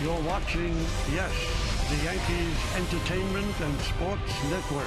You're watching, yes, the Yankees Entertainment and Sports Network.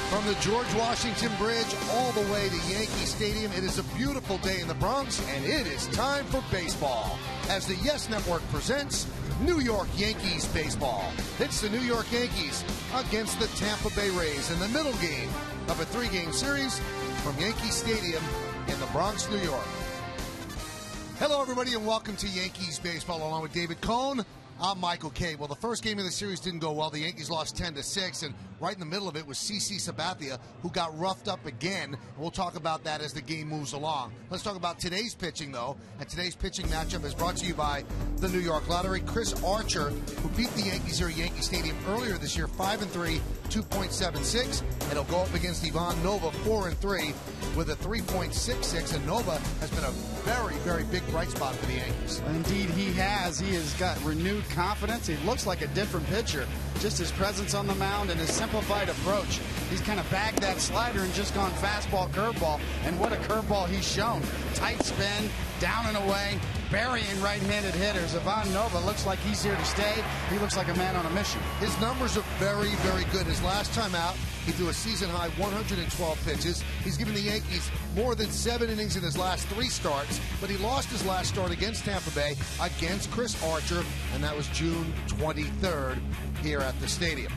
From the George Washington Bridge all the way to Yankee Stadium, it is a beautiful day in the Bronx, and it is time for baseball. As the Yes Network presents New York Yankees baseball. It's the New York Yankees against the Tampa Bay Rays in the middle game of a three-game series from Yankee Stadium in the Bronx, New York. Hello, everybody, and welcome to Yankees baseball along with David Cohn. I'm Michael Kay. Well, the first game of the series didn't go well. The Yankees lost 10-6, and right in the middle of it was CC Sabathia, who got roughed up again. And we'll talk about that as the game moves along. Let's talk about today's pitching, though. And today's pitching matchup is brought to you by the New York Lottery. Chris Archer, who beat the Yankees here at Yankee Stadium earlier this year, 5-3, 2.76. And he'll go up against Ivan Nova, 4-3, with a 3.66. And Nova has been a very, very big bright spot for the Yankees. Indeed, he has. He has got renewed confidence. He looks like a different pitcher. Just his presence on the mound and his simplified approach. He's kind of bagged that slider and just gone fastball, curveball, and what a curveball he's shown. Tight spin, down and away, burying right-handed hitters. Ivan Nova looks like he's here to stay. He looks like a man on a mission. His numbers are very, very good. His last time out, he threw a season-high 112 pitches. He's given the Yankees more than 7 innings in his last 3 starts, but he lost his last start against Tampa Bay against Chris Archer, and that was June 23rd here at the stadium.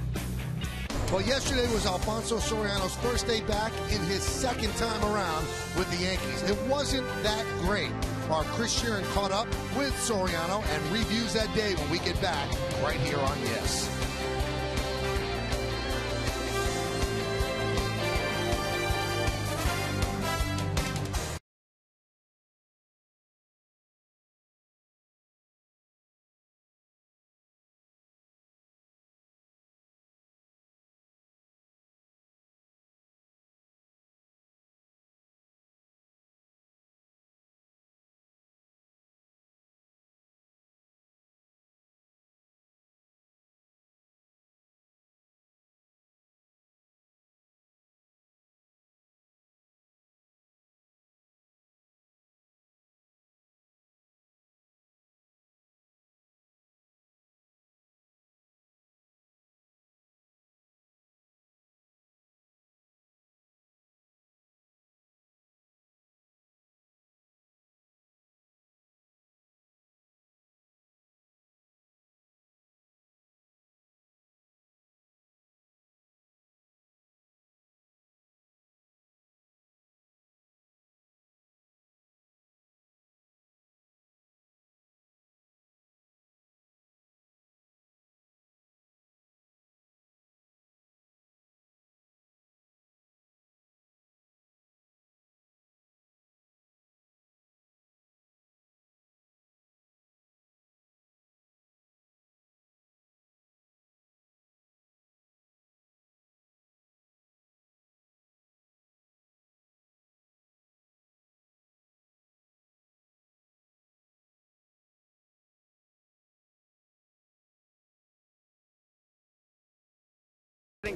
Well, yesterday was Alfonso Soriano's first day back in his second time around with the Yankees. It wasn't that great. Our Chris Sheeran caught up with Soriano and reviews that day when we get back right here on Yes.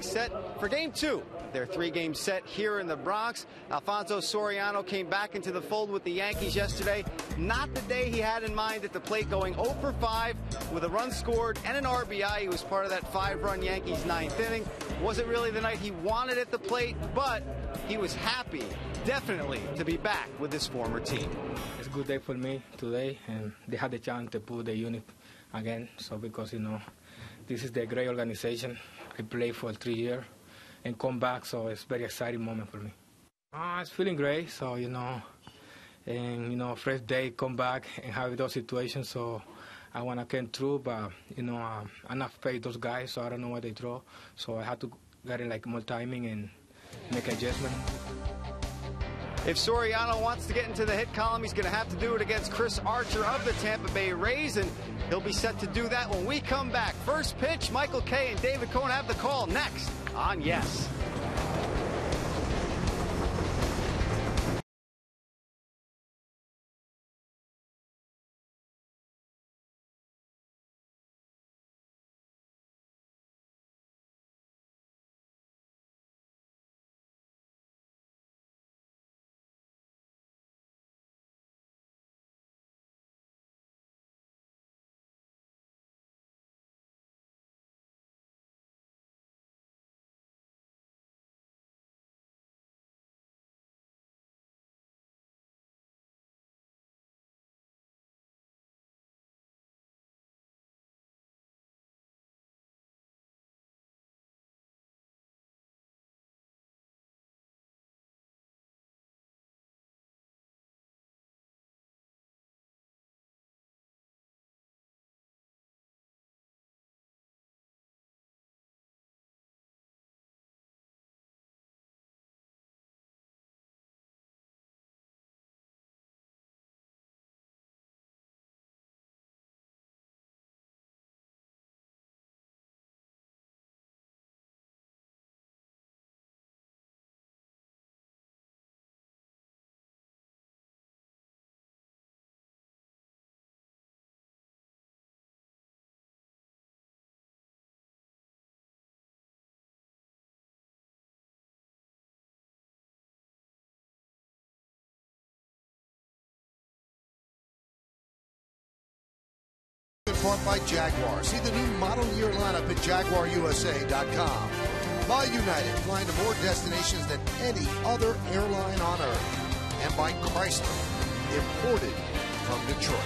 Set for game 2. Their 3-game set here in the Bronx. Alfonso Soriano came back into the fold with the Yankees yesterday. Not the day he had in mind at the plate, going 0 for 5 with a run scored and an RBI. He was part of that 5-run Yankees 9th inning. Wasn't really the night he wanted at the plate, but he was happy, definitely, to be back with his former team. It's a good day for me today, and they had the chance to put the unit again. So because, this is the great organization. I played for 3 years and come back, so it's a very exciting moment for me. It's feeling great, so, and, fresh day, come back and have those situations, so I want to come through, but, I'm not paid those guys, so I don't know what they throw, so I have to get in, more timing and make adjustment. If Soriano wants to get into the hit column, he's going to have to do it against Chris Archer of the Tampa Bay Rays, and he'll be set to do that when we come back. First pitch, Michael Kay and David Cohn have the call next on Yes. part by Jaguar. See the new model year lineup at JaguarUSA.com. By United, flying to more destinations than any other airline on Earth. And by Chrysler, imported from Detroit.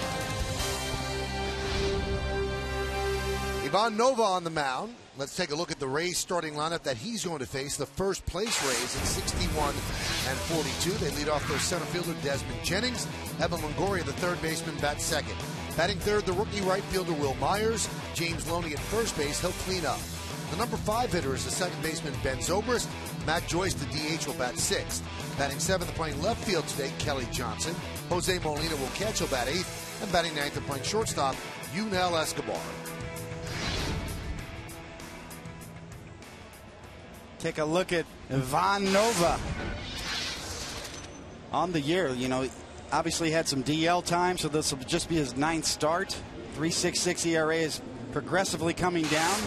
Ivan Nova on the mound. Let's take a look at the Rays starting lineup that he's going to face. The first place Rays at 61 and 42. They lead off their center fielder Desmond Jennings. Evan Longoria, the third baseman, bats second. Batting third, the rookie right fielder Will Myers. James Loney at first base. He'll clean up. The number 5 hitter is the second baseman Ben Zobrist. Matt Joyce, the DH, will bat sixth. Batting seventh and playing left field today, Kelly Johnson. Jose Molina will catch. He'll bat eighth. And batting ninth and playing shortstop, Yunel Escobar. Take a look at Ivan Nova on the year. You know, obviously had some DL time, so this will just be his 9th start. 3.66 ERA is progressively coming down.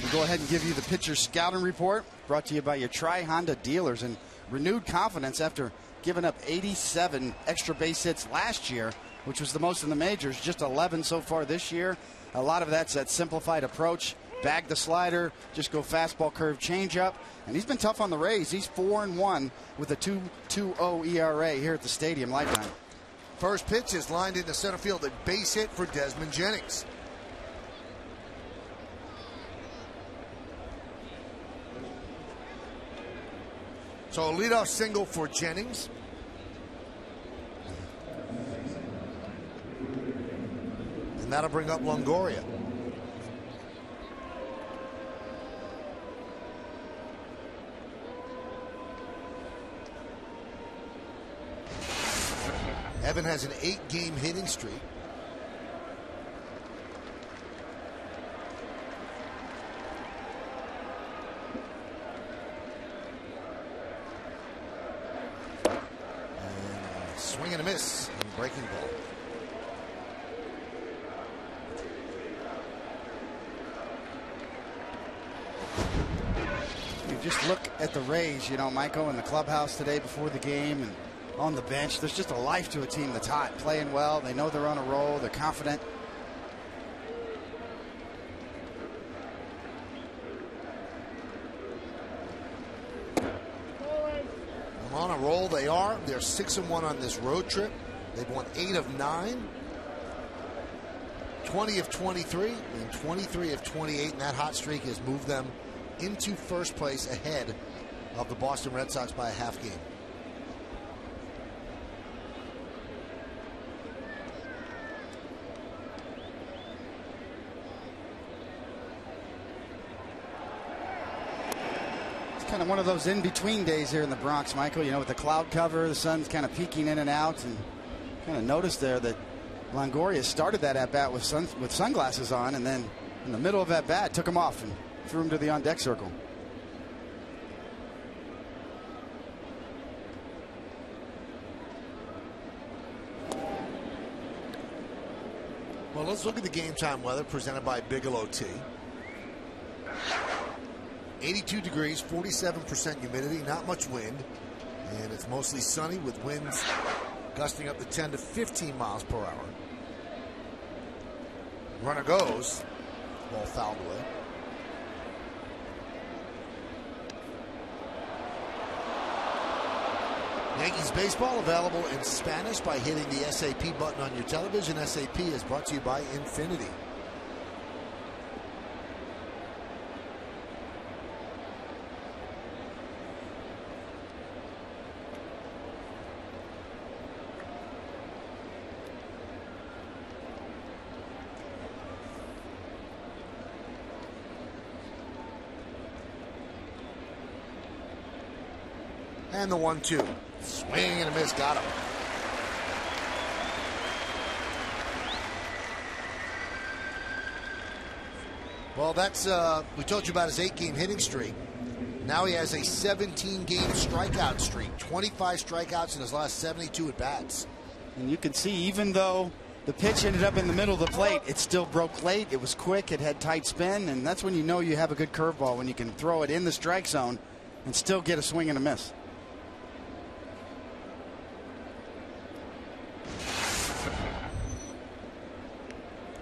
We'll go ahead and give you the pitcher scouting report, brought to you by your Tri-Honda dealers. And renewed confidence after giving up 87 extra base hits last year, which was the most in the majors, just 11 so far this year. A lot of that's that simplified approach. Bag the slider, just go fastball curve changeup. And he's been tough on the Rays. He's 4-1 with a 2.20 ERA here at the stadium lifetime. First pitch is lined into center field, a base hit for Desmond Jennings. So a leadoff single for Jennings. And that'll bring up Longoria. Evan has an 8-game hitting streak. And swing and a miss and breaking ball. You just look at the Rays, you know, Michael, in the clubhouse today before the game and on the bench. There's just a life to a team that's hot, playing well. They know they're on a roll. They're confident. On a roll they are. They're 6-1 on this road trip. They've won 8 of 9, 20 of 23, and 23 of 28. And that hot streak has moved them into first place ahead of the Boston Red Sox by a half game. Kind of one of those in-between days here in the Bronx, Michael. You know, with the cloud cover, the sun's kind of peeking in and out, and kind of noticed there that Longoria started that at-bat with sunglasses on, and then in the middle of that bat took him off and threw him to the on-deck circle. Well, let's look at the game time weather presented by Bigelow Tea. 82 degrees, 47% humidity, not much wind, and it's mostly sunny with winds gusting up to 10 to 15 miles per hour. Runner goes, ball fouled away. Yankees baseball available in Spanish by hitting the SAP button on your television. SAP is brought to you by Infinity. And the 1-2. Swing and a miss. Got him. Well, that's we told you about his 8-game hitting streak. Now he has a 17-game strikeout streak. 25 strikeouts in his last 72 at bats. And you can see, even though the pitch ended up in the middle of the plate, it still broke late. It was quick. It had tight spin, and that's when you know you have a good curveball, when you can throw it in the strike zone and still get a swing and a miss.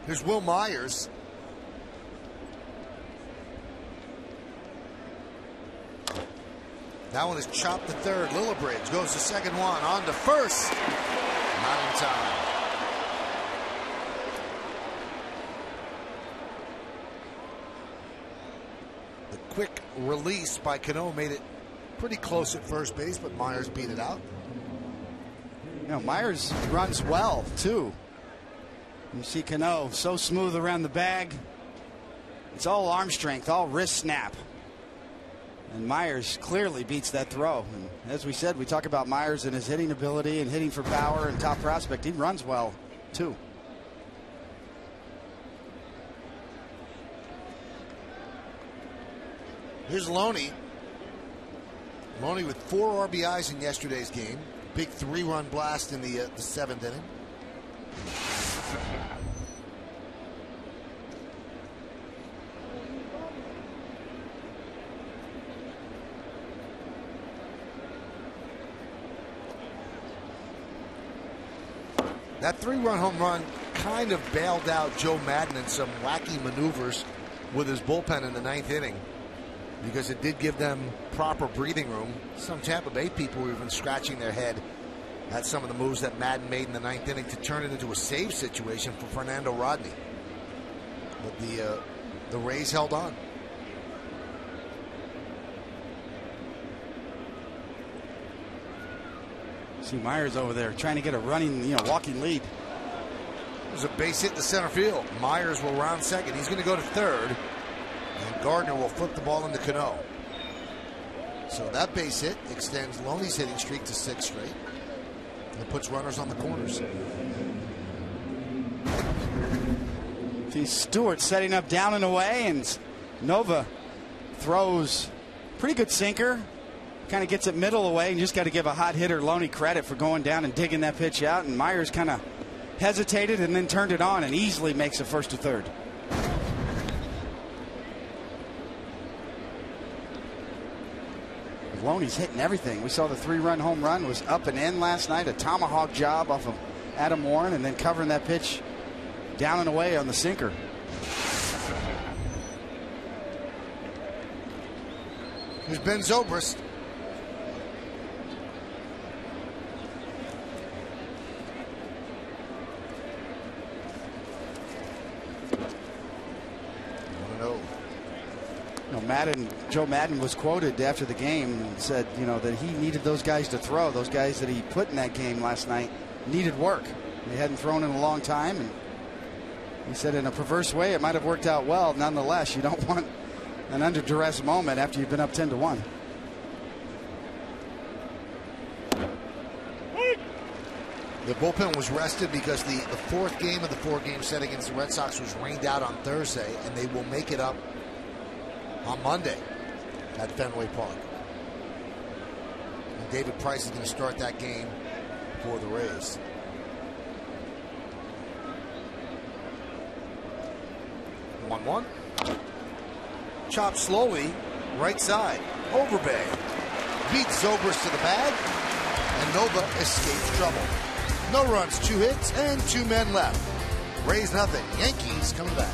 Here's Will Myers. That one is chopped to third. Lillibridge goes to second one. On to first. Not in time. The quick release by Cano made it pretty close at first base, but Myers beat it out. You know, Myers runs well, too. You see Cano so smooth around the bag. It's all arm strength, all wrist snap. And Myers clearly beats that throw. And as we said, we talk about Myers and his hitting ability and hitting for power and top prospect. He runs well, too. Here's Loney. Loney with 4 RBIs in yesterday's game. Big 3-run blast in the 7th inning. That 3-run home run kind of bailed out Joe Madden in some wacky maneuvers with his bullpen in the 9th inning, because it did give them proper breathing room. Some Tampa Bay people were even scratching their head at some of the moves that Madden made in the 9th inning to turn it into a save situation for Fernando Rodney. But the Rays held on. See Myers over there trying to get a running, walking lead. There's a base hit to center field. Myers will round second. He's going to go to third. And Gardner will flip the ball into Cano. So that base hit extends Loney's hitting streak to 6 straight. And puts runners on the corners. See Stewart setting up down and away, and Nova throws pretty good sinker. Kind of gets it middle away, and just got to give a hot hitter Loney credit for going down and digging that pitch out. And Myers kind of hesitated and then turned it on and easily makes it first to third. Loney's hitting everything. We saw the 3-run home run was up and in last night. A tomahawk job off of Adam Warren, and then covering that pitch down and away on the sinker. Here's Ben Zobrist. Joe Madden was quoted after the game and said, that he needed those guys to throw. Those guys that he put in that game last night needed work. They hadn't thrown in a long time, and he said in a perverse way it might have worked out well. Nonetheless, you don't want an under duress moment after you've been up 10-1. The bullpen was rested because the 4th game of the 4-game set against the Red Sox was rained out on Thursday, and they will make it up on Monday at Fenway Park. And David Price is going to start that game for the Rays. One. Chop slowly, right side. Overbay beats Zobrist to the bag, and Nova escapes trouble. No runs, 2 hits, and 2 men left. Rays nothing. Yankees coming back.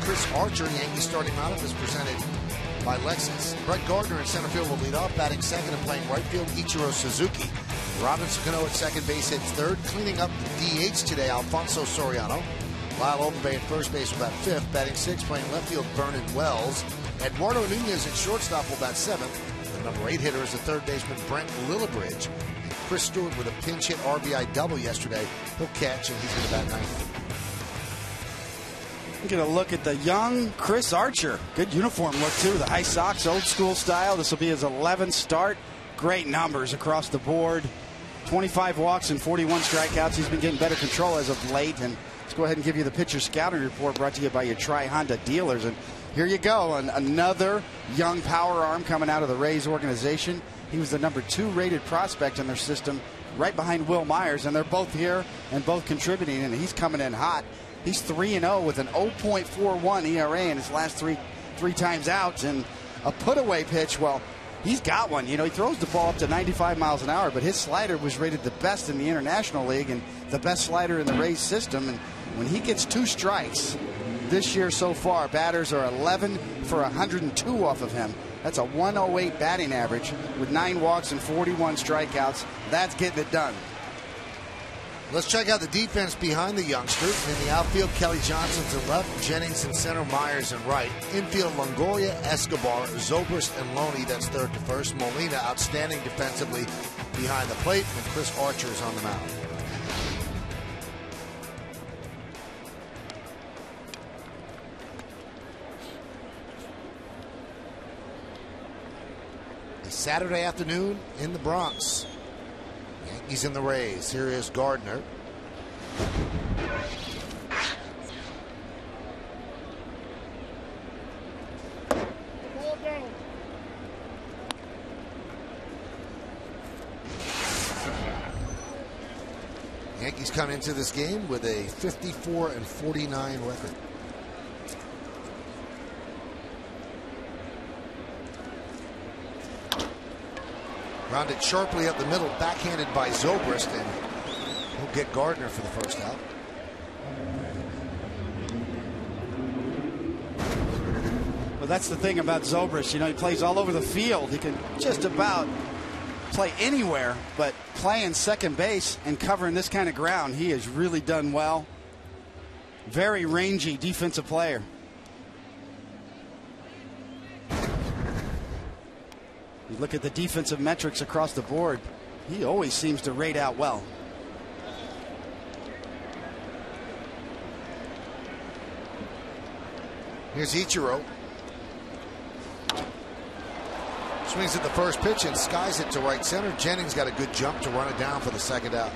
Chris Archer, Yankees starting lineup is presented by Lexus. Brett Gardner in center field will lead off, batting second and playing right field, Ichiro Suzuki. Robinson Cano at second base hits third. Cleaning up the DH today, Alfonso Soriano. Lyle Overbay at first base will bat fifth. Batting sixth, playing left field, Vernon Wells. Eduardo Nunez at shortstop will bat seventh. The number 8 hitter is the third baseman, Brent Lillibridge. Chris Stewart with a pinch hit RBI double yesterday. He'll catch, and he's going to bat ninth. Get a look at the young Chris Archer. Good uniform look, too. The high socks, old school style. This will be his 11th start. Great numbers across the board. 25 walks and 41 strikeouts. He's been getting better control as of late. And let's go ahead and give you the pitcher scouting report brought to you by your Tri-Honda dealers. And here you go. Another young power arm coming out of the Rays organization. He was the number 2 rated prospect in their system, right behind Will Myers. And they're both here and both contributing. And he's coming in hot. He's 3-0 with an 0.41 ERA in his last three times out. And a put-away pitch, well, he's got one. You know, he throws the ball up to 95 miles an hour, but his slider was rated the best in the International League and the best slider in the Rays system. And when he gets 2 strikes this year so far, batters are 11 for 102 off of him. That's a 108 batting average with 9 walks and 41 strikeouts. That's getting it done. Let's check out the defense behind the youngster. In the outfield, Kelly Johnson's in left, Jennings in center, Myers in right. Infield, Longoria, Escobar, Zobrist, and Loney. That's third to first. Molina, outstanding defensively behind the plate, and Chris Archer is on the mound. A Saturday afternoon in the Bronx. Yankees in the Rays. Here is Gardner. Yankees come into this game with a 54-49 record. Rounded sharply up the middle, backhanded by Zobrist, and he'll get Gardner for the first out. Well, that's the thing about Zobrist. You know, he plays all over the field. He can just about play anywhere, but playing second base and covering this kind of ground, he has really done well. Very rangy defensive player. You look at the defensive metrics across the board, he always seems to rate out well. Here's Ichiro. Swings at the first pitch and skies it to right center. Jennings got a good jump to run it down for the second out.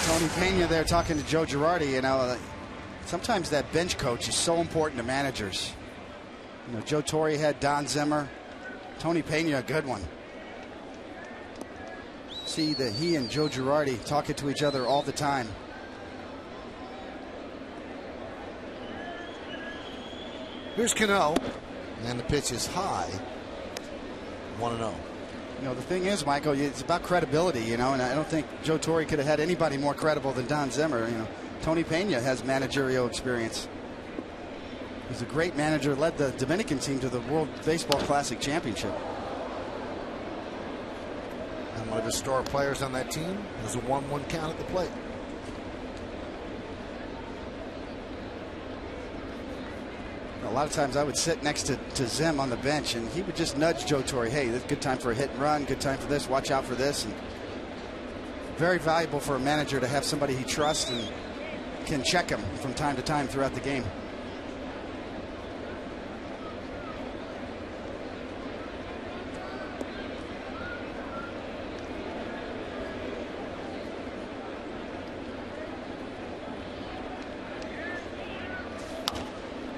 Tony Pena there talking to Joe Girardi. You know, sometimes that bench coach is so important to managers. You know, Joe Torre had Don Zimmer. Tony Pena, a good one. See that he and Joe Girardi talking to each other all the time. Here's Cano, and the pitch is high. 1-0. You know, the thing is, Michael, it's about credibility, you know, and I don't think Joe Torre could have had anybody more credible than Don Zimmer. You know, Tony Pena has managerial experience. He's a great manager, led the Dominican team to the World Baseball Classic Championship. And one of his star players on that team has a 1-1 count at the plate. A lot of times I would sit next to Zim on the bench, and he would just nudge Joe Torre. Hey, this is a good time for a hit and run, good time for this, watch out for this. And very valuable for a manager to have somebody he trusts and can check him from time to time throughout the game.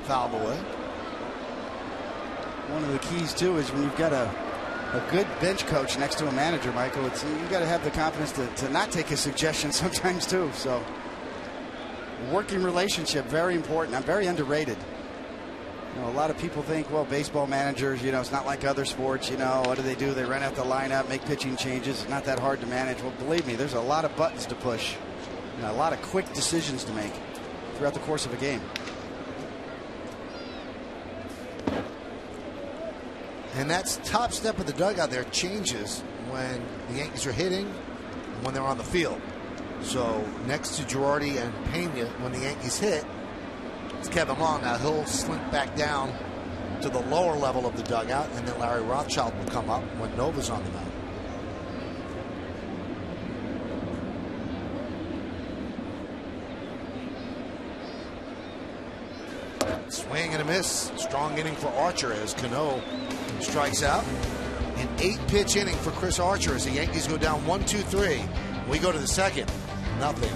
Fouled away. One of the keys too is when you've got a good bench coach next to a manager, Michael, it's you got to have the confidence to not take his suggestions sometimes too. So working relationship, very important. I'm very underrated. You know, a lot of people think, well, baseball managers, you know, it's not like other sports. You know, what do? They run out the lineup, make pitching changes. It's not that hard to manage. Well, believe me, there's a lot of buttons to push, and a lot of quick decisions to make throughout the course of a game. And that's top step of the dugout there changes when the Yankees are hitting and when they're on the field. So next to Girardi and Pena, when the Yankees hit, it's Kevin Long. Now he'll slink back down to the lower level of the dugout, and then Larry Rothschild will come up when Nova's on the mound. Swing and a miss. Strong inning for Archer as Cano strikes out. An 8-pitch inning for Chris Archer as the Yankees go down 1-2-3. We go to the second. Nothing.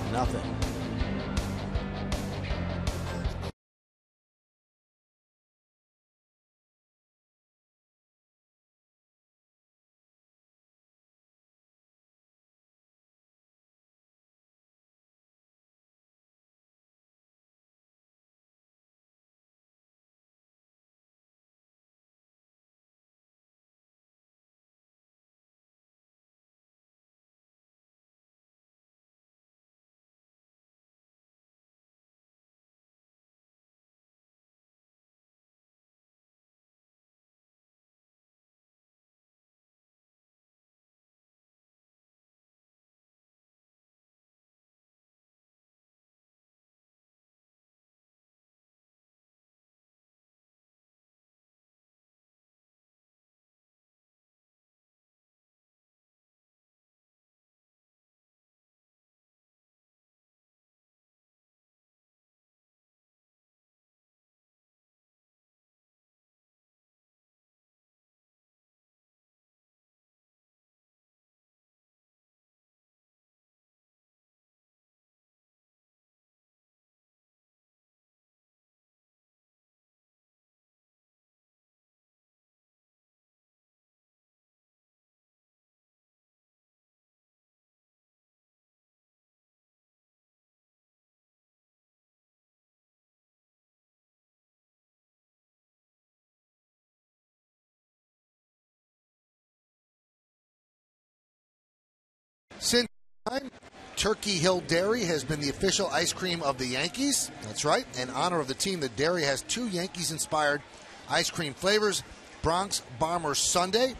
Since time, Turkey Hill Dairy has been the official ice cream of the Yankees. That's right. In honor of the team, the dairy has 2 Yankees-inspired ice cream flavors. Bronx Bomber Sundae,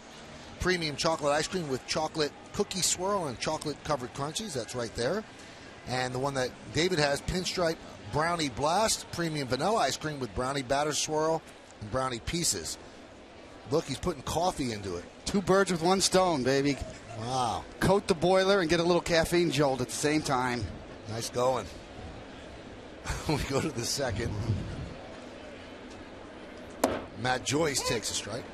premium chocolate ice cream with chocolate cookie swirl and chocolate-covered crunchies. That's right there. And the one that David has, Pinstripe Brownie Blast, premium vanilla ice cream with brownie batter swirl and brownie pieces. Look, he's putting coffee into it. 2 birds with 1 stone, baby. Wow. Coat the boiler and get a little caffeine jolt at the same time. Nice going. We go to the second. Matt Joyce takes a strike.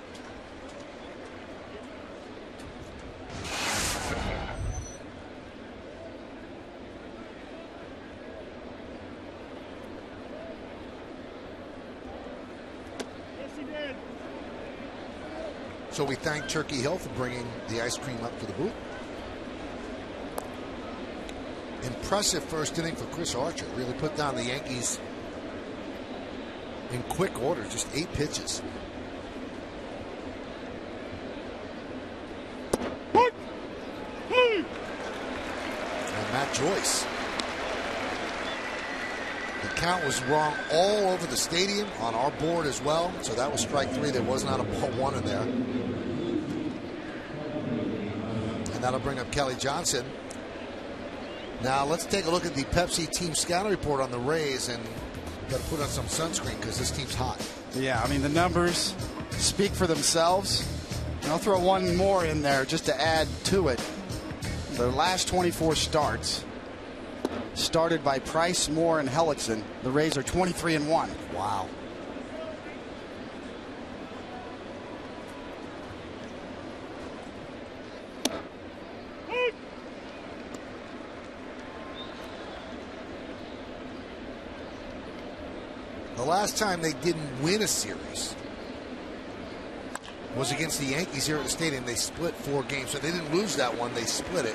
So we thank Turkey Hill for bringing the ice cream up to the booth. Impressive first inning for Chris Archer. Really put down the Yankees in quick order, just 8 pitches. And Matt Joyce. The count was wrong all over the stadium, on our board as well. So that was strike 3. There was not a ball 1 in there. And that'll bring up Kelly Johnson. Now let's take a look at the Pepsi team scouting report on the Rays, and got to put on some sunscreen because this team's hot. Yeah, I mean, the numbers speak for themselves. And I'll throw one more in there just to add to it. The last 24 starts started by Price, Moore, and Hellickson. The Rays are 23-1. Wow. The last time they didn't win a series was against the Yankees here at the stadium. They split 4 games, so they didn't lose that one. They split it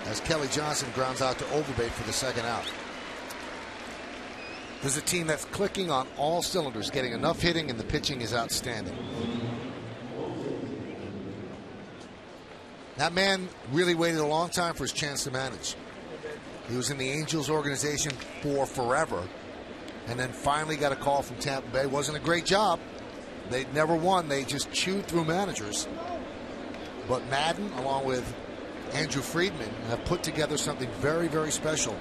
as Kelly Johnson grounds out to Overbay for the second out. There's a team that's clicking on all cylinders, getting enough hitting, and the pitching is outstanding. That man really waited a long time for his chance to manage. He was in the Angels organization for forever, and then finally got a call from Tampa Bay. Wasn't a great job. They'd never won. They just chewed through managers. But Madden, along with Andrew Friedman, have put together something very, very special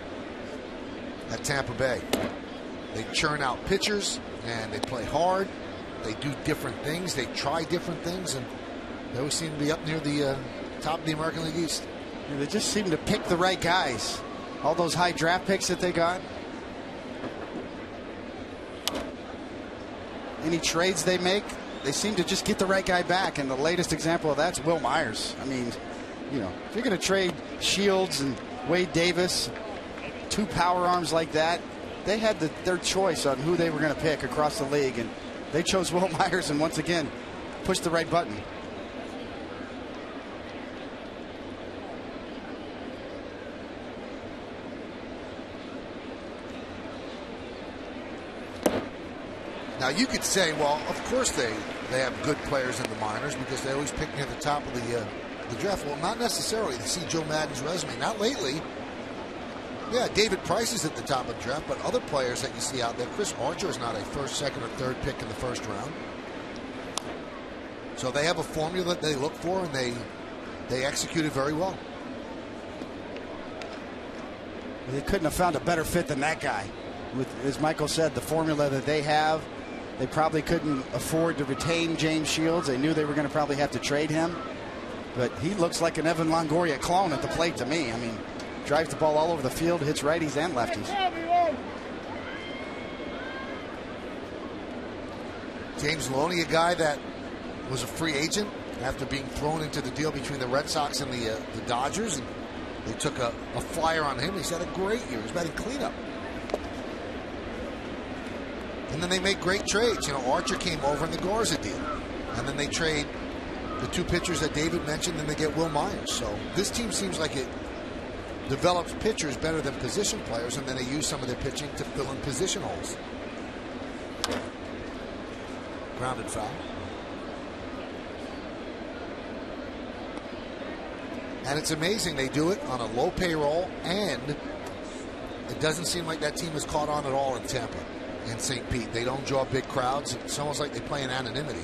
at Tampa Bay. They churn out pitchers, and they play hard. They do different things. They try different things, and they always seem to be up near the top of the American League East. They just seem to pick the right guys. All those high draft picks that they got. Any trades they make, they seem to just get the right guy back. And the latest example of that's Will Myers. I mean, you know, if you're going to trade Shields and Wade Davis, two power arms like that, they had their choice on who they were going to pick across the league, and they chose Will Myers, and once again pushed the right button. Now you could say, well, of course they have good players in the minors because they always pick near the top of the draft. Well, not necessarily. You see Joe Madden's resume. Not lately. Yeah, David Price is at the top of the draft, but other players that you see out there, Chris Archer is not a first, second, or third pick in the first round. So they have a formula that they look for, and they execute it very well. They couldn't have found a better fit than that guy. With, as Michael said, the formula that they have, they probably couldn't afford to retain James Shields. They knew they were going to probably have to trade him. But he looks like an Evan Longoria clone at the plate to me. I mean, drives the ball all over the field, hits righties and lefties. James Loney, a guy that was a free agent after being thrown into the deal between the Red Sox and the Dodgers. And they took a flyer on him. He's had a great year. He's batting cleanup. And then they make great trades. You know, Archer came over in the Garza deal. And then they trade the two pitchers that David mentioned, and they get Will Myers. So this team seems like it develops pitchers better than position players, and then they use some of their pitching to fill in position holes. Grounded foul. And it's amazing they do it on a low payroll, and it doesn't seem like that team is caught on at all in Tampa and St. Pete. They don't draw big crowds. It's almost like they play in anonymity.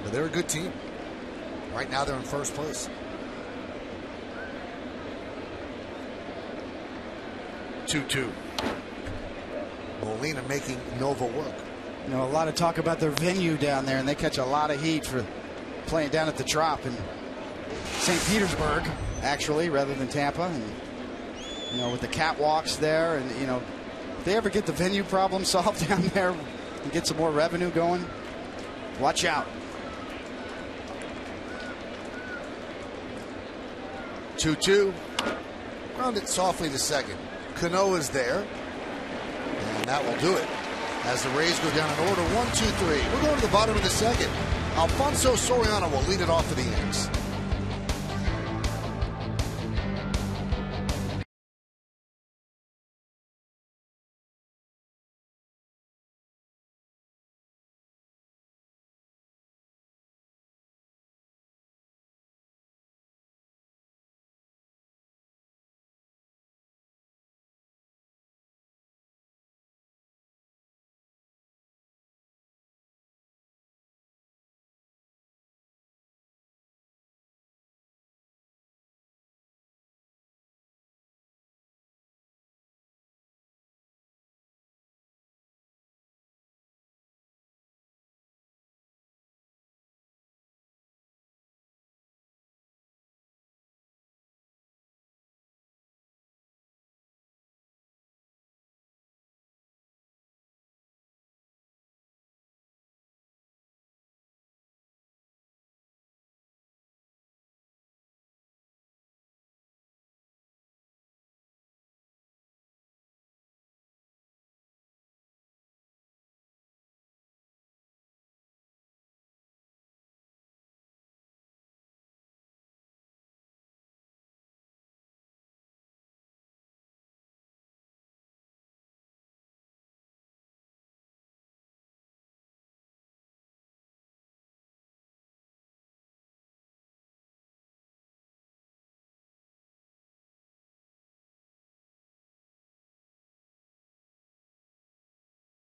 But they're a good team. Right now they're in first place. 2-2. Molina making Nova work. You know, a lot of talk about their venue down there, and they catch a lot of heat for playing down at the Trop in St. Petersburg, actually, rather than Tampa. And, you know, with the catwalks there, and, you know, if they ever get the venue problem solved down there and get some more revenue going, watch out. 2-2. Grounded softly to second. Cano is there, and that will do it as the Rays go down in order 1-2-3. We're going to the bottom of the second. Alfonso Soriano will lead it off for the Yanks.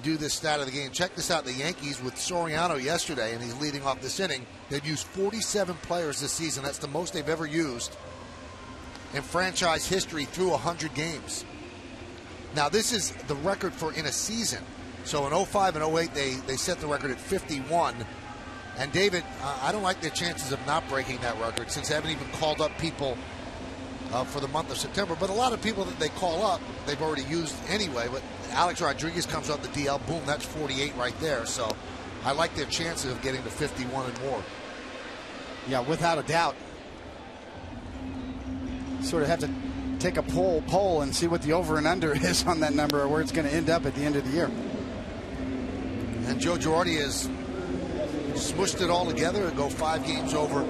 Do this stat of the game. Check this out. The Yankees with Soriano yesterday, and he's leading off this inning. They've used 47 players this season. That's the most they've ever used in franchise history through 100 games. Now, this is the record for in a season. So in 05 and 08, they set the record at 51. And David, I don't like their chances of not breaking that record since they haven't even called up people for the month of September. But a lot of people that they call up, they've already used anyway. But Alex Rodriguez comes off the DL. Boom, that's 48 right there. So I like their chances of getting to 51 and more. Yeah, without a doubt. Sort of have to take a poll and see what the over and under is on that number or where it's going to end up at the end of the year. And Joe Girardi has smushed it all together and go 5 games over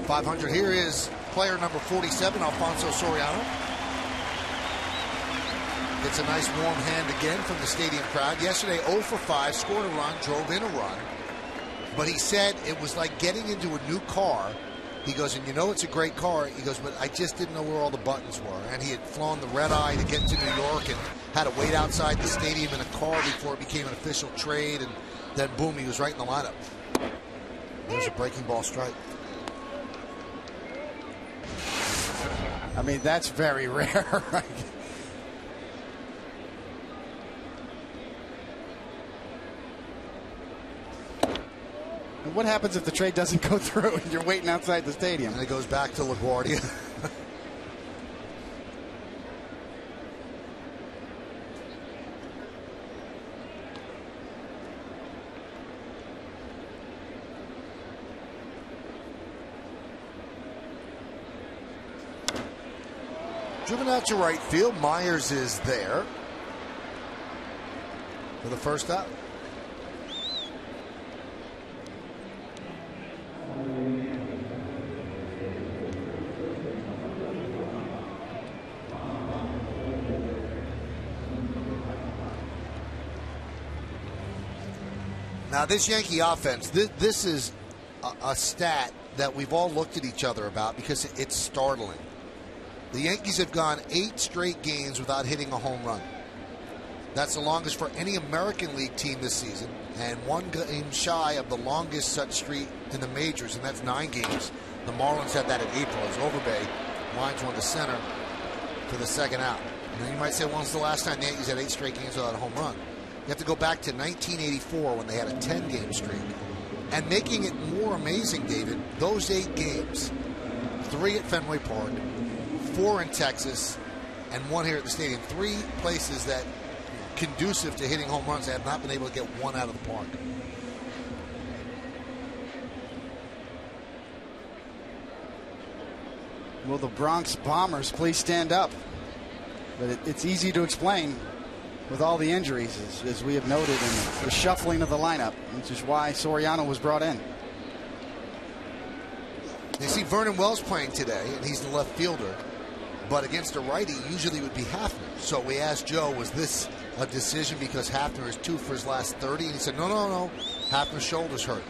500. Here is player number 47, Alfonso Soriano. Gets a nice warm hand again from the stadium crowd. Yesterday, 0 for 5, scored a run, drove in a run. But he said it was like getting into a new car. He goes, and you know it's a great car. He goes, but I just didn't know where all the buttons were. And he had flown the red eye to get to New York and had to wait outside the stadium in a car before it became an official trade. And then, boom, he was right in the lineup. There's a breaking ball strike. I mean, that's very rare, right? And what happens if the trade doesn't go through and you're waiting outside the stadium? And it goes back to LaGuardia. Driven out to right field. Myers is there for the first out. Now, this Yankee offense, this is a stat that we've all looked at each other about because it's startling. The Yankees have gone 8 straight games without hitting a home run. That's the longest for any American League team this season, and 1 game shy of the longest such streak in the majors, and that's 9 games. The Marlins had that in April as Overbay lines one to center for the second out. And then you might say, when's the last time the Yankees had 8 straight games without a home run? You have to go back to 1984 when they had a 10-game streak. And making it more amazing, David, those 8 games, 3 at Fenway Park, 4 in Texas, and 1 here at the stadium. 3 places that conducive to hitting home runs have not been able to get 1 out of the park. Will the Bronx Bombers please stand up? But it's easy to explain with all the injuries, as we have noted in the shuffling of the lineup, which is why Soriano was brought in. You see Vernon Wells playing today, and he's the left fielder. But against a righty, usually it would be Hafner. So we asked Joe, was this a decision because Hafner is 2 for his last 30? And he said, no. Hafner's shoulder's hurt.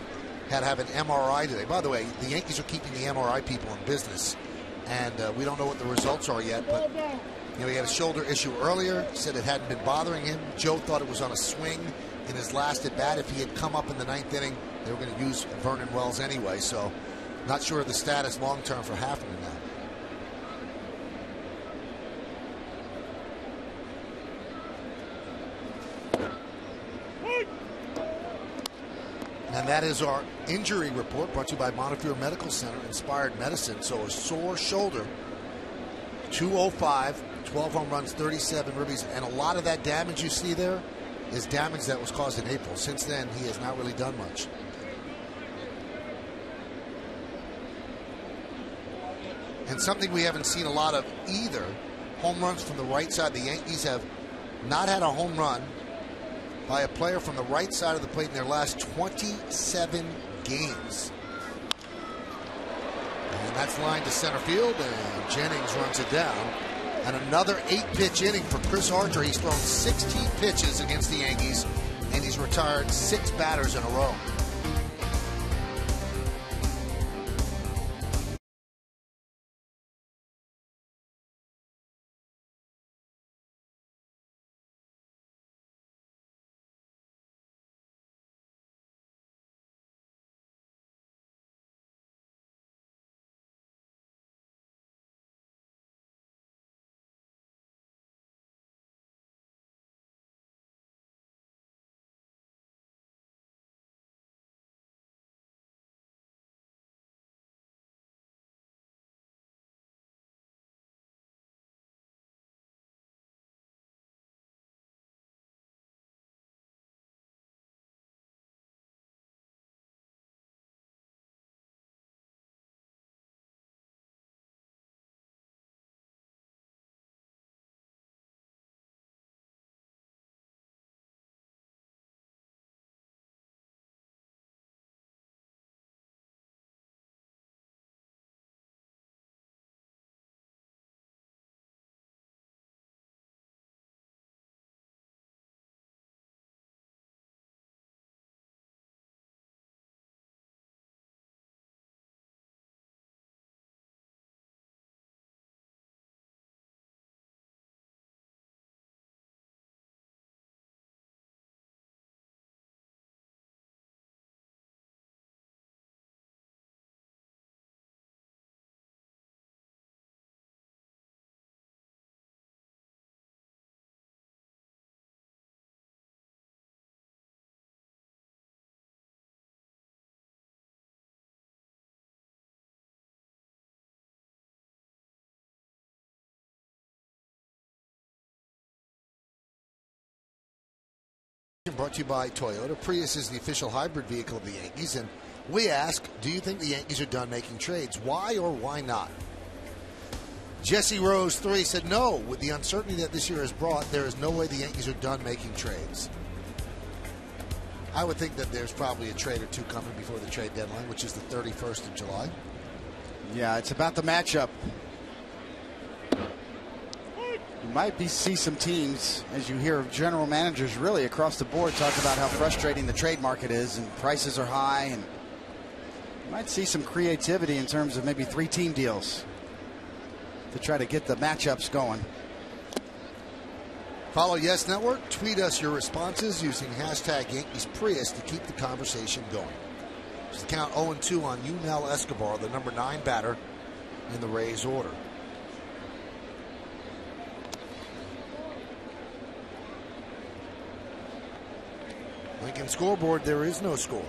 Had to have an MRI today. By the way, the Yankees are keeping the MRI people in business. And we don't know what the results are yet. But he had a shoulder issue earlier. Said it hadn't been bothering him. Joe thought it was on a swing in his last at bat. If he had come up in the 9th inning, they were going to use Vernon Wells anyway. So not sure of the status long term for Hafner now. And that is our injury report brought to you by Montefiore Medical Center, Inspired Medicine. So a sore shoulder, 205, 12 home runs, 37 ribbies, and a lot of that damage you see there is damage that was caused in April. Since then, he has not really done much. And something we haven't seen a lot of either, home runs from the right side. The Yankees have not had a home run by a player from the right side of the plate in their last 27 games. And that's lined to center field, and Jennings runs it down. And another 8-pitch inning for Chris Archer. He's thrown 16 pitches against the Yankees, and he's retired 6 batters in a row. brought to you by Toyota. Prius is the official hybrid vehicle of the Yankees, and we ask, do you think the Yankees are done making trades? Why or why not? Jesse Rose 3 said no. With the uncertainty that this year has brought, there is no way the Yankees are done making trades. I would think that there's probably a trade or two coming before the trade deadline, which is the 31st of July. Yeah, it's about the matchup. You might see some teams, as you hear of general managers really across the board, talk about how frustrating the trade market is and prices are high, and you might see some creativity in terms of maybe 3-team deals to try to get the matchups going. Follow Yes Network. Tweet us your responses using hashtag Yankees Prius to keep the conversation going. Just count 0-2 on Yunel Escobar, the number 9 batter in the Rays order. Lincoln scoreboard, there is no score.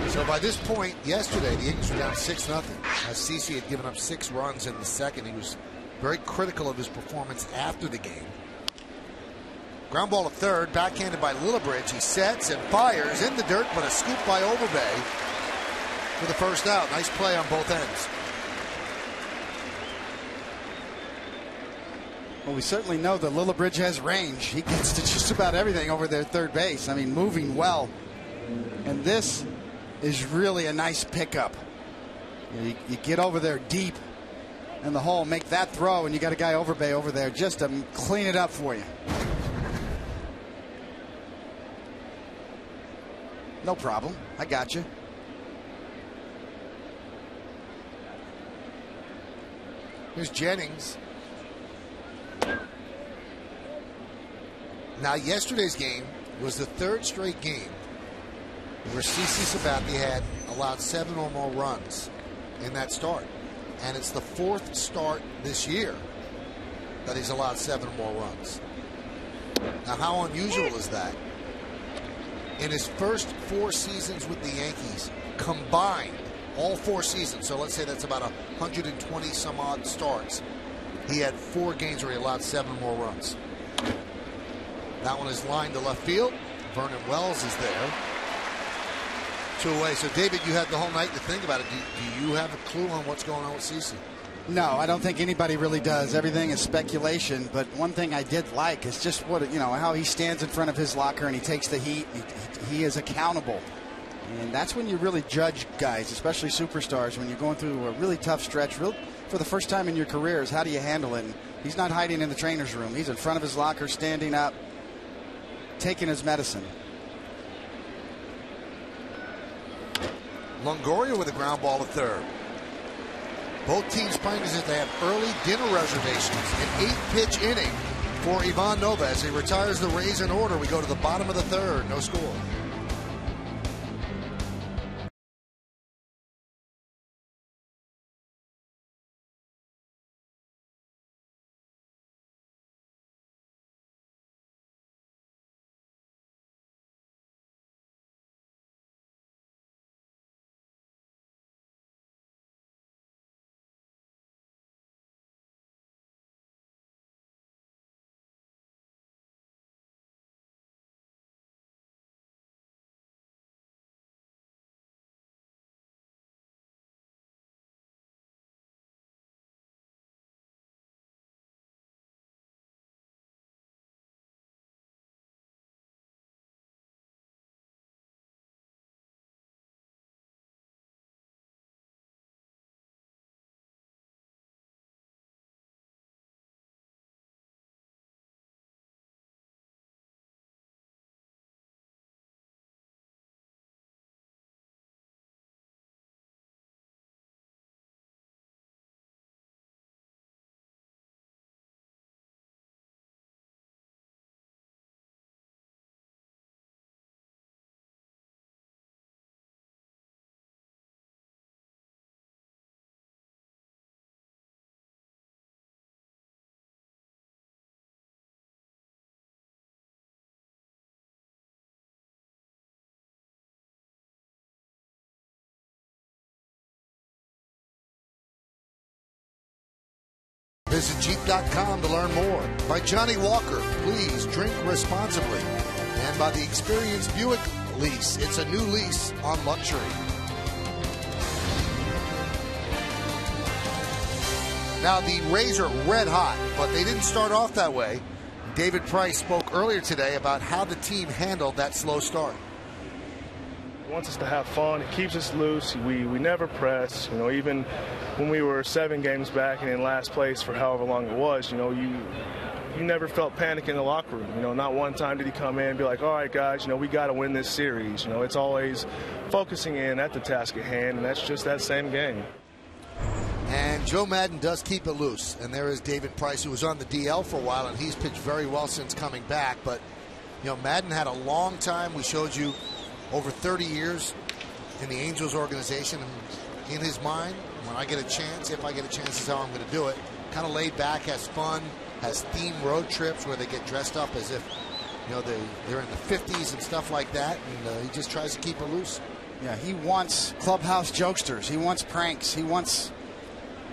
So by this point yesterday, the Yankees were down 6-0. As CeCe had given up 6 runs in the second. He was very critical of his performance after the game. Ground ball to third, backhanded by Lillibridge. He sets and fires in the dirt, but a scoop by Overbay for the first out. Nice play on both ends. Well, we certainly know that Lillibridge has range. He gets to just about everything over there at third base. I mean, moving well. And this is really a nice pickup. You get over there deep in the hole, make that throw, and you got a guy Overbay over there just to clean it up for you. No problem. I got you. Here's Jennings. Now, yesterday's game was the 3rd straight game where CeCe Sabathia had allowed 7 or more runs in that start. And it's the 4th start this year that he's allowed 7 or more runs. Now, how unusual is that? In his first 4 seasons with the Yankees, combined, all 4 seasons, so let's say that's about 120 some odd starts, he had 4 games where he allowed 7 or more runs. That one is lined to left field. Vernon Wells is there. 2 away. So, David, you had the whole night to think about it. Do you have a clue on what's going on with CeCe? No, I don't think anybody really does. Everything is speculation. But one thing I did like is just how he stands in front of his locker and he takes the heat. He is accountable. And that's when you really judge guys, especially superstars, when you're going through a really tough stretch for the first time in your career. Is how do you handle it? And he's not hiding in the trainer's room. He's in front of his locker, standing up, taking his medicine. Longoria with a ground ball to third. Both teams playing as if they have early dinner reservations. An 8-pitch inning for Ivan Nova as he retires the Rays in order. We go to the bottom of the 3rd. No score. Visit Jeep.com to learn more. By Johnny Walker, please drink responsibly. And by the Experience Buick lease. It's a new lease on luxury. Now the Rays are red hot, but they didn't start off that way. David Price spoke earlier today about how the team handled that slow start. He wants us to have fun. He keeps us loose. We never press. You know, even when we were 7 games back and in last place for however long it was, you know, you never felt panic in the locker room. You know, not one time did he come in and be like, all right, guys, you know, we got to win this series. You know, it's always focusing in at the task at hand, and that's just that same game. And Joe Madden does keep it loose. And there is David Price, who was on the DL for a while, and he's pitched very well since coming back. But, you know, Madden had a long time. We showed you over 30 years in the Angels organization. And in his mind, when I get a chance, if I get a chance, this is how I'm going to do it. Kind of laid back, has fun, has themed road trips where they get dressed up as if, you know, they're in the 50s and stuff like that. And he just tries to keep it loose. Yeah, he wants clubhouse jokesters. He wants pranks. He wants,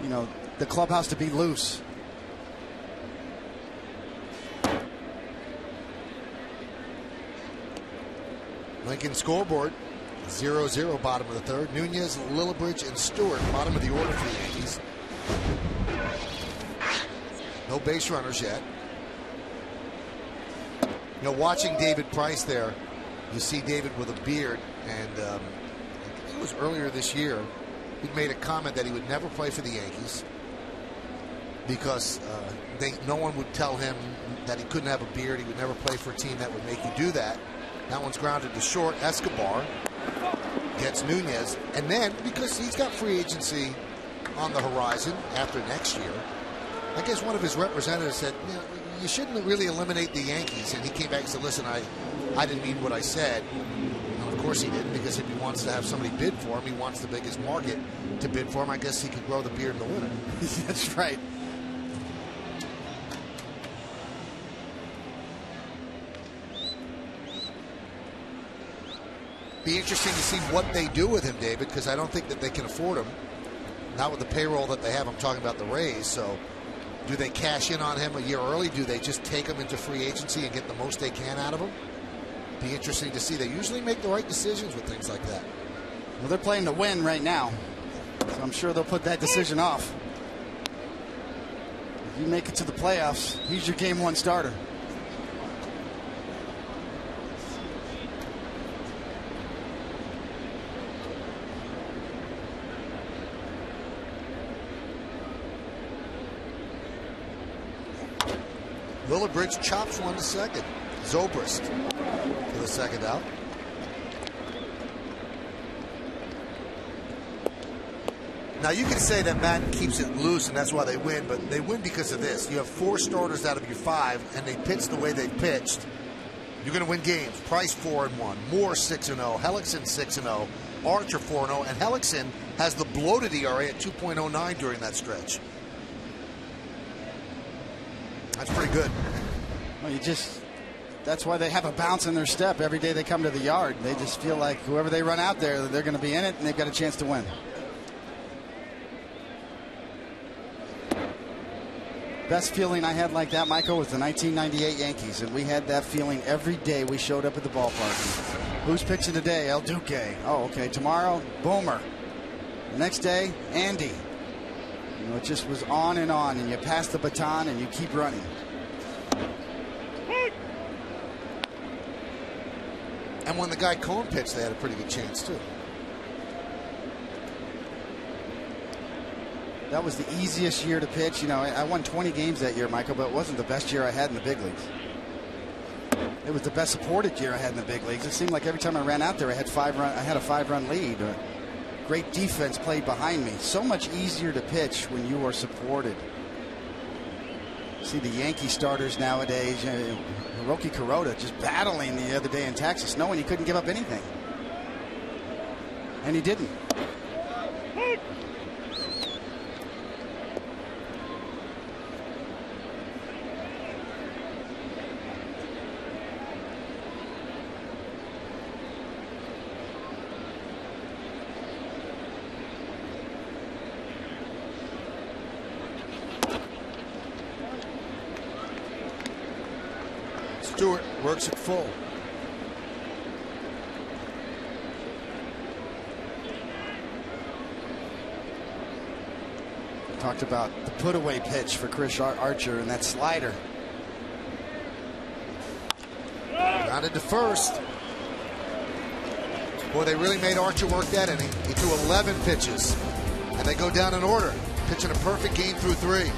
you know, the clubhouse to be loose. Lincoln scoreboard, 0-0, bottom of the third. Nunez, Lillibridge, and Stewart, bottom of the order for the Yankees. No base runners yet. You know, watching David Price there, you see David with a beard, and it was earlier this year. He'd made a comment that he would never play for the Yankees because no one would tell him that he couldn't have a beard. He would never play for a team that would make you do that. That one's grounded to short. Escobar gets Nunez. And then, because he's got free agency on the horizon after next year, I guess one of his representatives said, you know, you shouldn't really eliminate the Yankees. And he came back and said, listen, I didn't mean what I said. And of course he didn't, because if he wants to have somebody bid for him, he wants the biggest market to bid for him. I guess he could grow the beard in the winter. That's right. Be interesting to see what they do with him, David, because I don't think that they can afford him. Not with the payroll that they have. I'm talking about the Rays. So do they cash in on him a year early? Do they just take him into free agency and get the most they can out of him? Be interesting to see. They usually make the right decisions with things like that. Well, they're playing to win right now, so I'm sure they'll put that decision off. If you make it to the playoffs, he's your game 1 starter. Lillibridge chops one to second. Zobrist for the second out. Now you can say that Madden keeps it loose and that's why they win, but they win because of this. You have 4 starters out of your 5, and they pitch the way they pitched. You're going to win games. Price 4-1, Moore 6-0, Hellickson 6-0, Archer 4-0, and Hellickson has the bloated ERA at 2.09 during that stretch. That's pretty good. Well, that's why they have a bounce in their step every day they come to the yard. They just feel like whoever they run out there, they're going to be in it, and they've got a chance to win. Best feeling I had like that, Michael, was the 1998 Yankees, and we had that feeling every day we showed up at the ballpark. Who's pitching today? El Duque. Oh, okay. Tomorrow, Boomer. The next day, Andy. You know, it just was on, and you pass the baton and you keep running. And when the guy Cohn pitched, they had a pretty good chance too. That was the easiest year to pitch. You know, I won 20 games that year, Michael, but it wasn't the best year I had in the big leagues. It was the best supported year I had in the big leagues. It seemed like every time I ran out there, I had a 5-run lead. Great defense played behind me. So much easier to pitch when you are supported. See the Yankee starters nowadays. Hiroki Kuroda just battling the other day in Texas, knowing he couldn't give up anything. And he didn't. Stewart works it full. Talked about the put-away pitch for Chris Archer and that slider. Grounded to first. Boy, they really made Archer work that inning. He threw 11 pitches, and they go down in order, pitching a perfect game through 3.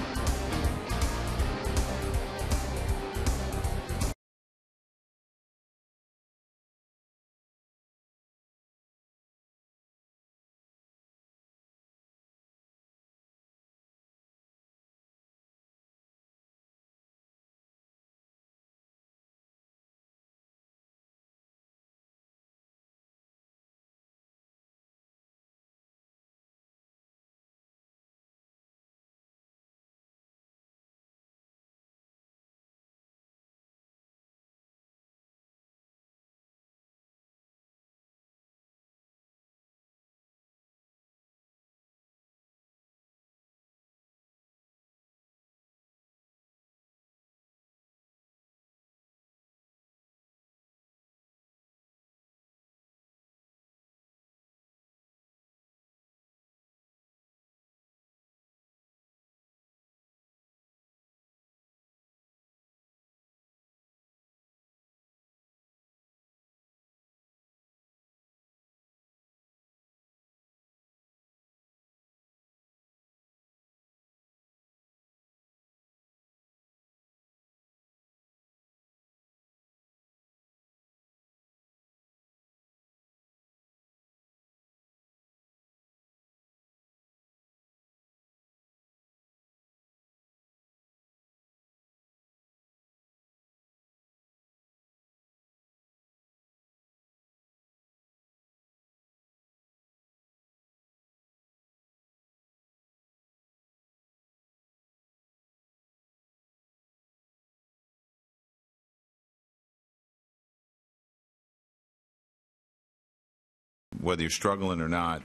Whether you're struggling or not,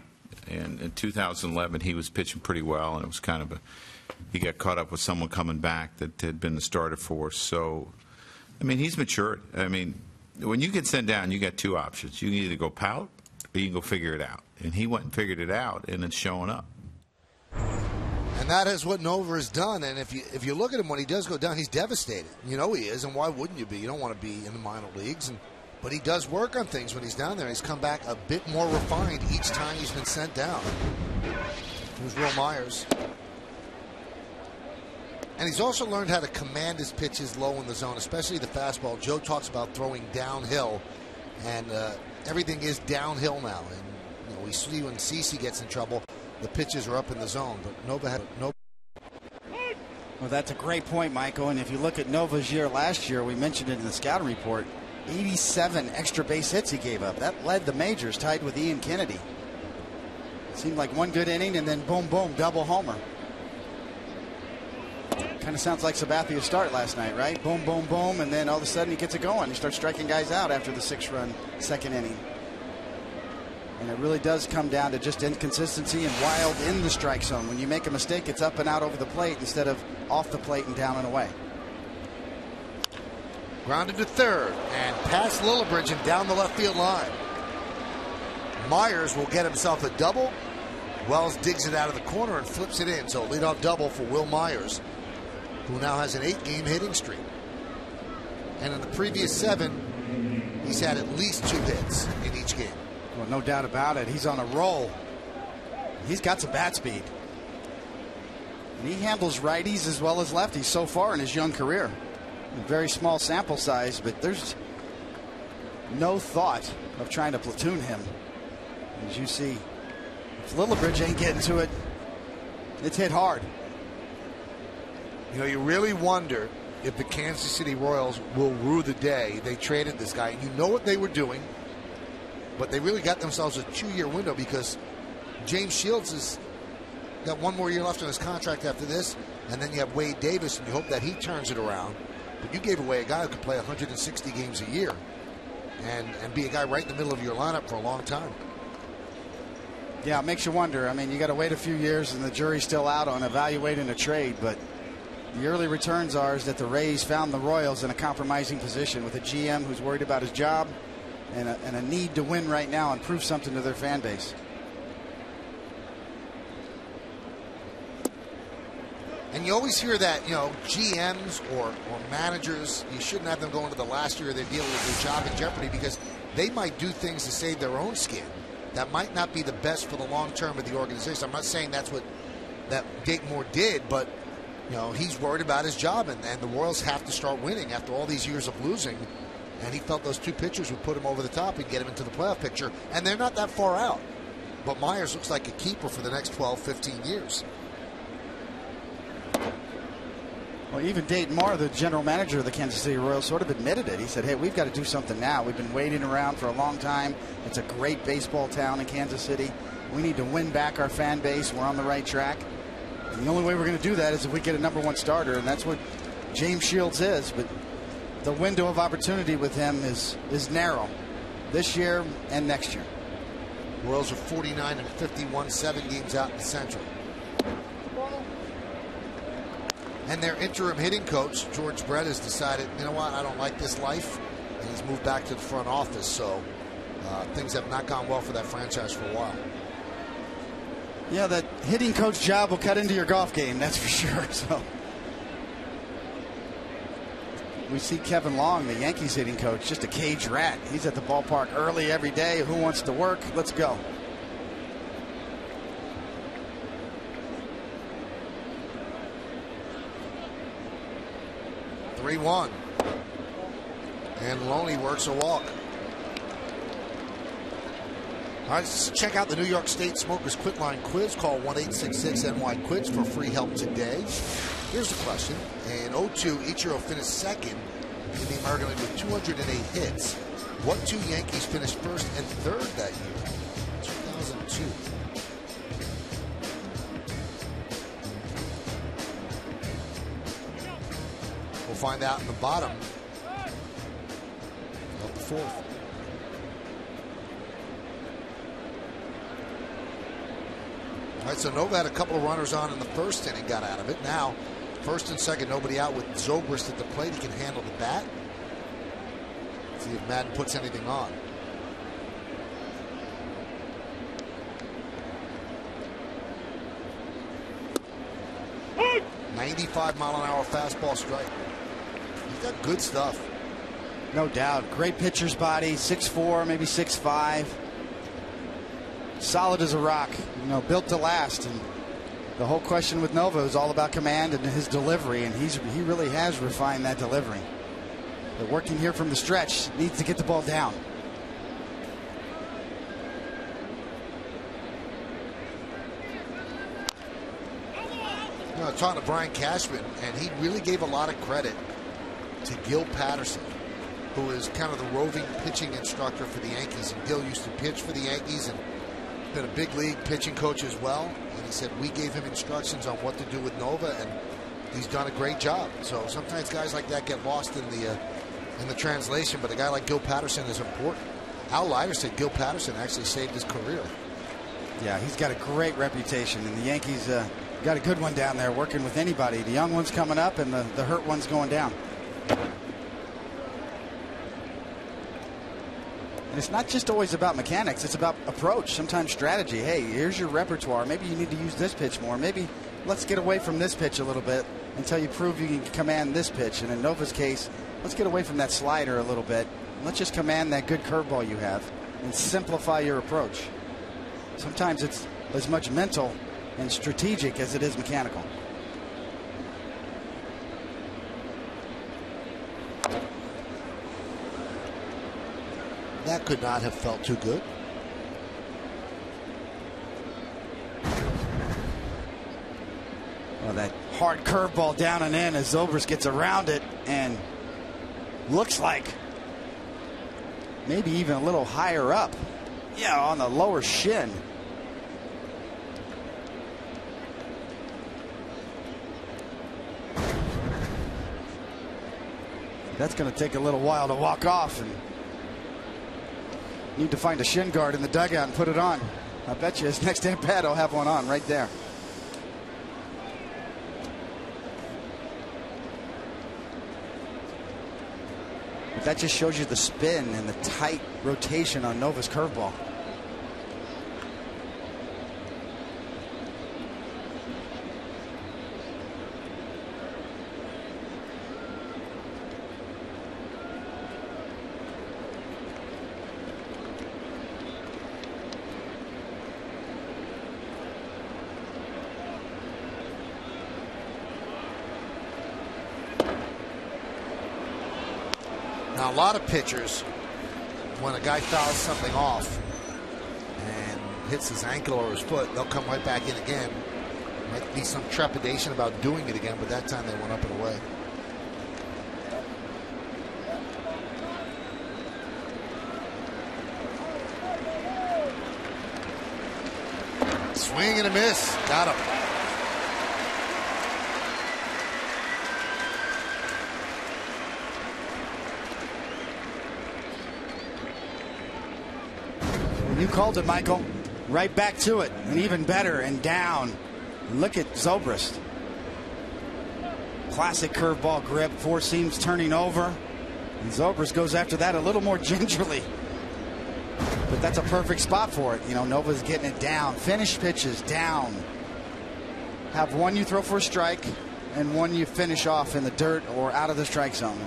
and in 2011 he was pitching pretty well, and it was kind of he got caught up with someone coming back that had been the starter for us. So, I mean, he's matured. I mean, when you get sent down, you got 2 options. You can either go pout or you can go figure it out. And he went and figured it out, and it's showing up. And that is what Nova has done. And if you look at him when he does go down, he's devastated. You know he is, and why wouldn't you be? You don't want to be in the minor leagues. But he does work on things when he's down there. He's come back a bit more refined each time he's been sent down. Here's Will Myers. And he's also learned how to command his pitches low in the zone, especially the fastball. Joe talks about throwing downhill, and everything is downhill now. And we see when CeCe gets in trouble, the pitches are up in the zone. But Nova had no. Well, that's a great point, Michael. And if you look at Nova's year last year, we mentioned it in the scouting report, 87 extra base hits he gave up. That led the majors, tied with Ian Kennedy. It seemed like one good inning, and then boom, boom, double homer. Kind of sounds like Sabathia's start last night, right? Boom, boom, boom, and then all of a sudden he gets it going. He starts striking guys out after the 6-run second inning. And it really does come down to just inconsistency and wild in the strike zone. When you make a mistake, it's up and out over the plate instead of off the plate and down and away. Grounded to third and past Lillibridge and down the left field line. Myers will get himself a double. Wells digs it out of the corner and flips it in. So leadoff double for Will Myers, who now has an 8-game hitting streak. And in the previous 7, he's had at least 2 hits in each game. Well, no doubt about it. He's on a roll. He's got some bat speed. And he handles righties as well as lefties so far in his young career. A very small sample size, but there's no thought of trying to platoon him. As you see, if Lillibridge ain't getting to it, it's hit hard. You know, you really wonder if the Kansas City Royals will rue the day they traded this guy. And you know what they were doing, but they really got themselves a 2-year window because James Shields has got 1 more year left on his contract after this, and then you have Wade Davis, and you hope that he turns it around. But you gave away a guy who could play 160 games a year and be a guy right in the middle of your lineup for a long time. Yeah, it makes you wonder. I mean, you got to wait a few years, and the jury's still out on evaluating a trade, but The early returns are is that the Rays found the Royals in a compromising position with a GM who's worried about his job and a need to win right now and prove something to their fan base. And you always hear that, you know, GMs or managers, you shouldn't have them go into the last year of their deal with their job in jeopardy because they might do things to save their own skin. That might not be the best for the long term of the organization. I'm not saying that's what that Dayton Moore did, but, you know, he's worried about his job, and the Royals have to start winning after all these years of losing. And he felt those two pitchers would put him over the top and get him into the playoff picture. And they're not that far out. But Myers looks like a keeper for the next 12, 15 years. Well, even Dayton Moore, the general manager of the Kansas City Royals, sort of admitted it. He said, hey, we've got to do something now. We've been waiting around for a long time. It's a great baseball town in Kansas City. We need to win back our fan base. We're on the right track. And the only way we're going to do that is if we get a #1 starter, and that's what James Shields is. But the window of opportunity with him is narrow this year and next year. Royals are 49-51, 7 games out in the Central. And their interim hitting coach, George Brett, has decided, you know what, I don't like this life. And he's moved back to the front office. So things have not gone well for that franchise for a while. Yeah, that hitting coach job will cut into your golf game, that's for sure. So we see Kevin Long, the Yankees hitting coach, just a cage rat. He's at the ballpark early every day. Who wants to work? Let's go. (3-1) and Loney works a walk. All right, let's check out the New York State Smokers Quit Line quiz. Call 1-866-NY-QUITS for free help today. Here's the question. In 2002, Ichiro finished second in the American League with 208 hits. What two Yankees finished first and third that year? 2002. We'll find out in the bottom of the fourth. All right, so Nova had a couple of runners on in the first inning, got out of it. Now, first and second, nobody out with Zobrist at the plate. He can handle the bat. See if Madden puts anything on. Hey! 95-mile-an-hour fastball strike. He's got good stuff. No doubt. Great pitcher's body, 6'4", maybe 6'5". Solid as a rock, you know, built to last. And the whole question with Nova is all about command and his delivery, and he really has refined that delivery. But working here from the stretch, needs to get the ball down. You know, I talked to Brian Cashman, and he really gave a lot of credit to Gil Patterson, who is kind of the roving pitching instructor for the Yankees. And Gil used to pitch for the Yankees and been a big league pitching coach as well. And he said we gave him instructions on what to do with Nova, and he's done a great job. So sometimes guys like that get lost in the translation, but a guy like Gil Patterson is important. Al Leiter said Gil Patterson actually saved his career. Yeah, he's got a great reputation, and the Yankees got a good one down there working with anybody. The young one's coming up, and the hurt one's going down. And it's not just always about mechanics. It's about approach, sometimes strategy. Hey, here's your repertoire. Maybe you need to use this pitch more. Maybe let's get away from this pitch a little bit until you prove you can command this pitch. And in Nova's case, let's get away from that slider a little bit. Let's just command that good curveball you have and simplify your approach. Sometimes it's as much mental and strategic as it is mechanical. That could not have felt too good. Well, that hard curveball down and in as Zobrist gets around it and looks like maybe even a little higher up. Yeah, on the lower shin. That's going to take a little while to walk off, and need to find a shin guard in the dugout and put it on. I bet you his next at bat will have one on right there. But that just shows you the spin and the tight rotation on Nova's curveball. Now, a lot of pitchers, when a guy fouls something off and hits his ankle or his foot, they'll come right back in again. Might be some trepidation about doing it again, but that time they went up and away. Swing and a miss. Got him. You called it, Michael. Right back to it, and even better, and down. Look at Zobrist. Classic curveball grip, four seams turning over. And Zobrist goes after that a little more gingerly. But that's a perfect spot for it. You know, Nova's getting it down. Finished pitches down. Have one you throw for a strike, and one you finish off in the dirt or out of the strike zone.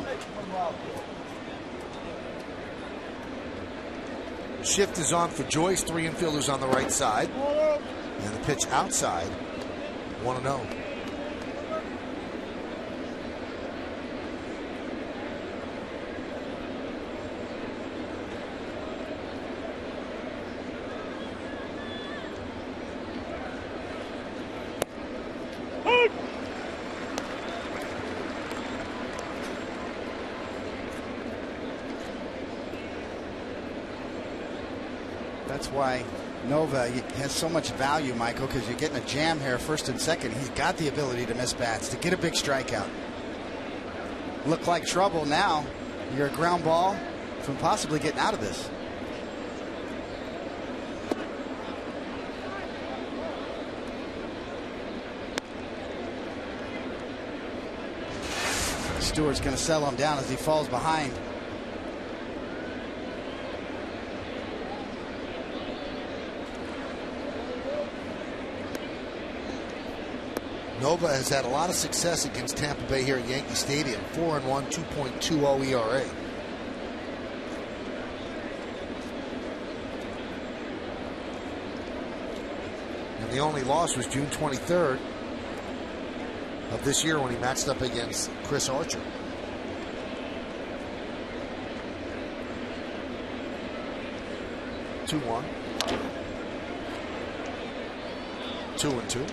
Shift is on for Joyce. Three infielders on the right side. And the pitch outside. 1-0. That's why Nova has so much value, Michael, because you're getting a jam here, first and second. He's got the ability to miss bats, to get a big strikeout. Look like trouble now. You're a ground ball from possibly getting out of this. Stewart's going to settle him down as he falls behind. Nova has had a lot of success against Tampa Bay here at Yankee Stadium. 4-1, 2.20 ERA. And the only loss was June 23rd of this year when he matched up against Chris Archer. Two-1. 2-2.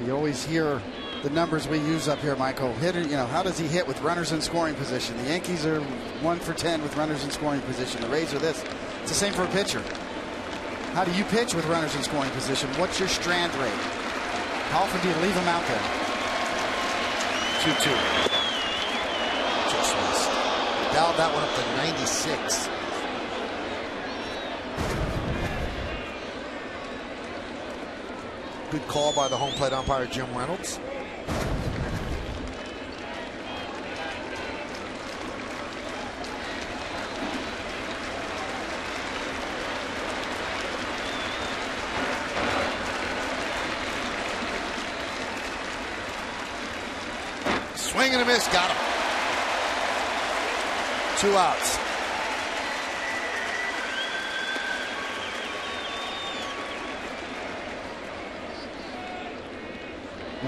You always hear the numbers we use up here, Michael. Hitter, you know, how does he hit with runners in scoring position? The Yankees are 1 for 10 with runners in scoring position. The Rays are this. It's the same for a pitcher. How do you pitch with runners in scoring position? What's your strand rate? How often do you leave them out there? 2-2. Just missed. Dialed that one up to 96. Good call by the home plate umpire, Jim Reynolds. Swing and a miss, got him. 2 outs.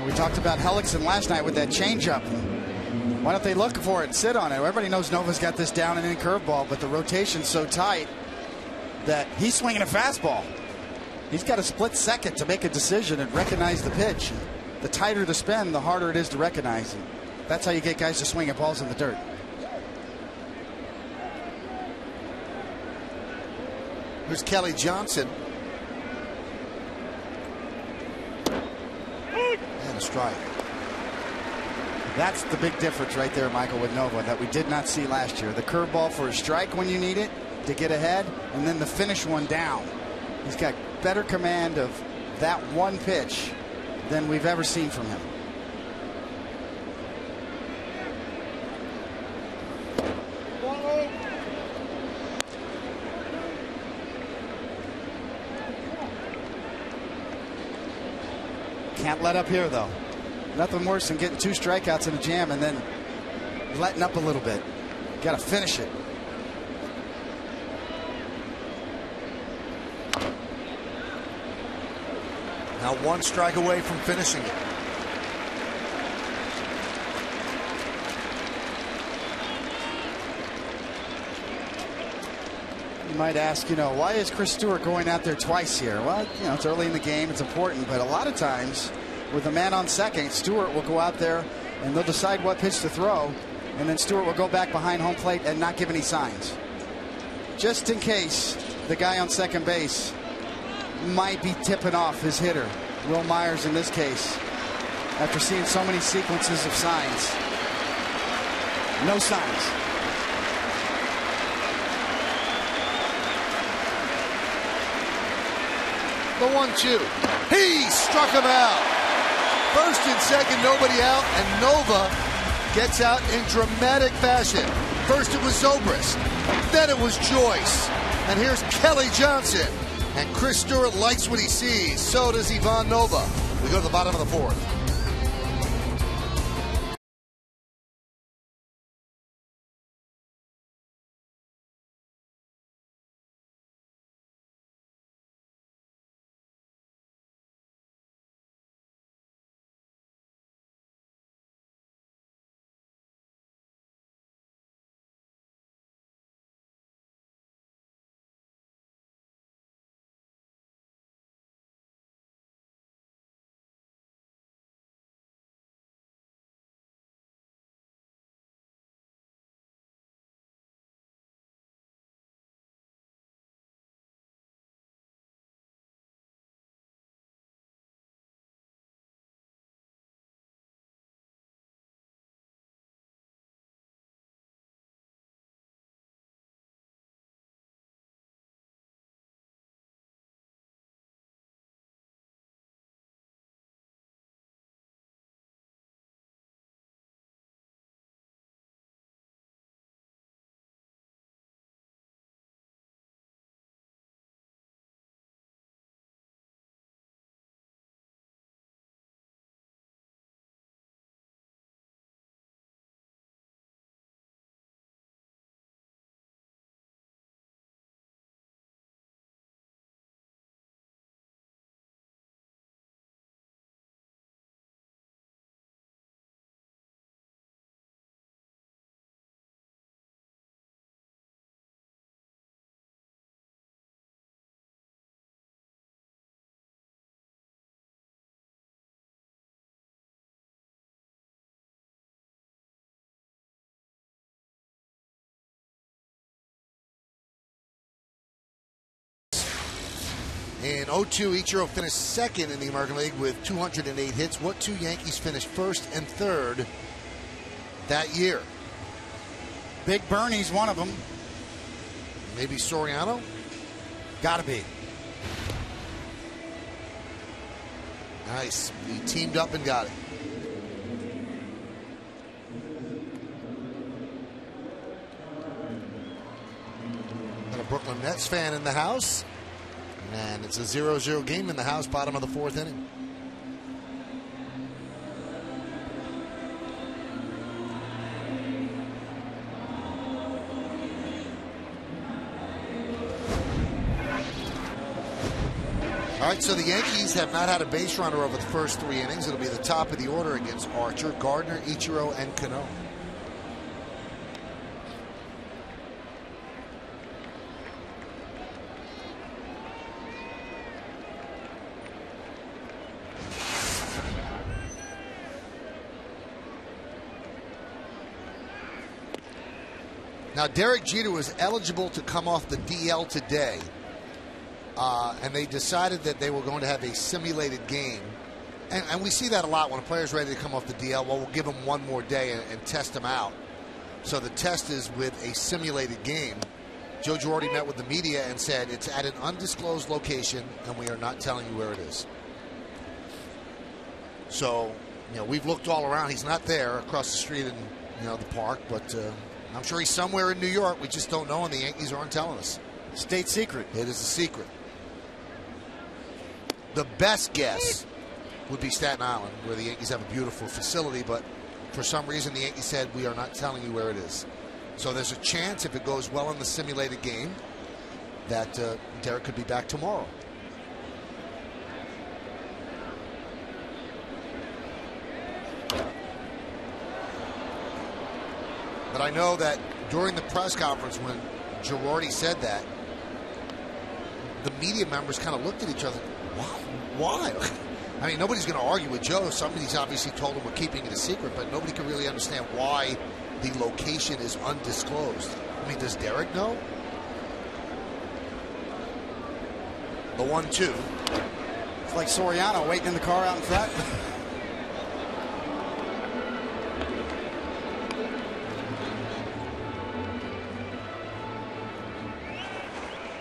We talked about Hellickson last night with that changeup. Why don't they look for it, sit on it? Everybody knows Nova's got this down and in curveball, but the rotation's so tight that he's swinging a fastball. He's got a split second to make a decision and recognize the pitch. The tighter the spin, the harder it is to recognize. And that's how you get guys to swing at balls in the dirt. Here's Kelly Johnson. And a strike. That's the big difference right there, Michael, with Nova, that we did not see last year. The curveball for a strike when you need it, to get ahead and then to finish one down. He's got better command of that one pitch than we've ever seen from him. Can't let up here, though. Nothing worse than getting 2 strikeouts in a jam and then letting up a little bit. Got to finish it. Now 1 strike away from finishing it. You might ask, why is Chris Stewart going out there twice here? Well, it's early in the game. It's important. But a lot of times with a man on second, Stewart will go out there and they'll decide what pitch to throw. And then Stewart will go back behind home plate and not give any signs. Just in case the guy on second base might be tipping off his hitter, Will Myers in this case, after seeing so many sequences of signs. No signs. The 1-2. He struck him out. First and second, nobody out, and Nova gets out in dramatic fashion. First it was Zobrist, then it was Joyce, and here's Kelly Johnson. And Chris Stewart likes what he sees. So does Ivan Nova. We go to the bottom of the 4th. In 02, Ichiro finished second in the American League with 208 hits. What 2 Yankees finished first and third that year? Big Bernie's one of them. Maybe Soriano? Gotta be. Nice. He teamed up and got it. Got a Brooklyn Nets fan in the house. And it's a 0-0 game in the house, bottom of the 4th inning. All right, so the Yankees have not had a base runner over the first 3 innings. It'll be the top of the order against Archer, Gardner, Ichiro, and Cano. Now, Derek Jeter was eligible to come off the DL today, and they decided that they were going to have a simulated game. And we see that a lot when a player's ready to come off the DL. Well, we'll give him one more day and test him out. So the test is with a simulated game. Joe Girardi met with the media and said it's at an undisclosed location and we are not telling you where it is. So, we've looked all around. He's not there across the street in, the park, but I'm sure he's somewhere in New York. We just don't know, and the Yankees aren't telling us. State secret. It is a secret. The best guess would be Staten Island, where the Yankees have a beautiful facility, but for some reason the Yankees said we are not telling you where it is. So there's a chance, if it goes well in the simulated game, that Derek could be back tomorrow. But I know that during the press conference when Girardi said that, the media members kind of looked at each other. Why? I mean, nobody's going to argue with Joe. Somebody's obviously told him we're keeping it a secret, but nobody can really understand why the location is undisclosed. I mean, does Derek know? The 1-2. It's like Soriano waiting in the car out in front.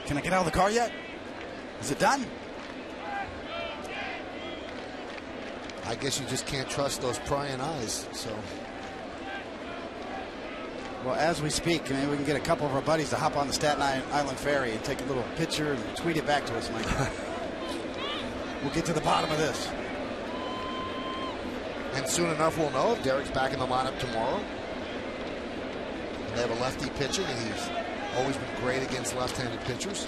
Can I get out of the car yet? Is it done? I guess you just can't trust those prying eyes. So, well, as we speak, maybe we can get a couple of our buddies to hop on the Staten Island ferry and take a little picture and tweet it back to us, Mike. We'll get to the bottom of this. And soon enough, we'll know if Derek's back in the lineup tomorrow. They have a lefty pitching, and he's always been great against left-handed pitchers.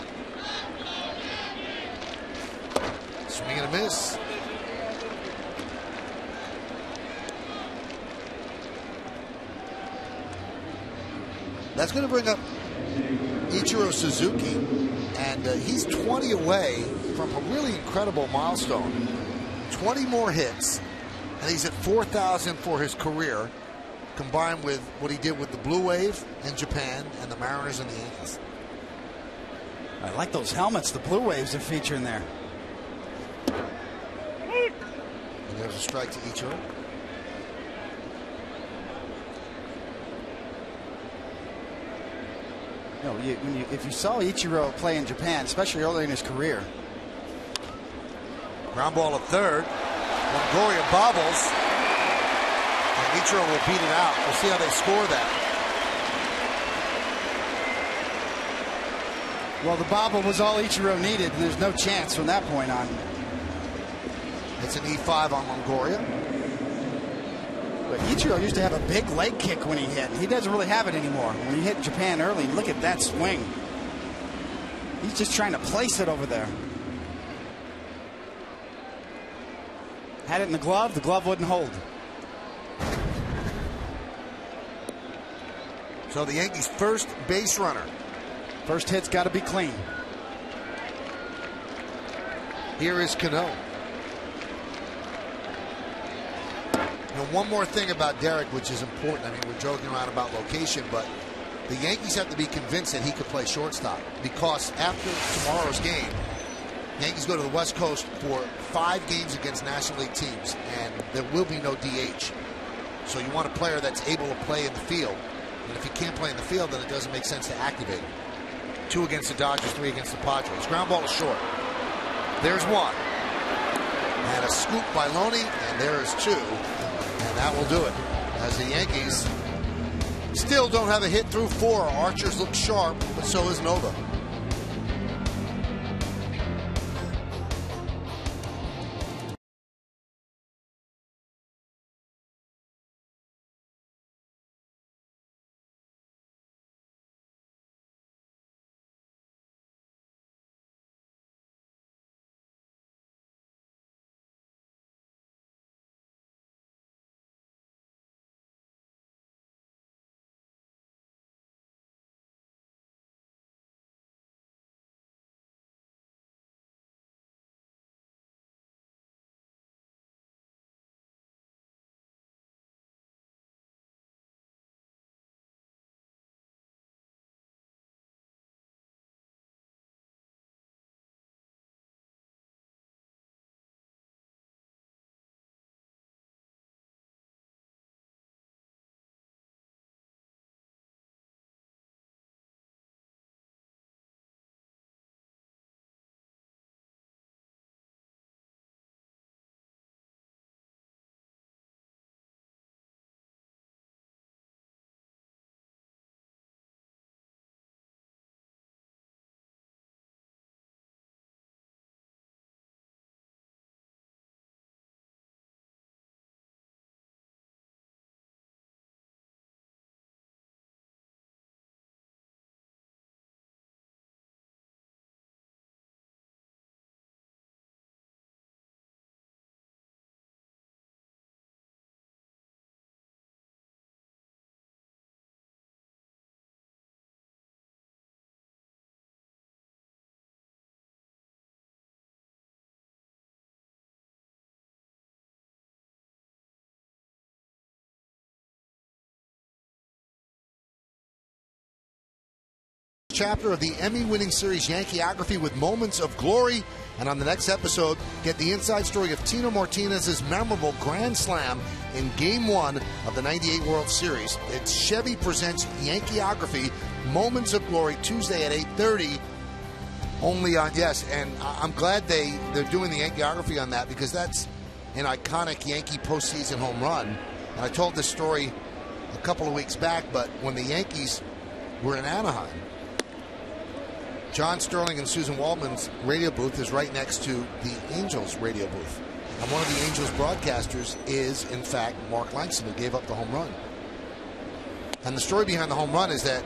Swing and a miss. That's going to bring up Ichiro Suzuki, and he's 20 away from a really incredible milestone. 20 more hits, and he's at 4,000 for his career, combined with what he did with the Blue Wave in Japan and the Mariners and the Yankees. I like those helmets the Blue Waves are featuring there. And there's a strike to Ichiro. If you saw Ichiro play in Japan, especially early in his career. Ground ball at third. Longoria bobbles. And Ichiro will beat it out. We'll see how they score that. Well, the bobble was all Ichiro needed, and there's no chance from that point on. It's an E5 on Longoria. But Ichiro used to have a big leg kick when he hit. He doesn't really have it anymore. When he hit Japan early, look at that swing. He's just trying to place it over there. Had it in the glove wouldn't hold. So the Yankees' first base runner. First hit's got to be clean. Here is Cano. And one more thing about Derek, which is important. I mean, we're joking around about location, but the Yankees have to be convinced that he could play shortstop, because after tomorrow's game, Yankees go to the West Coast for 5 games against National League teams, and there will be no DH. So you want a player that's able to play in the field. And if he can't play in the field, then it doesn't make sense to activate him. 2 against the Dodgers, 3 against the Padres. Ground ball is short. There's 1. And a scoop by Loney, and there is 2. And that will do it. As the Yankees still don't have a hit through 4. Archer's look sharp, but so is Nova. chapter of the Emmy-winning series Yankeeography with Moments of Glory. And on the next episode, get the inside story of Tino Martinez's memorable grand slam in Game 1 of the '98 World Series. It's Chevy Presents Yankeeography, Moments of Glory, Tuesday at 8:30. Only on, yes, and I'm glad they're doing the Yankeeography on that, because that's an iconic Yankee postseason home run. And I told this story a couple of weeks back, but when the Yankees were in Anaheim, John Sterling and Susan Waldman's radio booth is right next to the Angels radio booth. And one of the Angels broadcasters is, in fact, Mark Langston, who gave up the home run. And the story behind the home run is that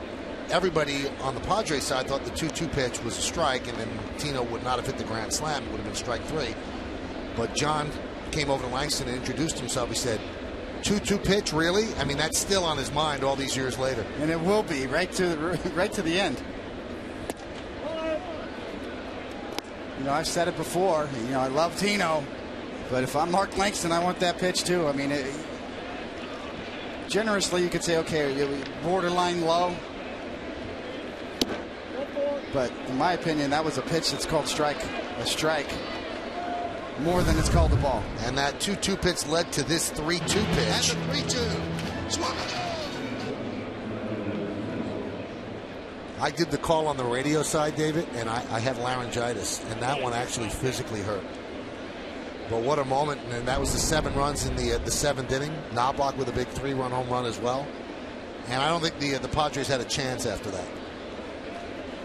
everybody on the Padres side thought the 2-2 pitch was a strike, and then Tino would not have hit the grand slam. It would have been strike 3. But John came over to Langston and introduced himself. He said, 2-2 pitch, really? I mean, that's still on his mind all these years later. And it will be right to the end. You know, I've said it before. You know, I love Tino, but if I'm Mark Langston, I want that pitch too. I mean, generously, you could say, okay, borderline low. But in my opinion, that was a pitch that's called a strike, more than it's called a ball. And that 2-2 pitch led to this 3-2 pitch. That's a 3-2. Swung. I did the call on the radio side, David, and I had laryngitis, and that one actually physically hurt. But what a moment, and that was the 7 runs in the 7th inning. Knobloch with a big 3-run home run as well. And I don't think the Padres had a chance after that.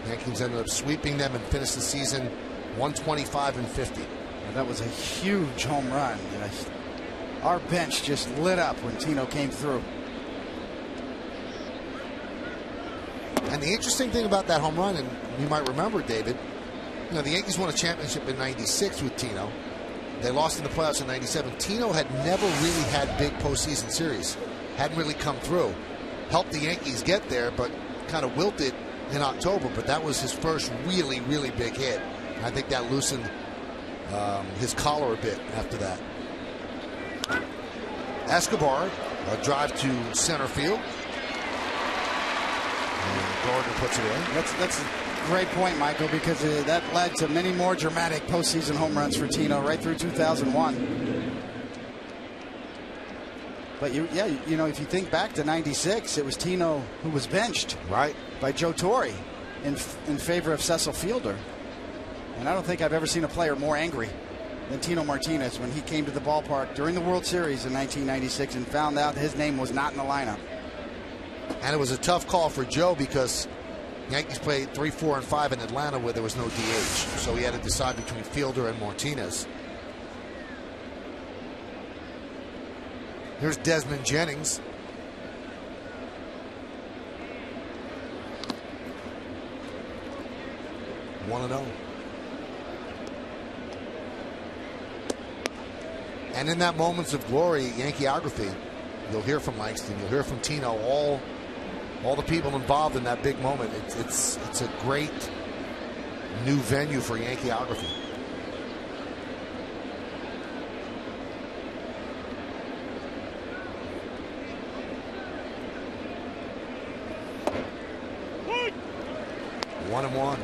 Yankees ended up sweeping them and finished the season 125-50. And that was a huge home run. Our bench just lit up when Tino came through. And the interesting thing about that home run, and you might remember, David, you know, the Yankees won a championship in '96 with Tino. They lost in the playoffs in '97. Tino had never really had big postseason series. Hadn't really come through. Helped the Yankees get there, but kind of wilted in October. But that was his first really, really big hit. I think that loosened his collar a bit after that. Escobar, a drive to center field. And Gordon puts it in. That's a great point, Michael, because that led to many more dramatic postseason home runs for Tino right through 2001. But you know, if you think back to '96, it was Tino who was benched, right, by Joe Torre in favor of Cecil Fielder. And I don't think I've ever seen a player more angry than Tino Martinez when he came to the ballpark during the World Series in 1996 and found out his name was not in the lineup. And it was a tough call for Joe because Yankees played 3, 4, and 5 in Atlanta where there was no DH. So he had to decide between Fielder and Martinez. Here's Desmond Jennings. One 1-0. And in that Moments of Glory Yankeeography, you'll hear from Langston, you'll hear from Tino, all the people involved in that big moment. It's a great new venue for Yankeeography. One and one.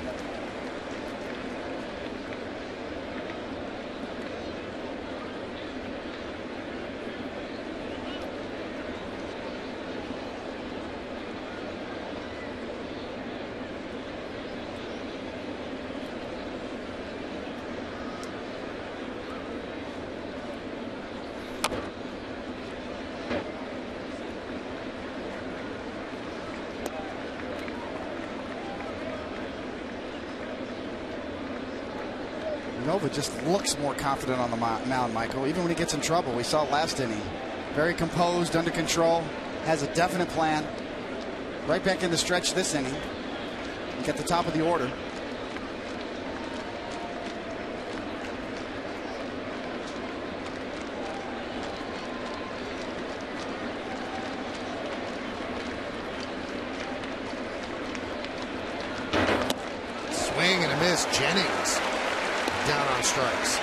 Nova just looks more confident on the mound, Michael, even when he gets in trouble. We saw last inning. Very composed, under control, has a definite plan. Right back in the stretch this inning. At the top of the order. Swing and a miss. Jennings down on strikes.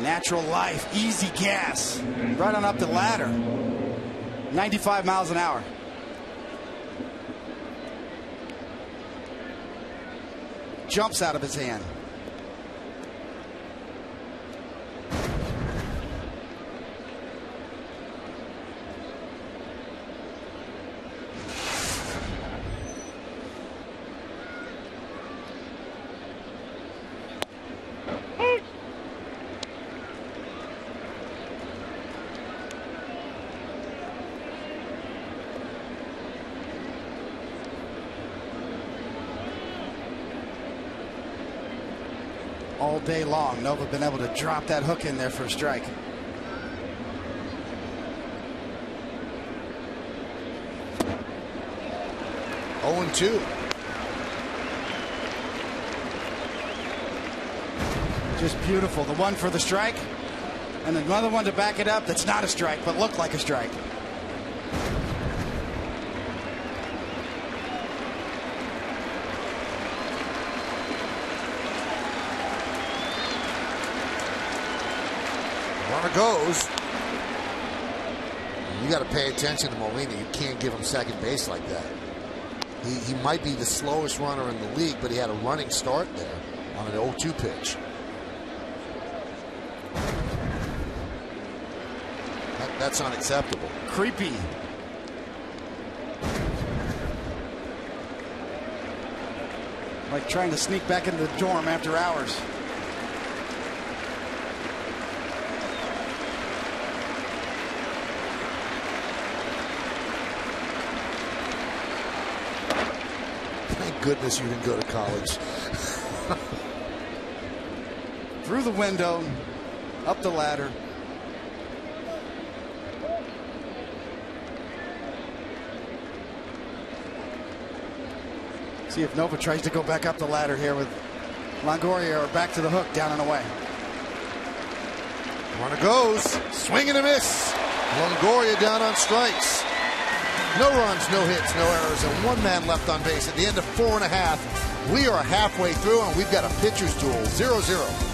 Natural life, easy gas. Right on up the ladder. 95 miles an hour. jumps out of his hand. All day long, Nova been able to drop that hook in there for a strike. Oh, 2. Just beautiful. The one for the strike, and another one to back it up that's not a strike, but looked like a strike. Runner goes. You got to pay attention to Molina. You can't give him second base like that. He might be the slowest runner in the league, but he had a running start there on an 0-2 pitch. That's unacceptable. Creepy. Like trying to sneak back into the dorm after hours. Thank goodness you didn't go to college. Through the window, up the ladder. See if Nova tries to go back up the ladder here with Longoria, or back to the hook, down and away. Runner goes. Swing and a miss. Longoria down on strikes. No runs, no hits, no errors, and one man left on base at the end of 4.5. We are halfway through, and we've got a pitcher's duel, 0-0.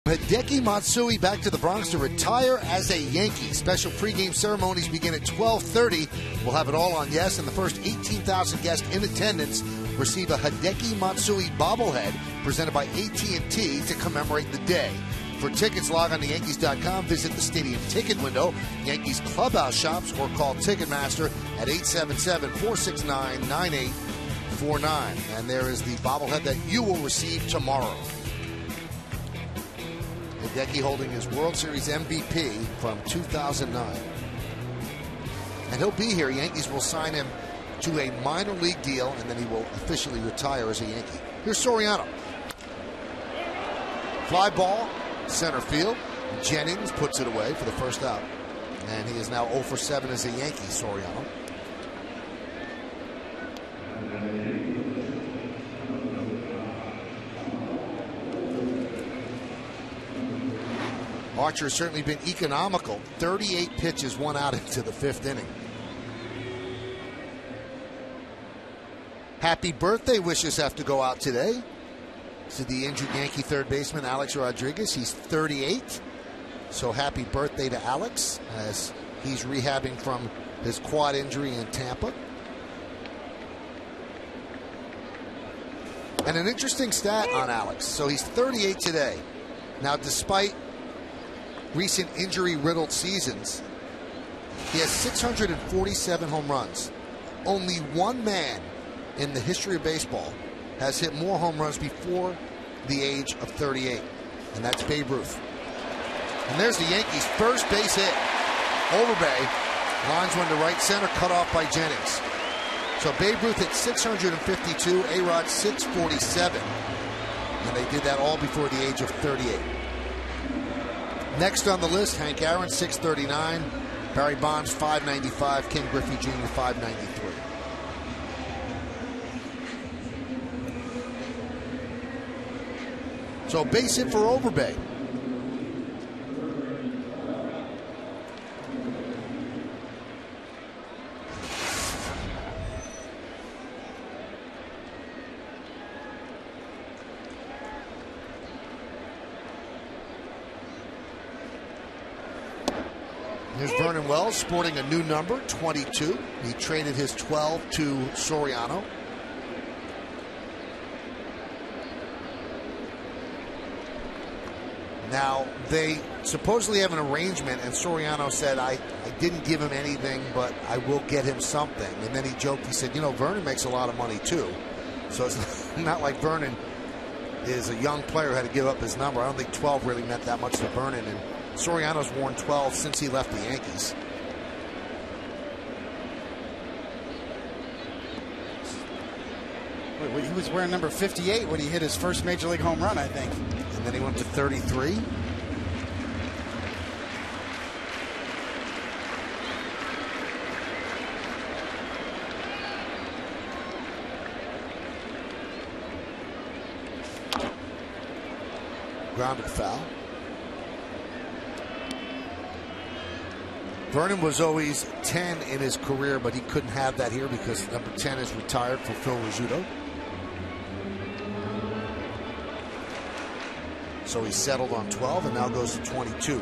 Hideki Matsui back to the Bronx to retire as a Yankee. Special pregame ceremonies begin at 12:30. We'll have it all on Yes, and the first 18,000 guests in attendance receive a Hideki Matsui bobblehead presented by AT&T to commemorate the day. For tickets, log on to Yankees.com, visit the stadium ticket window, Yankees clubhouse shops, or call Ticketmaster at 877-469-9849. And there is the bobblehead that you will receive tomorrow. Hideki holding his World Series MVP from 2009. And he'll be here. Yankees will sign him to a minor league deal, and then he will officially retire as a Yankee. Here's Soriano. Fly ball, center field. Jennings puts it away for the first out. And he is now 0 for 7 as a Yankee, Soriano. Archer has certainly been economical. 38 pitches, 1 out into the 5th inning. Happy birthday wishes have to go out today to the injured Yankee third baseman Alex Rodriguez. He's 38. So happy birthday to Alex as he's rehabbing from his quad injury in Tampa. And an interesting stat on Alex. So he's 38 today. Now, despite recent injury-riddled seasons, he has 647 home runs. Only one man in the history of baseball has hit more home runs before the age of 38, and that's Babe Ruth. And there's the Yankees' first base hit. Overbay lines one to right center, cut off by Jennings. So Babe Ruth hit 652, A-Rod 647, and they did that all before the age of 38. Next on the list, Hank Aaron, 639, Barry Bonds, 595, Ken Griffey Jr., 593. So base hit for Overbay. Here's Vernon Wells sporting a new number, 22. He traded his 12 to Soriano. Now, they supposedly have an arrangement, and Soriano said, I didn't give him anything, but I will get him something. And then he joked, he said, you know, Vernon makes a lot of money too. So it's not like Vernon is a young player who had to give up his number. I don't think 12 really meant that much to Vernon, and Soriano's worn 12 since he left the Yankees. He was wearing number 58 when he hit his first major league home run, I think. And then he went to 33. Grounded foul. Vernon was always 10 in his career, but he couldn't have that here because number 10 is retired for Phil Rizzuto. So he settled on 12 and now goes to 22.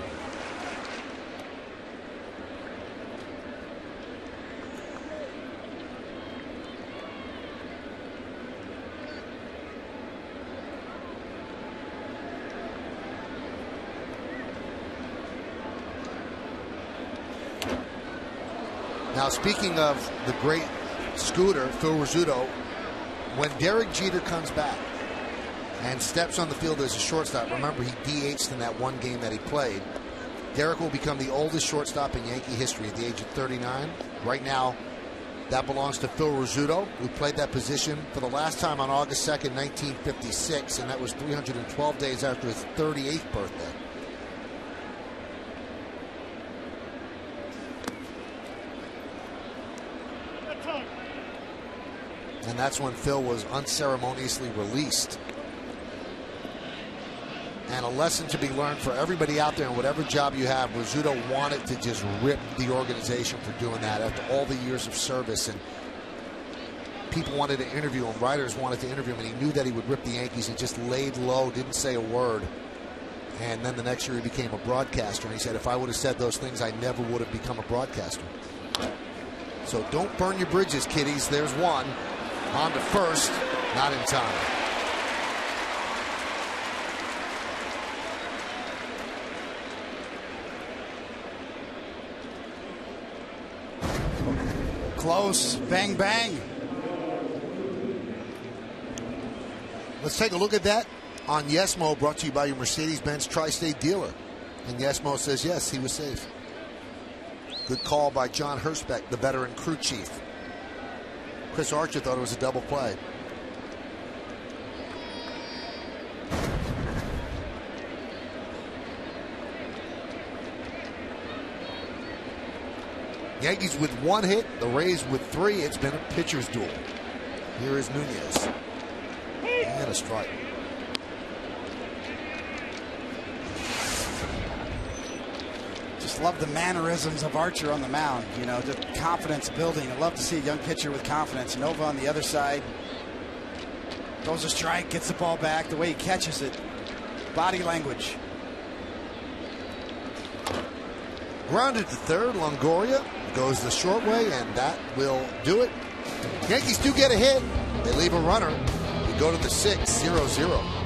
Now, speaking of the great Scooter, Phil Rizzuto, when Derek Jeter comes back and steps on the field as a shortstop, remember he DH'd in that one game that he played, Derek will become the oldest shortstop in Yankee history at the age of 39. Right now, that belongs to Phil Rizzuto, who played that position for the last time on August 2nd, 1956, and that was 312 days after his 38th birthday. And that's when Phil was unceremoniously released. And a lesson to be learned for everybody out there in whatever job you have. Rizzuto wanted to just rip the organization for doing that after all the years of service. And people wanted to interview him. Writers wanted to interview him. And he knew that he would rip the Yankees. He just laid low, didn't say a word. And then the next year he became a broadcaster. And he said, if I would have said those things, I never would have become a broadcaster. So don't burn your bridges, kiddies. There's one. On to first, not in time. Close. Bang, bang. Let's take a look at that on Yesmo, brought to you by your Mercedes-Benz Tri-State dealer. And Yesmo says yes, he was safe. Good call by John Hurstbeck, the veteran crew chief. Chris Archer thought it was a double play. Yankees with 1 hit, the Rays with 3. It's been a pitcher's duel. Here is Nunez. And a strike. Just love the mannerisms of Archer on the mound. You know, the confidence building. I love to see a young pitcher with confidence. Nova on the other side. Throws a strike, gets the ball back. The way he catches it. Body language. Grounded to third, Longoria goes the short way, and that will do it. Yankees do get a hit. They leave a runner. We go to the 6th, 0-0.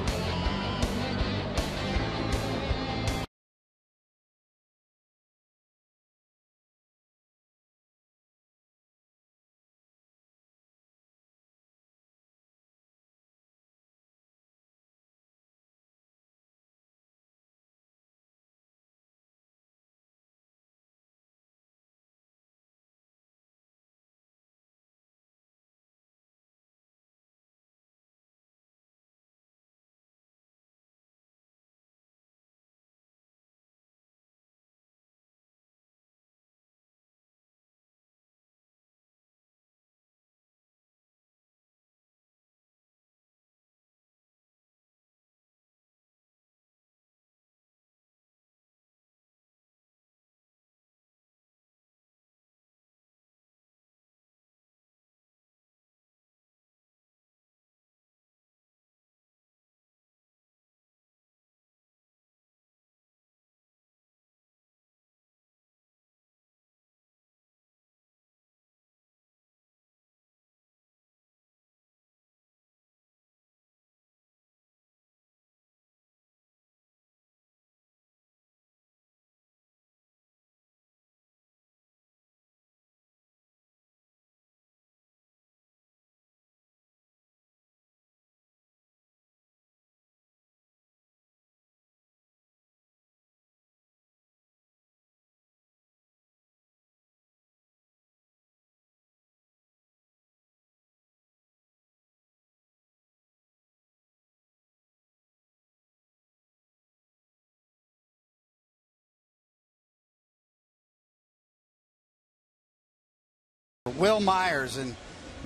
Will Myers, and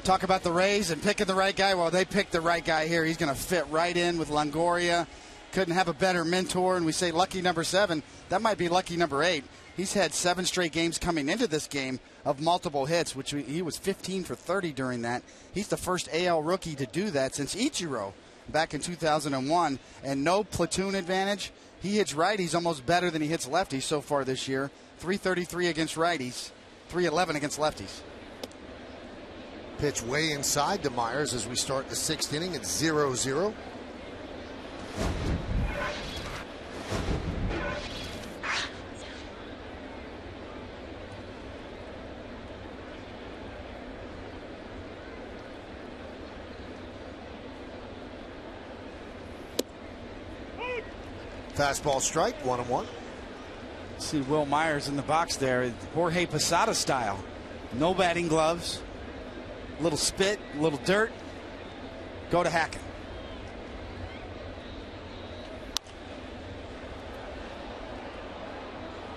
talk about the Rays and picking the right guy. Well, they picked the right guy here. He's going to fit right in with Longoria. Couldn't have a better mentor, and we say lucky number 7. That might be lucky number 8. He's had 7 straight games coming into this game of multiple hits, which he was 15 for 30 during that. He's the first AL rookie to do that since Ichiro back in 2001, and no platoon advantage. He hits righties almost better than he hits lefties so far this year. 333 against righties, 311 against lefties. Pitch way inside to Myers as we start the 6th inning. It's 0-0. Fastball strike, 1-1. See Will Myers in the box there, Jorge Posada style. No batting gloves. Little spit, little dirt. Go to hacking.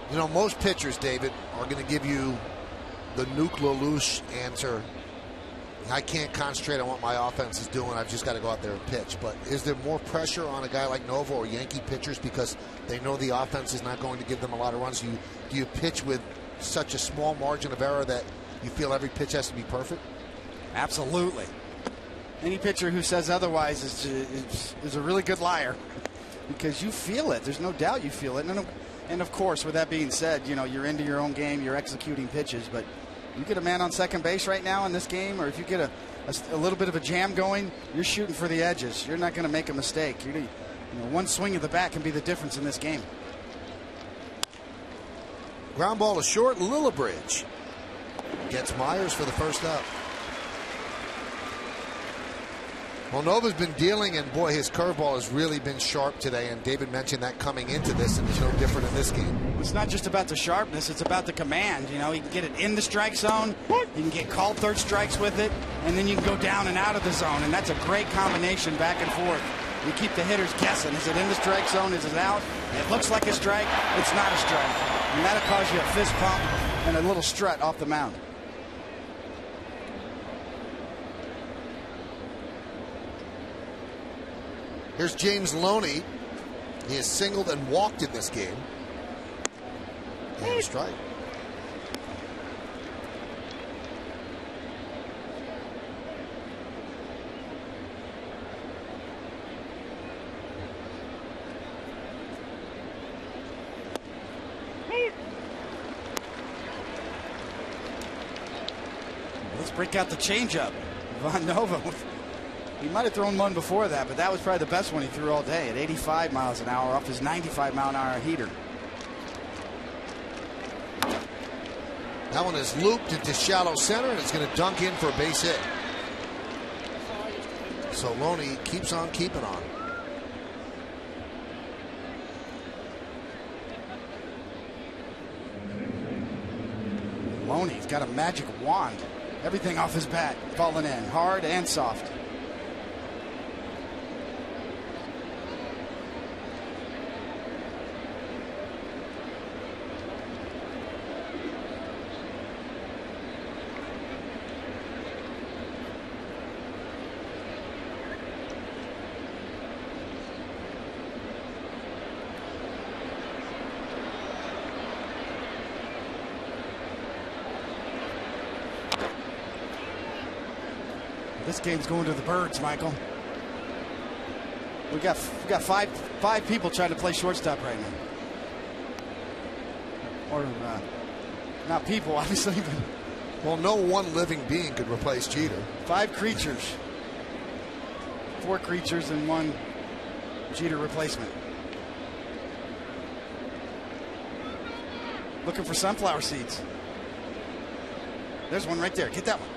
You know, most pitchers, David, are going to give you the Nuke LaLoosh answer. I can't concentrate on what my offense is doing. I've just got to go out there and pitch. But is there more pressure on a guy like Nova or Yankee pitchers because they know the offense is not going to give them a lot of runs? Do you pitch with such a small margin of error that you feel every pitch has to be perfect? Absolutely. Any pitcher who says otherwise is a really good liar, because you feel it. There's no doubt you feel it. And of course, with that being said, you know, you're into your own game, you're executing pitches, but you get a man on second base right now in this game, or if you get a little bit of a jam going, you're shooting for the edges. You're not going to make a mistake. You know, one swing of the bat can be the difference in this game. Ground ball to short. Lillibridge gets Myers for the first out. Well, Nova's been dealing, and boy, his curveball has really been sharp today, and David mentioned that coming into this, and it's no different in this game. It's not just about the sharpness, it's about the command. You know, he can get it in the strike zone, you can get called third strikes with it, and then you can go down and out of the zone, and that's a great combination back and forth. You keep the hitters guessing. Is it in the strike zone? Is it out? It looks like a strike. It's not a strike. And that'll cause you a fist pump. and a little strut off the mound. Here's James Loney. He has singled and walked in this game. And a strike. Let's break out the changeup. Von Nova. He might have thrown one before that, but that was probably the best one he threw all day at 85 miles an hour off his 95-mile-an-hour heater. That one is looped into shallow center, and it's going to dunk in for a base hit. So Loney keeps on keeping on. Loney's got a magic wand. Everything off his bat falling in, hard and soft. This game's going to the birds, Michael. We got five people trying to play shortstop right now. Or not people, obviously, but well, no one living being could replace Jeter. 5 creatures, 4 creatures, and 1 Jeter replacement. Looking for sunflower seeds. There's one right there. Get that one.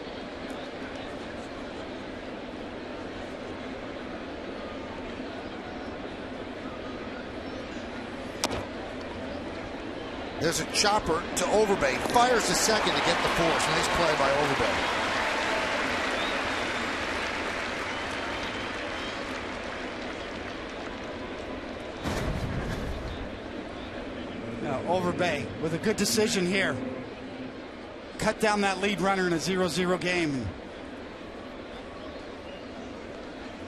There's a chopper to Overbay. Fires to second to get the force. Nice play by Overbay. Now Overbay with a good decision here. Cut down that lead runner in a 0-0 game.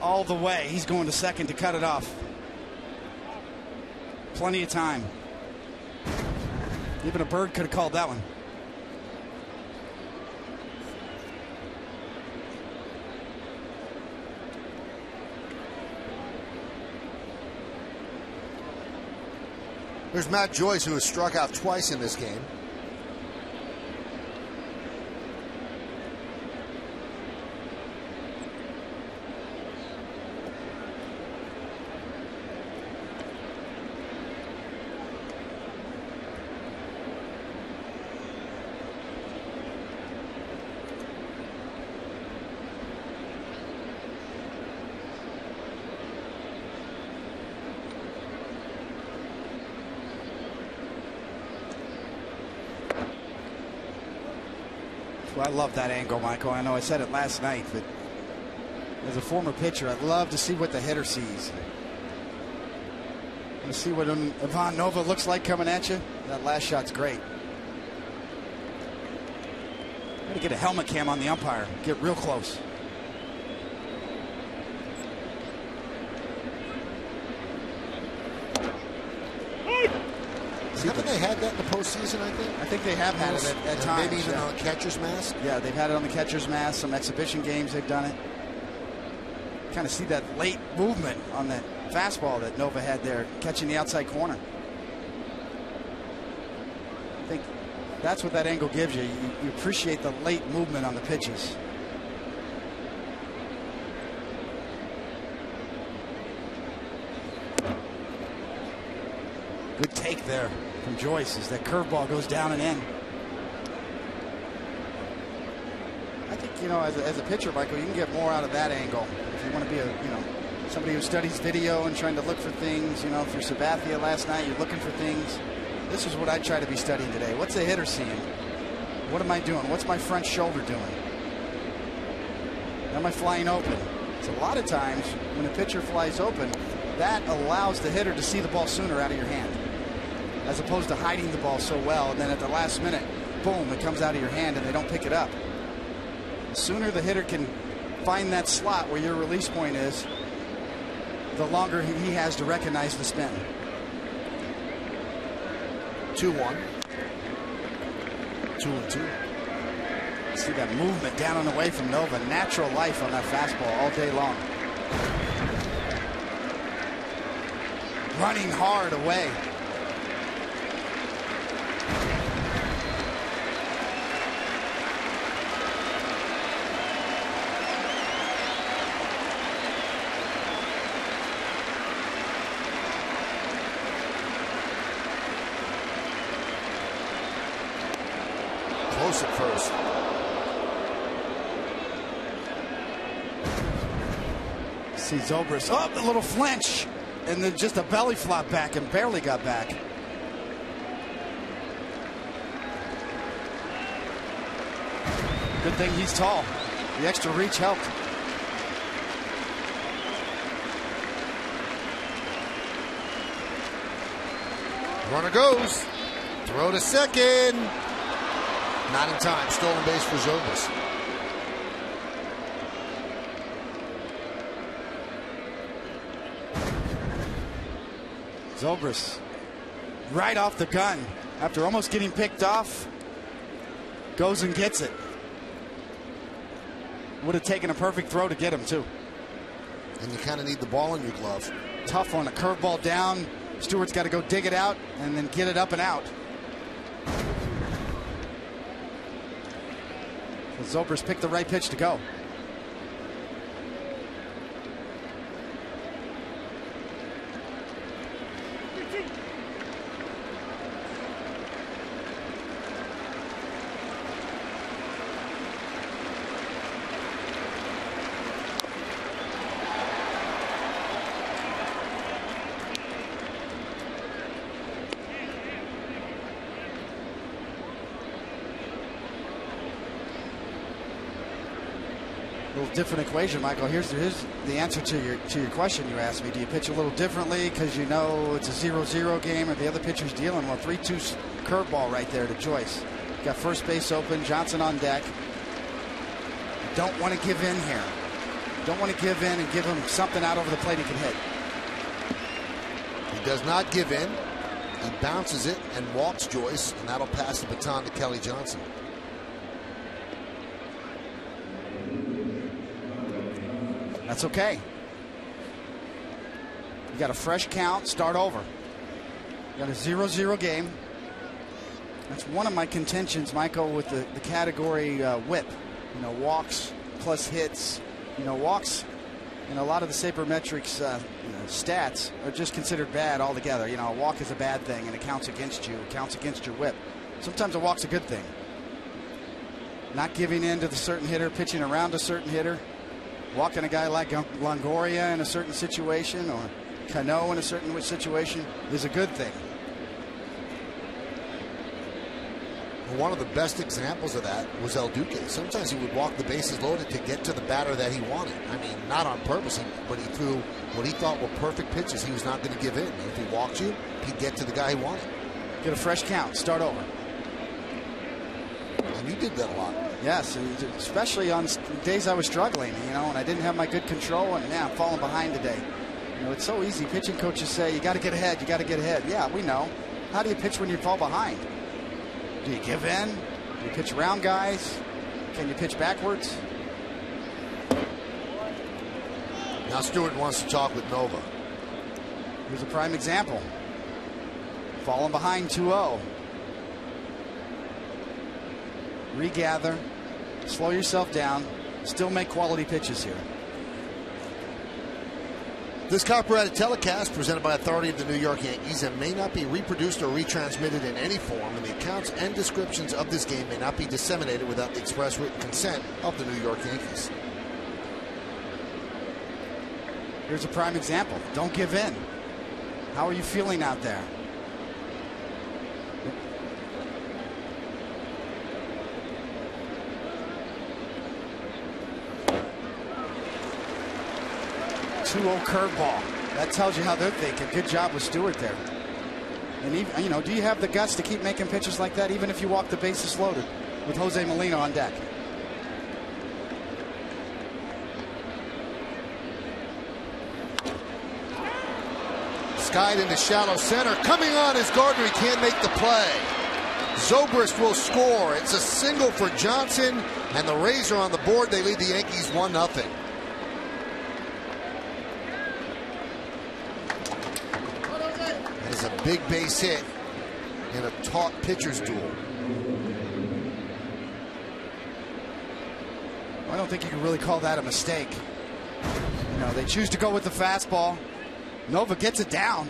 All the way. He's going to second to cut it off. Plenty of time. Even a bird could have called that one. There's Matt Joyce, who has struck out twice in this game. Well, I love that angle, Michael. I know I said it last night, but as a former pitcher, I'd love to see what the hitter sees. To see what Von Nova looks like coming at you. That last shot's great. Got to get a helmet cam on the umpire. Get real close. Haven't they had that in the postseason, I think? I think they have had it at times. Maybe even on the catcher's mask? Yeah, they've had it on the catcher's mask. Some exhibition games they've done it. Kind of see that late movement on that fastball that Nova had there, catching the outside corner. I think that's what that angle gives you. You appreciate the late movement on the pitches. Good take there from Joyce as that curveball goes down and in. I think, you know, as a pitcher, Michael, you can get more out of that angle. If you want to be somebody who studies video and trying to look for things, you know, if you're Sabathia last night, you're looking for things. This is what I try to be studying today. What's the hitter seeing? What am I doing? What's my front shoulder doing? Am I flying open? So a lot of times when a pitcher flies open, that allows the hitter to see the ball sooner out of your hand, as opposed to hiding the ball so well, and then at the last minute boom, it comes out of your hand and they don't pick it up. The sooner the hitter can find that slot where your release point is, the longer he has to recognize the spin. 2-1. 2-2. See that movement down and away from Nova. Natural life on that fastball all day long. Running hard away. Close at first. See Zobrist. Oh, a little flinch. And then just a belly flop back and barely got back. Good thing he's tall. The extra reach helped. Runner goes. Throw to second. Not in time. Stolen base for Zobrist. Zobrist right off the gun after almost getting picked off, goes and gets it. Would have taken a perfect throw to get him too. And you kind of need the ball in your glove. Tough on a curveball down. Stewart's got to go dig it out and then get it up and out. So Zobrist picked the right pitch to go. Different equation, Michael. Here's the answer to your question you asked me. Do you pitch a little differently because you know it's a 0-0 game or the other pitcher's dealing? Well, 3-2 curveball right there to Joyce. Got first base open, Johnson on deck. Don't want to give in here. Don't want to give in and give him something out over the plate he can hit. He does not give in. He bounces it and walks Joyce, and that'll pass the baton to Kelly Johnson. That's okay. You got a fresh count, start over. You got a 0-0 game. That's one of my contentions, Michael, with the category whip. You know, walks plus hits. You know, walks in a lot of the sabermetrics stats are just considered bad altogether. You know, a walk is a bad thing and it counts against you. It counts against your whip. Sometimes a walk's a good thing. Not giving in to the certain hitter, pitching around a certain hitter. Walking a guy like Longoria in a certain situation or Cano in a certain situation is a good thing. Well, one of the best examples of that was El Duque. Sometimes he would walk the bases loaded to get to the batter that he wanted. I mean, not on purpose, but he threw what he thought were perfect pitches. He was not going to give in. If he walked you, he'd get to the guy he wanted. Get a fresh count, start over. And you did that a lot. Yes, and especially on days I was struggling, you know, and I didn't have my good control, and I'm falling behind today. You know, it's so easy. Pitching coaches say, you got to get ahead, you got to get ahead. Yeah, we know. How do you pitch when you fall behind? Do you give in? Do you pitch around guys? Can you pitch backwards? Now Stewart wants to talk with Nova. Here's a prime example. Falling behind 2-0. Regather, slow yourself down, still make quality pitches here. This copyrighted telecast presented by authority of the New York Yankees and may not be reproduced or retransmitted in any form, and the accounts and descriptions of this game may not be disseminated without the express written consent of the New York Yankees. Here's a prime example. Don't give in. How are you feeling out there? Curveball. That tells you how they're thinking. Good job with Stewart there. And even, you know, do you have the guts to keep making pitches like that, even if you walk the bases loaded with Jose Molina on deck? Skied into shallow center. Coming on is Gardner. He can't make the play. Zobrist will score. It's a single for Johnson, and the Rays are on the board. They lead the Yankees 1-0. That is a big base hit in a taut pitcher's duel. I don't think you can really call that a mistake. You know, they choose to go with the fastball. Nova gets it down.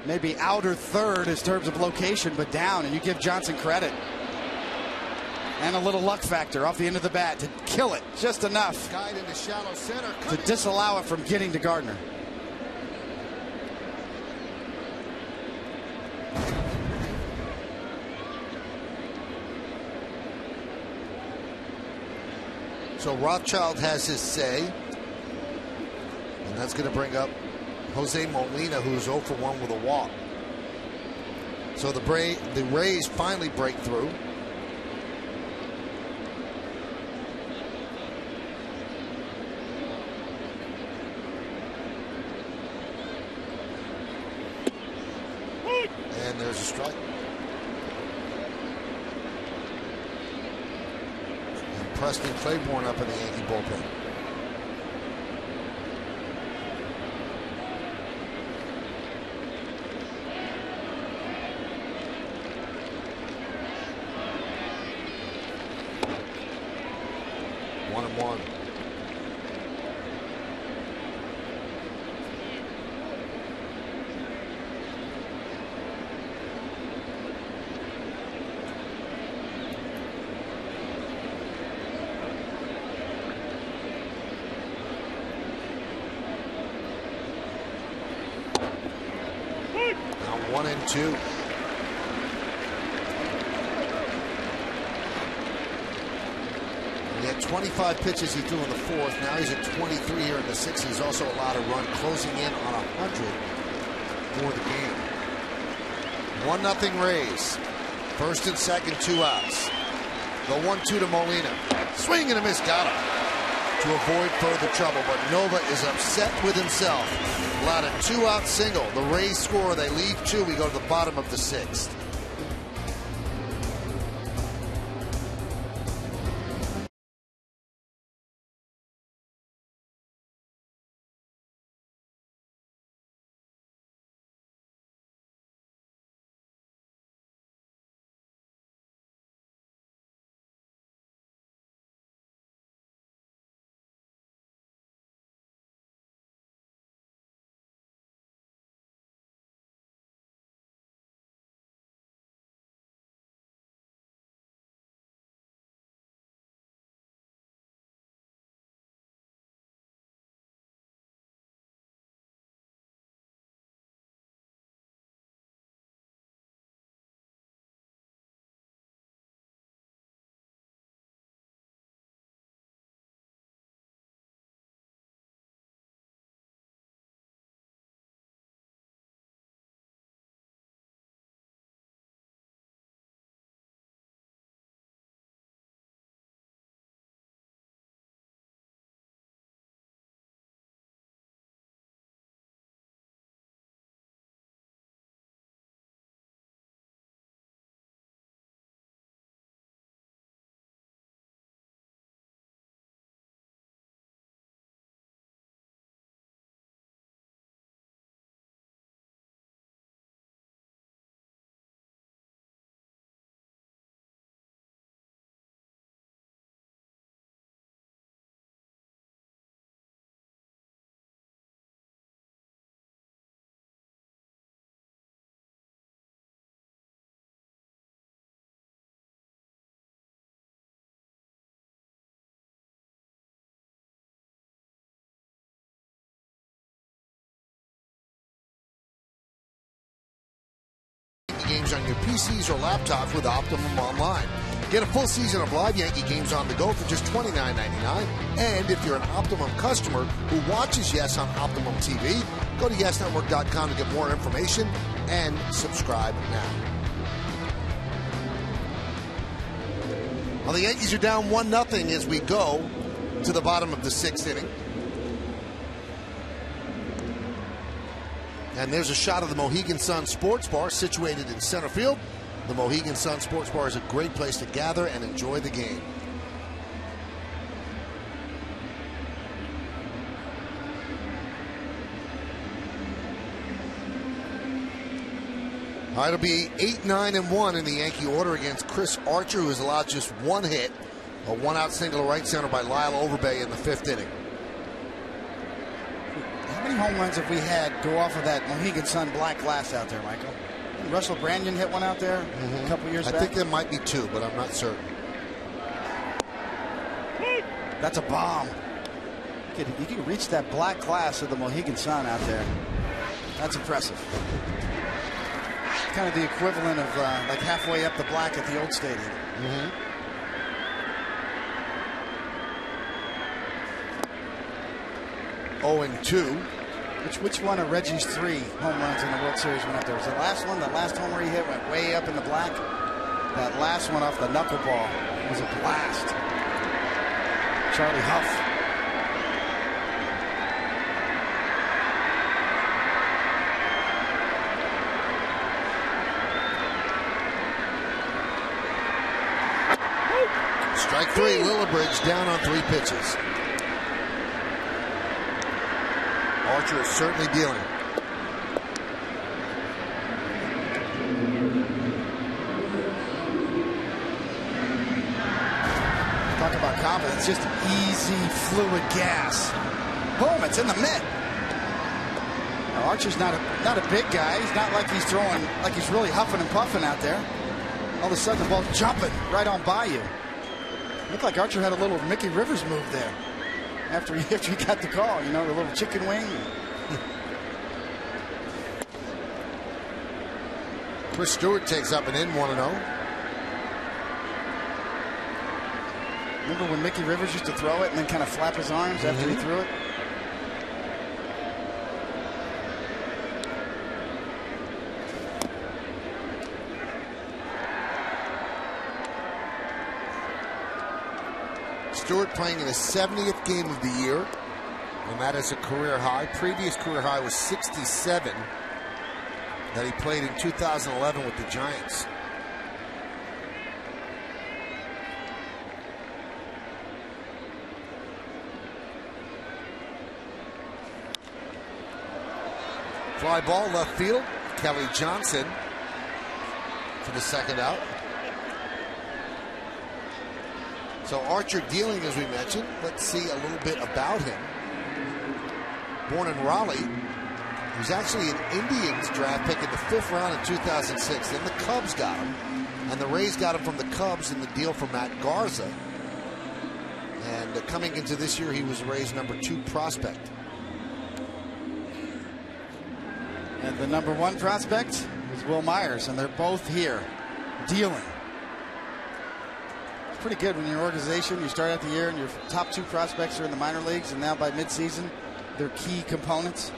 Maybe outer third in terms of location, but down, and you give Johnson credit. And a little luck factor off the end of the bat to kill it just enough Skied into shallow center. to disallow it from getting to Gardner. So Rothschild has his say. And that's going to bring up Jose Molina, who's 0 for 1 with a walk. So the Rays finally break through. And there's a strike. And Preston Claiborne up in the Yankee bullpen. One. Now 1-2. He had 25 pitches he threw in the fourth. Now he's at 23 here in the sixth. He's also allowed a run, closing in on 100 for the game. 1-0 Rays. First and second, 2 outs. The 1-2 to Molina. Swing and a miss, got him to avoid further trouble. But Nova is upset with himself. Allowed a 2-out single. The Rays score. They leave 2. We go to the bottom of the sixth. Games on your PCs or laptops with Optimum Online. Get a full season of live Yankee games on the go for just $29.99. And if you're an Optimum customer who watches Yes on Optimum TV, go to YesNetwork.com to get more information and subscribe now. Well, the Yankees are down 1-0 as we go to the bottom of the 6th inning. And there's a shot of the Mohegan Sun Sports Bar situated in center field. The Mohegan Sun Sports Bar is a great place to gather and enjoy the game. All right, it'll be 8-9-1 in the Yankee order against Chris Archer, who has allowed just one hit, a one-out single to right center by Lyle Overbay in the 5th inning. How many home runs have we had go off of that Mohegan Sun black glass out there, Michael? Russell Brandon hit one out there a couple years back. I think there might be 2, but I'm not certain. That's a bomb. You can reach that black glass of the Mohegan Sun out there. That's impressive. Kind of the equivalent of like halfway up the black at the old stadium. 0-2. Which one of Reggie's 3 home runs in the World Series went up there? Was the last one? The last homer he hit went way up in the black? That last one off the knuckleball was a blast. Charlie Huff. Strike 3, Lillibridge down on 3 pitches. Archer is certainly dealing. Talk about confidence, just easy fluid gas. Boom, it's in the mitt. Now Archer's not a big guy. He's not like he's throwing, like he's really huffing and puffing out there. All of a sudden the ball's jumping right on by you. Looked like Archer had a little Mickey Rivers move there. After he got the call, you know, the little chicken wing. Chris Stewart takes up an in 1-0. Remember when Mickey Rivers used to throw it and then kind of flap his arms after he threw it? Stewart playing in his 70th game of the year, and that is a career high. Previous career high was 67 that he played in 2011 with the Giants. Fly ball left field. Kelly Johnson for the second out. So Archer dealing, as we mentioned. Let's see a little bit about him. Born in Raleigh. He was actually an Indians draft pick in the 5th round in 2006. Then the Cubs got him. And the Rays got him from the Cubs in the deal for Matt Garza. And coming into this year, he was Rays' #2 prospect. And the #1 prospect was Will Myers, and they're both here dealing. It's pretty good when your organization, you start out the year and your top 2 prospects are in the minor leagues, and now by midseason, they're key components.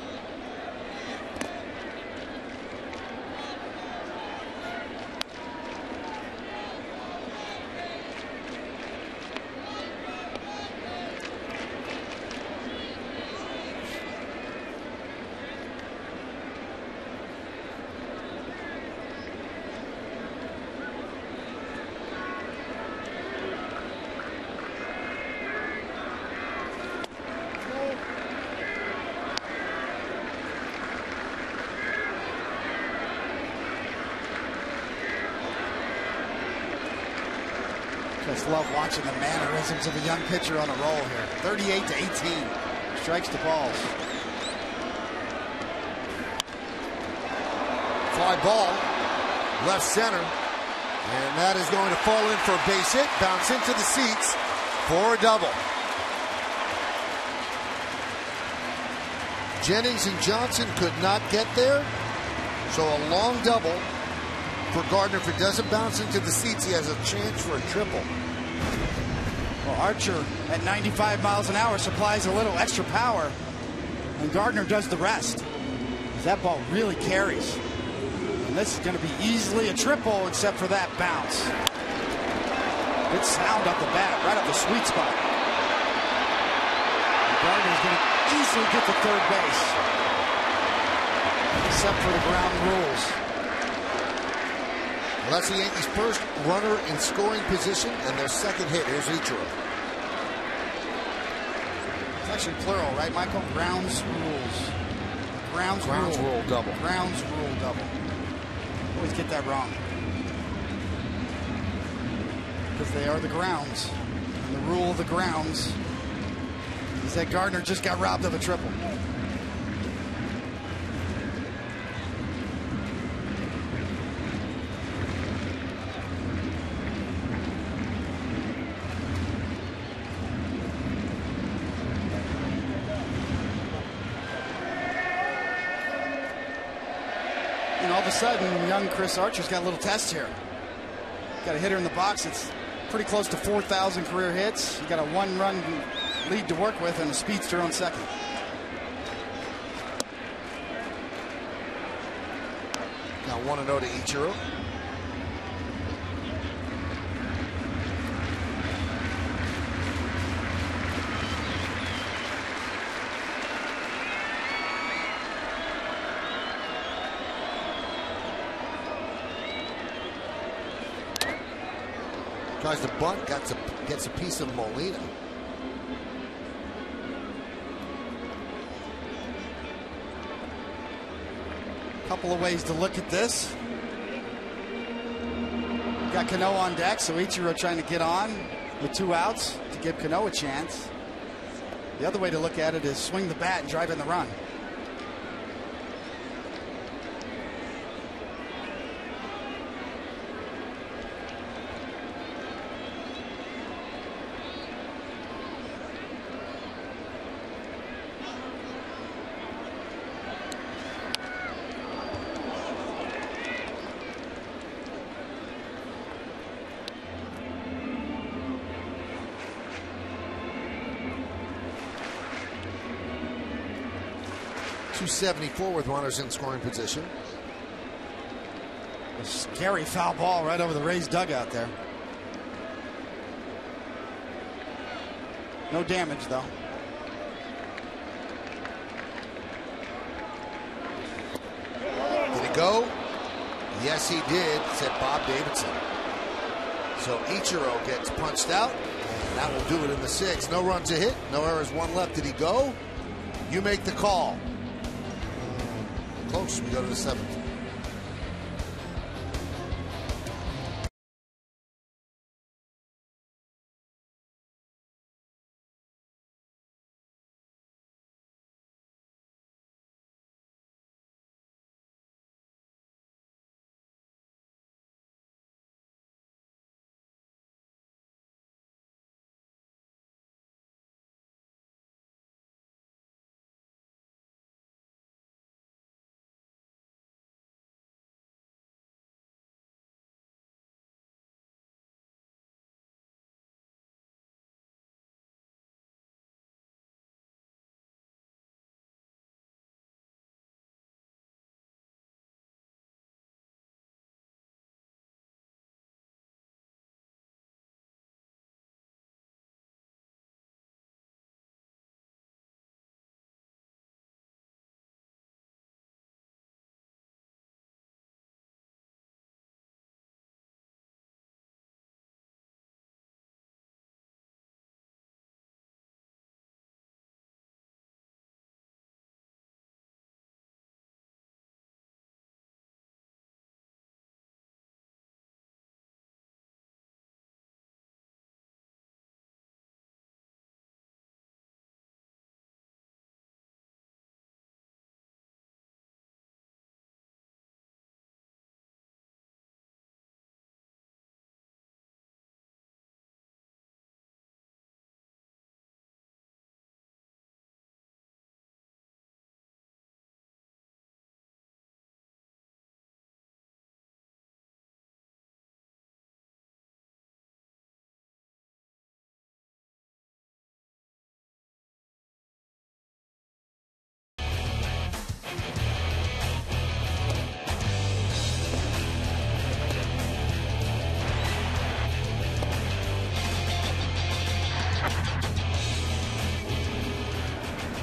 Just love watching the mannerisms of a young pitcher on a roll here. 38-18. Strikes the balls. Fly ball, left center. And that is going to fall in for a base hit. Bounce into the seats for a double. Jennings and Johnson could not get there. So a long double for Gardner. If it doesn't bounce into the seats, he has a chance for a triple. Well, Archer at 95 miles an hour supplies a little extra power, and Gardner does the rest. That ball really carries. And this is going to be easily a triple, except for that bounce. Good sound off the bat, right up the sweet spot. And Gardner's going to easily get to third base, except for the ground rules. Well, that's the Yankees' first runner in scoring position and their second hit. Here's Ichiro. It's actually plural, right, Michael? Grounds rules. Grounds rule double. Grounds rule double. Always get that wrong. Because they are the grounds. And the rule of the grounds is that Gardner just got robbed of a triple. And all of a sudden, young Chris Archer's got a little test here. Got a hitter in the box. It's pretty close to 4,000 career hits. You got a one-run lead to work with and a speedster on second. Now 1-0 to Ichiro. Tries to bunt, gets a piece of Molina. Couple of ways to look at this. Got Cano on deck, so Ichiro trying to get on with 2 outs to give Cano a chance. The other way to look at it is swing the bat and drive in the run. .274 with runners in scoring position. A scary foul ball right over the Rays dugout there. No damage though. Did it go? Yes, he did, said Bob Davidson. So Ichiro gets punched out, and that will do it in the 6th. No runs a hit, no errors, 1 left. Did he go? You make the call. Close. We go to the 7th.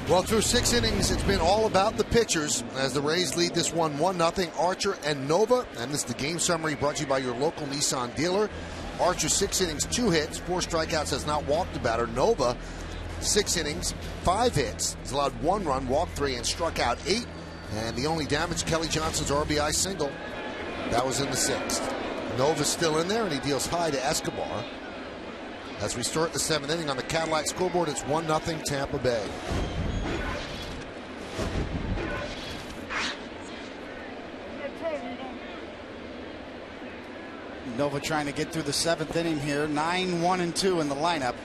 Well, through 6 innings, it's been all about the pitchers as the Rays lead this one 1-0. Archer and Nova. And this is the game summary brought to you by your local Nissan dealer. Archer, 6 innings, 2 hits, 4 strikeouts, has not walked the batter. Nova, 6 innings, 5 hits, has allowed 1 run, walked 3, and struck out 8. And the only damage, Kelly Johnson's RBI single. That was in the 6th. Nova's still in there, and he deals high to Escobar. As we start the 7th inning on the Cadillac scoreboard, it's 1-0 Tampa Bay. Nova trying to get through the 7th inning here. 9-1-2 in the lineup.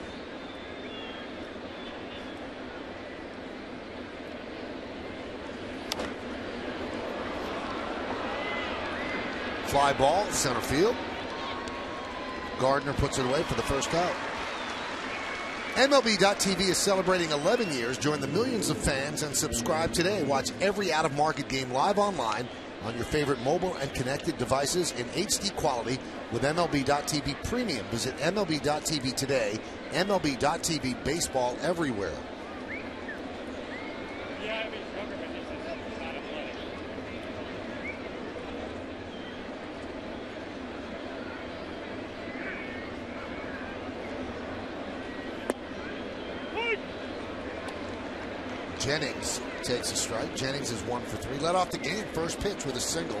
Fly ball, center field. Gardner puts it away for the first out. MLB.TV is celebrating 11 years. Join the millions of fans and subscribe today. Watch every out-of-market game live online on your favorite mobile and connected devices in HD quality with MLB.TV Premium. Visit MLB.TV today. MLB.TV, baseball everywhere. Jennings takes a strike. Jennings is 1 for 3. Led off the game. First pitch with a single.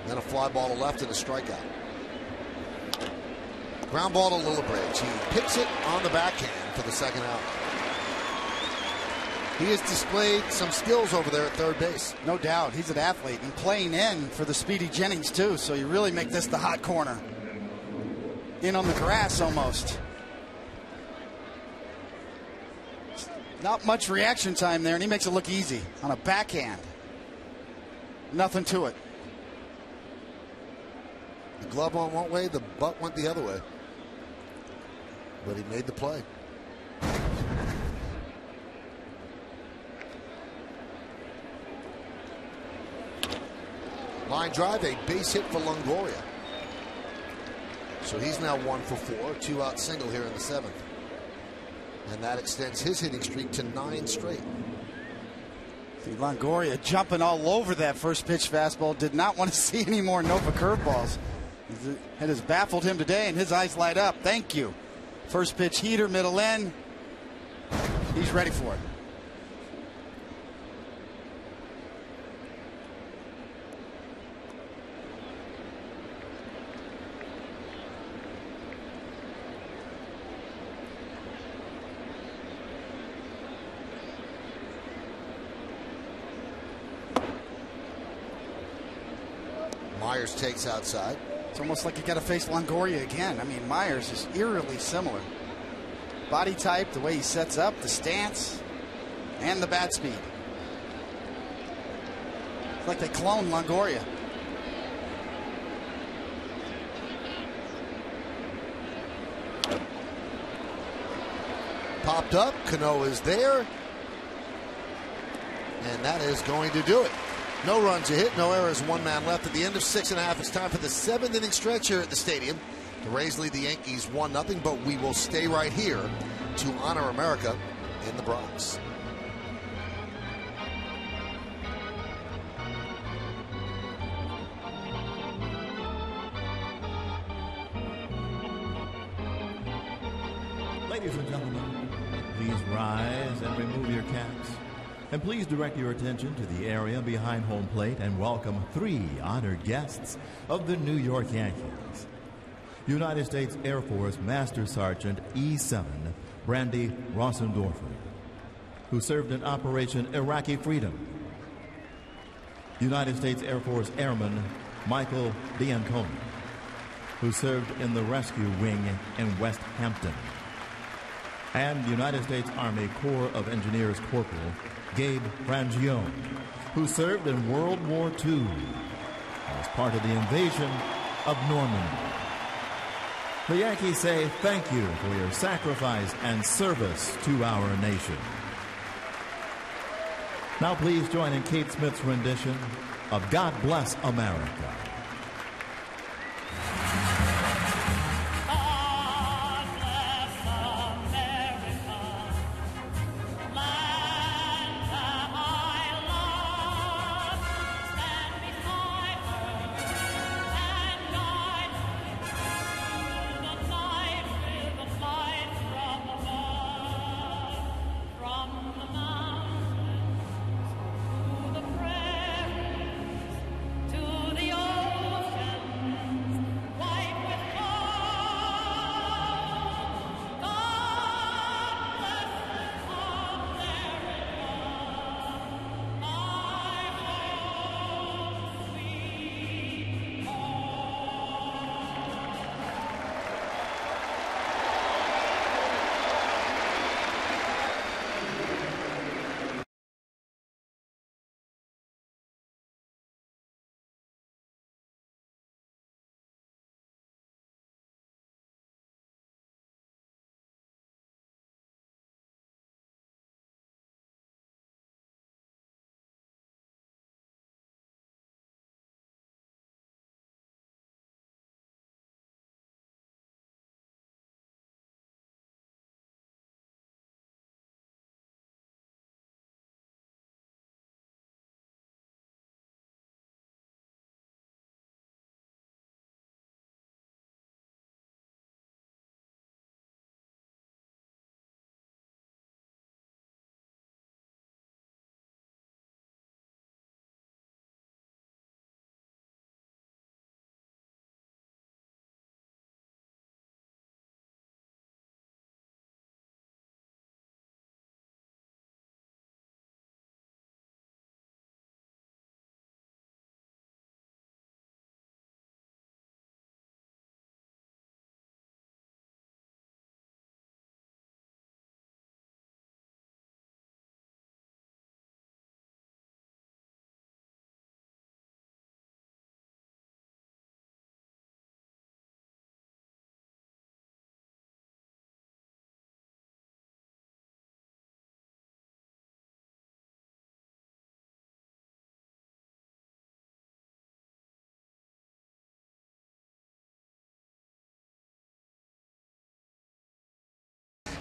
Then a fly ball to left and a strikeout. Ground ball to Lillibridge. He picks it on the backhand for the second out. He has displayed some skills over there at third base. No doubt. He's an athlete and playing in for the speedy Jennings, too. So you really make this the hot corner. In on the grass almost. Not much reaction time there, and he makes it look easy on a backhand. Nothing to it. The glove went one way, the butt went the other way. But he made the play. Line drive, a base hit for Longoria. So he's now 1 for 4, 2-out single here in the 7th. And that extends his hitting streak to 9 straight. See Longoria jumping all over that first pitch fastball. Did not want to see any more Nova curveballs. It has baffled him today, and his eyes light up. Thank you. First pitch heater, middle end. He's ready for it. Myers takes outside. It's almost like you got to face Longoria again. I mean, Myers is eerily similar. Body type, the way he sets up, the stance, and the bat speed. It's like they cloned Longoria. Popped up. Cano is there. And that is going to do it. No runs a hit, no errors, 1 man left. At the end of 6.5, it's time for the 7th inning stretch here at the stadium. The Rays lead the Yankees 1-0, but we will stay right here to honor America in the Bronx. Ladies and gentlemen, please rise and remove your caps. And please direct your attention to the area behind home plate and welcome 3 honored guests of the New York Yankees. United States Air Force Master Sergeant E-7 Brandy Rossendorfer, who served in Operation Iraqi Freedom. United States Air Force Airman Michael Bianconi, who served in the Rescue Wing in West Hampton. And United States Army Corps of Engineers Corporal Gabe Frangione, who served in World War II as part of the invasion of Normandy. The Yankees say thank you for your sacrifice and service to our nation. Now please join in Kate Smith's rendition of God Bless America. God bless America, my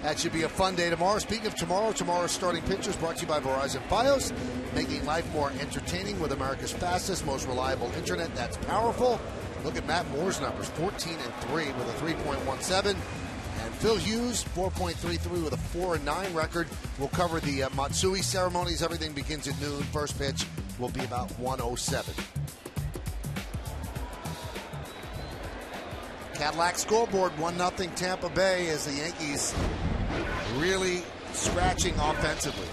That should be a fun day tomorrow. Speaking of tomorrow, tomorrow's starting pitchers brought to you by Verizon Fios, making life more entertaining with America's fastest, most reliable internet that's powerful. Look at Matt Moore's numbers, 14-3 with a 3.17. And Phil Hughes, 4.33 with a 4-9 record. We'll cover the Matsui ceremonies. Everything begins at noon. First pitch will be about 1:07. Cadillac scoreboard, 1-0 Tampa Bay as the Yankees really scratching offensively.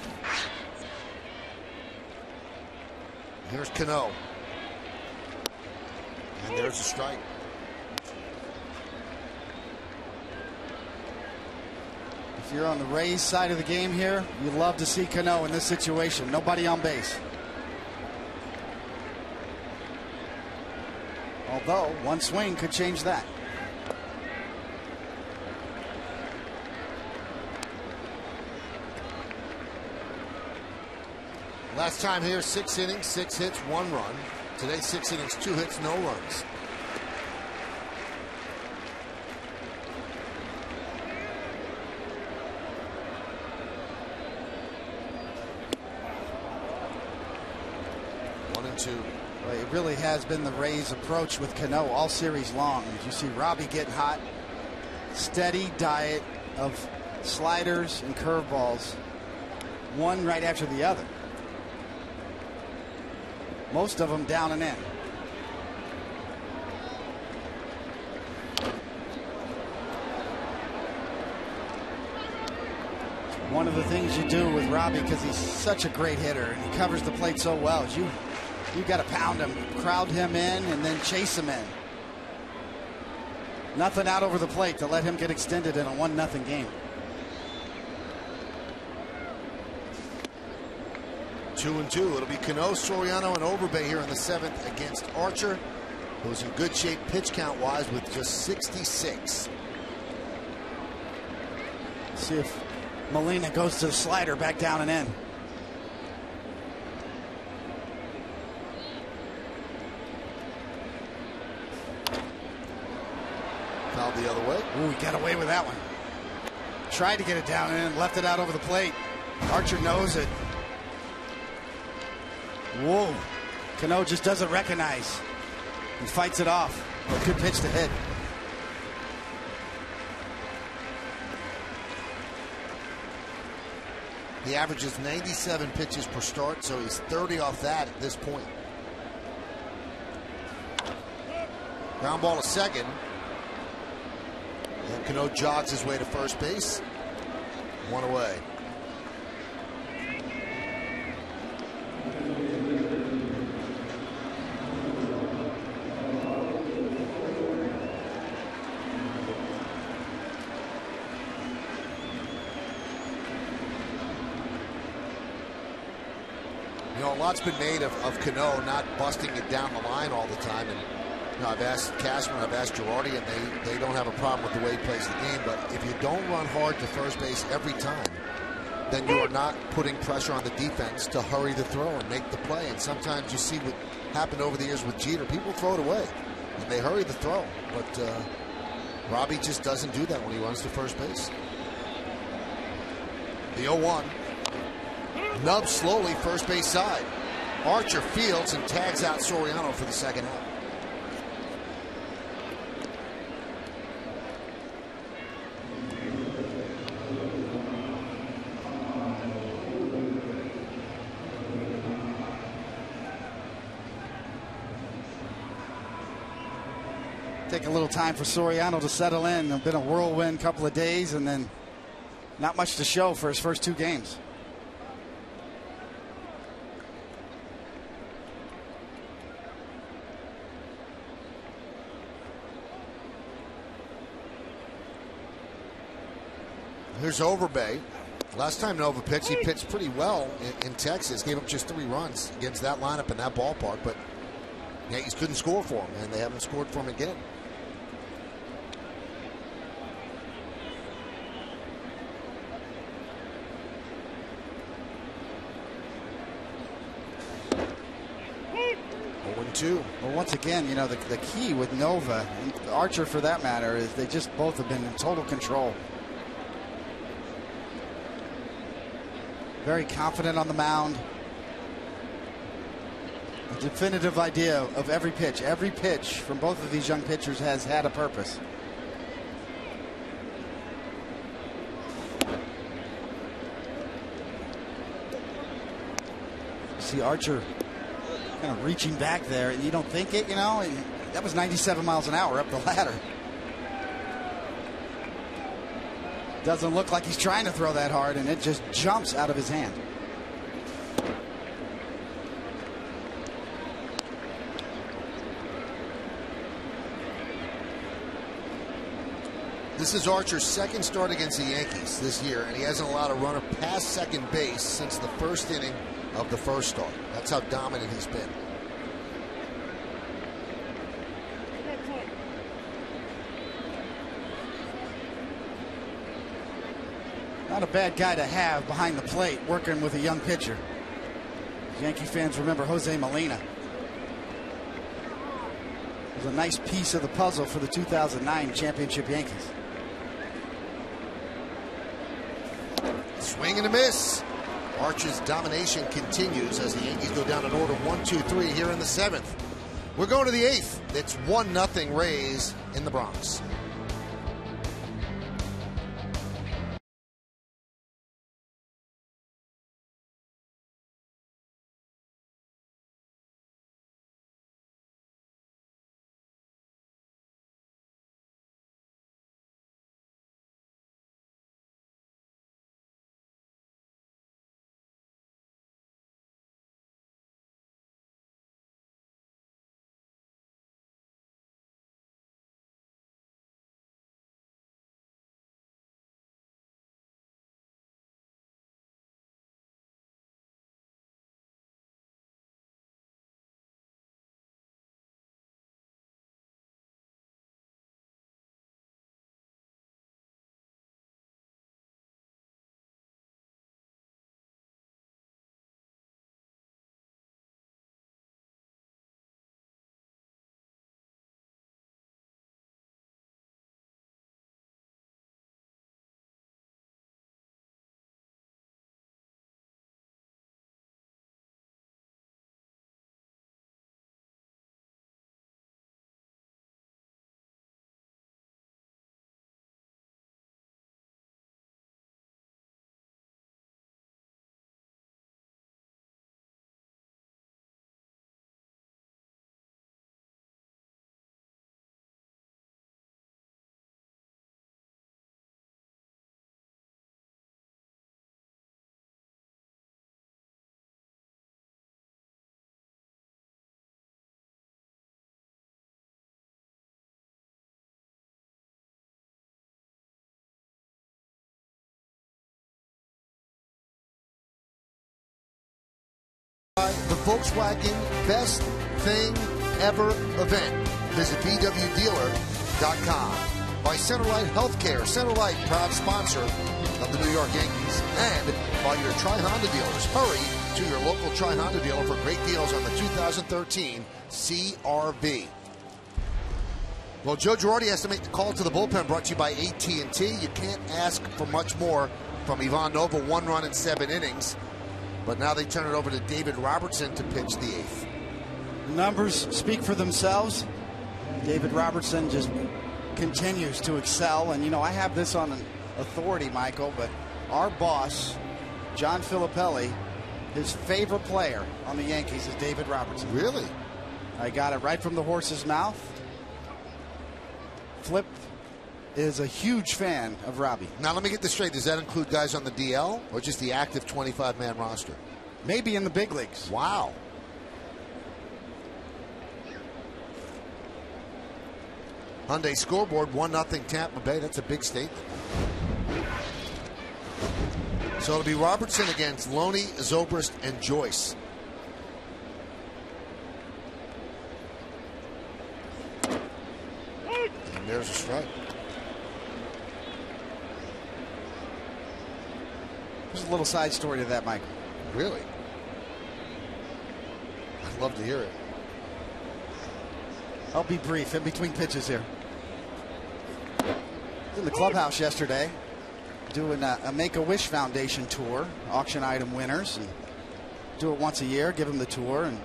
Here's Cano. And there's a strike. If you're on the Rays side of the game here, you love to see Cano in this situation. Nobody on base. Although, one swing could change that. Last time here, 6 innings, 6 hits, 1 run. Today, 6 innings, 2 hits, no runs. Well, it really has been the Rays' approach with Cano all series long. As you see Robbie getting hot, steady diet of sliders and curveballs, one right after the other. Most of them down and in. One of the things you do with Robbie, because he's such a great hitter and he covers the plate so well, is you got to pound him, crowd him in, and then chase him in. Nothing out over the plate to let him get extended in a 1-0 game. 2-2. It'll be Cano, Soriano, and Overbay here in the 7th against Archer, who's in good shape pitch count wise with just 66. See if Molina goes to the slider back down and in. Fouled the other way. Ooh, he got away with that one. Tried to get it down and in, left it out over the plate. Archer knows it. Whoa. Cano just doesn't recognize. He fights it off. A good pitch to hit. He averages 97 pitches per start, so he's 30 off that at this point. Ground ball to second. And Cano jogs his way to first base. 1 away. You know, a lot's been made of Cano not busting it down the line all the time. And you know, I've asked Cashman, I've asked Girardi, and they don't have a problem with the way he plays the game. But if you don't run hard to first base every time, then you are not putting pressure on the defense to hurry the throw and make the play. And sometimes you see what happened over the years with Jeter. People throw it away, and they hurry the throw. But Robbie just doesn't do that when he runs to first base. The 0-1. Nubs slowly first base side. Archer fields and tags out Soriano for the second out. Take a little time for Soriano to settle in. It's been a whirlwind couple of days, and then not much to show for his first 2 games. Here's Overbay. Last time Nova pitched, he pitched pretty well in Texas. Gave up just 3 runs against that lineup in that ballpark, but Yankees couldn't score for him, and they haven't scored for him again. Well, once again, you know, the key with Nova and Archer for that matter is they just both have been in total control. Very confident on the mound. A definitive idea of every pitch. Every pitch from both of these young pitchers has had a purpose. See Archer kind of reaching back there, and you don't think it, you know, and that was 97 miles an hour up the ladder. Doesn't look like he's trying to throw that hard, and it just jumps out of his hand. This is Archer's second start against the Yankees this year, and he hasn't allowed a runner past second base since the first inning of the first start. That's how dominant he's been. Not a bad guy to have behind the plate working with a young pitcher. Yankee fans remember Jose Molina. It was a nice piece of the puzzle for the 2009 championship Yankees. Swing and a miss. Archer's domination continues as the Yankees go down in order 1-2-3 here in the 7th. We're going to the 8th. It's 1-0 Rays in the Bronx. The Volkswagen Best Thing Ever event. Visit VWDealer.com. By Centerlight Healthcare. Centerlight, proud sponsor of the New York Yankees. And by your Tri-Honda dealers. Hurry to your local Tri-Honda dealer for great deals on the 2013 CR-V. Well, Joe Girardi has to make the call to the bullpen, brought to you by AT&T. You can't ask for much more from Ivan Nova, 1 run in 7 innings. But now they turn it over to David Robertson to pitch the 8th. Numbers speak for themselves. David Robertson just continues to excel. And, you know, I have this on authority, Michael, but our boss, John Filippelli, his favorite player on the Yankees is David Robertson. Really? I got it right from the horse's mouth. Flip is a huge fan of Robbie. Now, let me get this straight. Does that include guys on the DL or just the active 25-man roster? Maybe in the big leagues. Wow. Hyundai scoreboard, 1-0 Tampa Bay. That's a big statement. So it'll be Robertson against Loney, Zobrist, and Joyce. And there's a strike. There's a little side story to that, Michael. Really? I'd love to hear it. I'll be brief in between pitches here. In the clubhouse yesterday, doing a Make-A-Wish Foundation tour, auction item winners, and do it once a year, give them the tour. And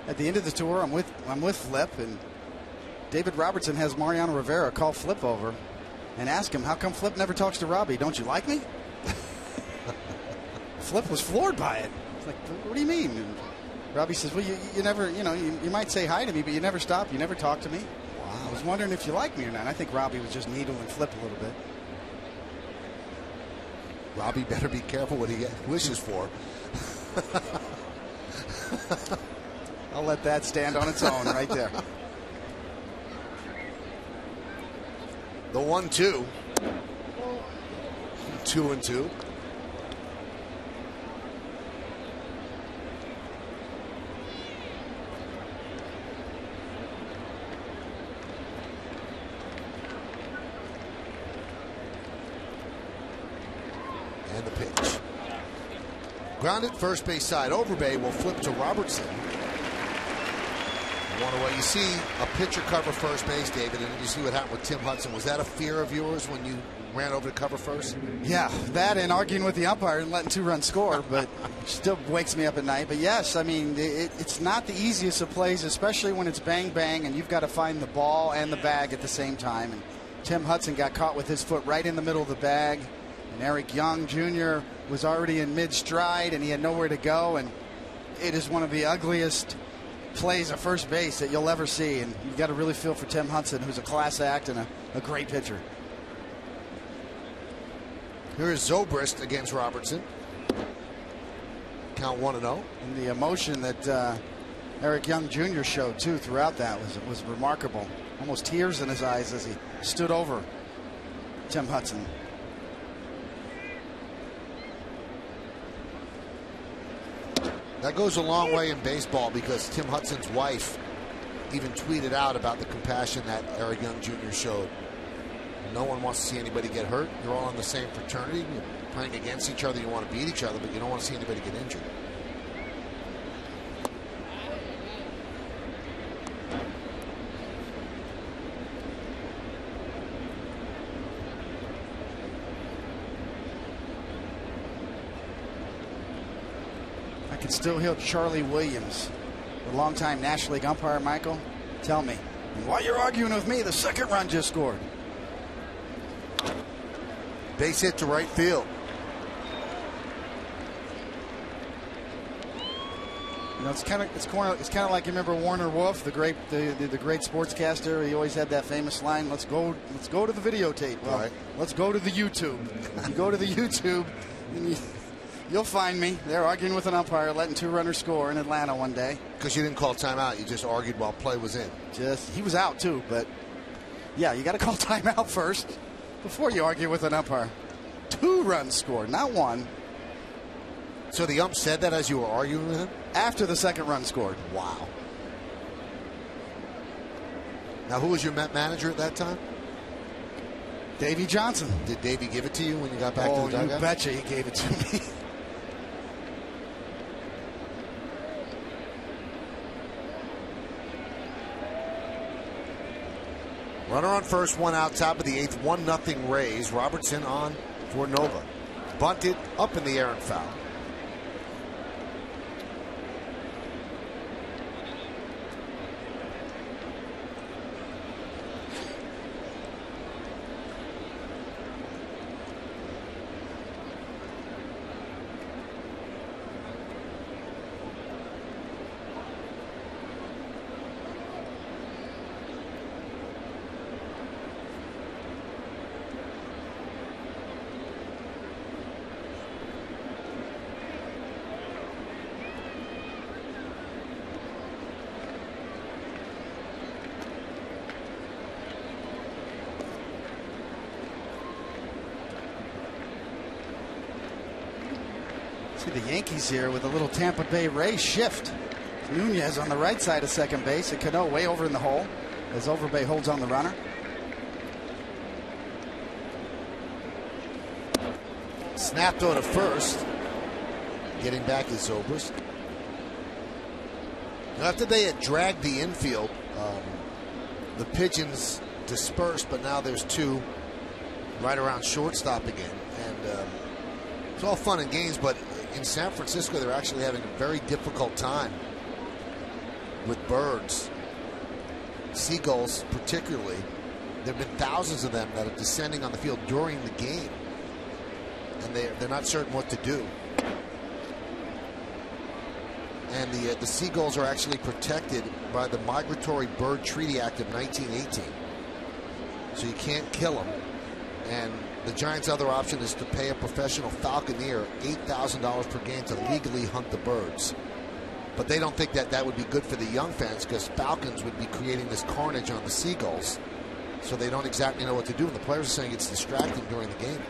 at the end of the tour, I'm with Flip, and David Robertson has Mariano Rivera call Flip over and ask him, how come Flip never talks to Robbie? Don't you like me? Flip was floored by it. It's like, what do you mean? And Robbie says, well, you never, you might say hi to me, but you never stop. You never talk to me. Wow. I was wondering if you like me or not. I think Robbie was just needling Flip a little bit. Robbie better be careful what he wishes for. I'll let that stand on its own right there. The 1-2. 2-2. And the pitch. Grounded first base side. Overbay will flip to Robertson. One away. You see a pitcher cover first base, David, and you see what happened with Tim Hudson. Was that a fear of yours when you ran over to cover first? Yeah, that and arguing with the umpire and letting 2 runs score, but still wakes me up at night. But yes, I mean, it's not the easiest of plays, especially when it's bang bang and you've got to find the ball and the bag at the same time. And Tim Hudson got caught with his foot right in the middle of the bag. And Eric Young Jr. was already in mid-stride, and he had nowhere to go. And it is one of the ugliest plays at first base that you'll ever see. And you've got to really feel for Tim Hudson, who's a class act and a great pitcher. Here is Zobrist against Robertson. Count 1-0. And the emotion that Eric Young Jr. showed, too, throughout that was remarkable. Almost tears in his eyes as he stood over Tim Hudson. That goes a long way in baseball because Tim Hudson's wife even tweeted out about the compassion that Eric Young Jr. showed. No one wants to see anybody get hurt. You're all in the same fraternity. You're playing against each other. You want to beat each other, but you don't want to see anybody get injured. I can still hear Charlie Williams, the longtime National League umpire, Michael, tell me, while you're arguing with me, the second run just scored. Base hit to right field. You know, it's kind of like, you remember Warner Wolf, the great sportscaster. He always had that famous line, let's go to the videotape. Well, right. Let's go to the YouTube. You go to the YouTube and you'll find me there arguing with an umpire, letting 2 runners score in Atlanta one day. Because you didn't call timeout, you just argued while play was in. He was out too, but yeah, you got to call timeout first before you argue with an umpire. 2 runs scored, not 1. So the ump said that as you were arguing with him? After the second run scored. Wow. Now, who was your manager at that time? Davey Johnson. Did Davey give it to you when you got back to the dugout? You betcha he gave it to me. Runner on first, 1 out, top of the 8th, 1-0 Rays. Robertson on for Nova. Bunted up in the air and foul. The Yankees here with a little Tampa Bay Rays shift. Nunez on the right side of second base, and Cano way over in the hole as Overbay holds on the runner. Snapped on to first. Getting back is Zobrist. Now, after they had dragged the infield, the pigeons dispersed, but now there's 2 right around shortstop again. And it's all fun and games, but in San Francisco, they're actually having a very difficult time with birds. Seagulls, particularly. There have been thousands of them that are descending on the field during the game, and they're not certain what to do. And the seagulls are actually protected by the Migratory Bird Treaty Act of 1918. So you can't kill them. And the Giants' other option is to pay a professional falconer $8,000 per game to legally hunt the birds. But they don't think that would be good for the young fans, because falcons would be creating this carnage on the seagulls. So they don't exactly know what to do. And the players are saying it's distracting during the game.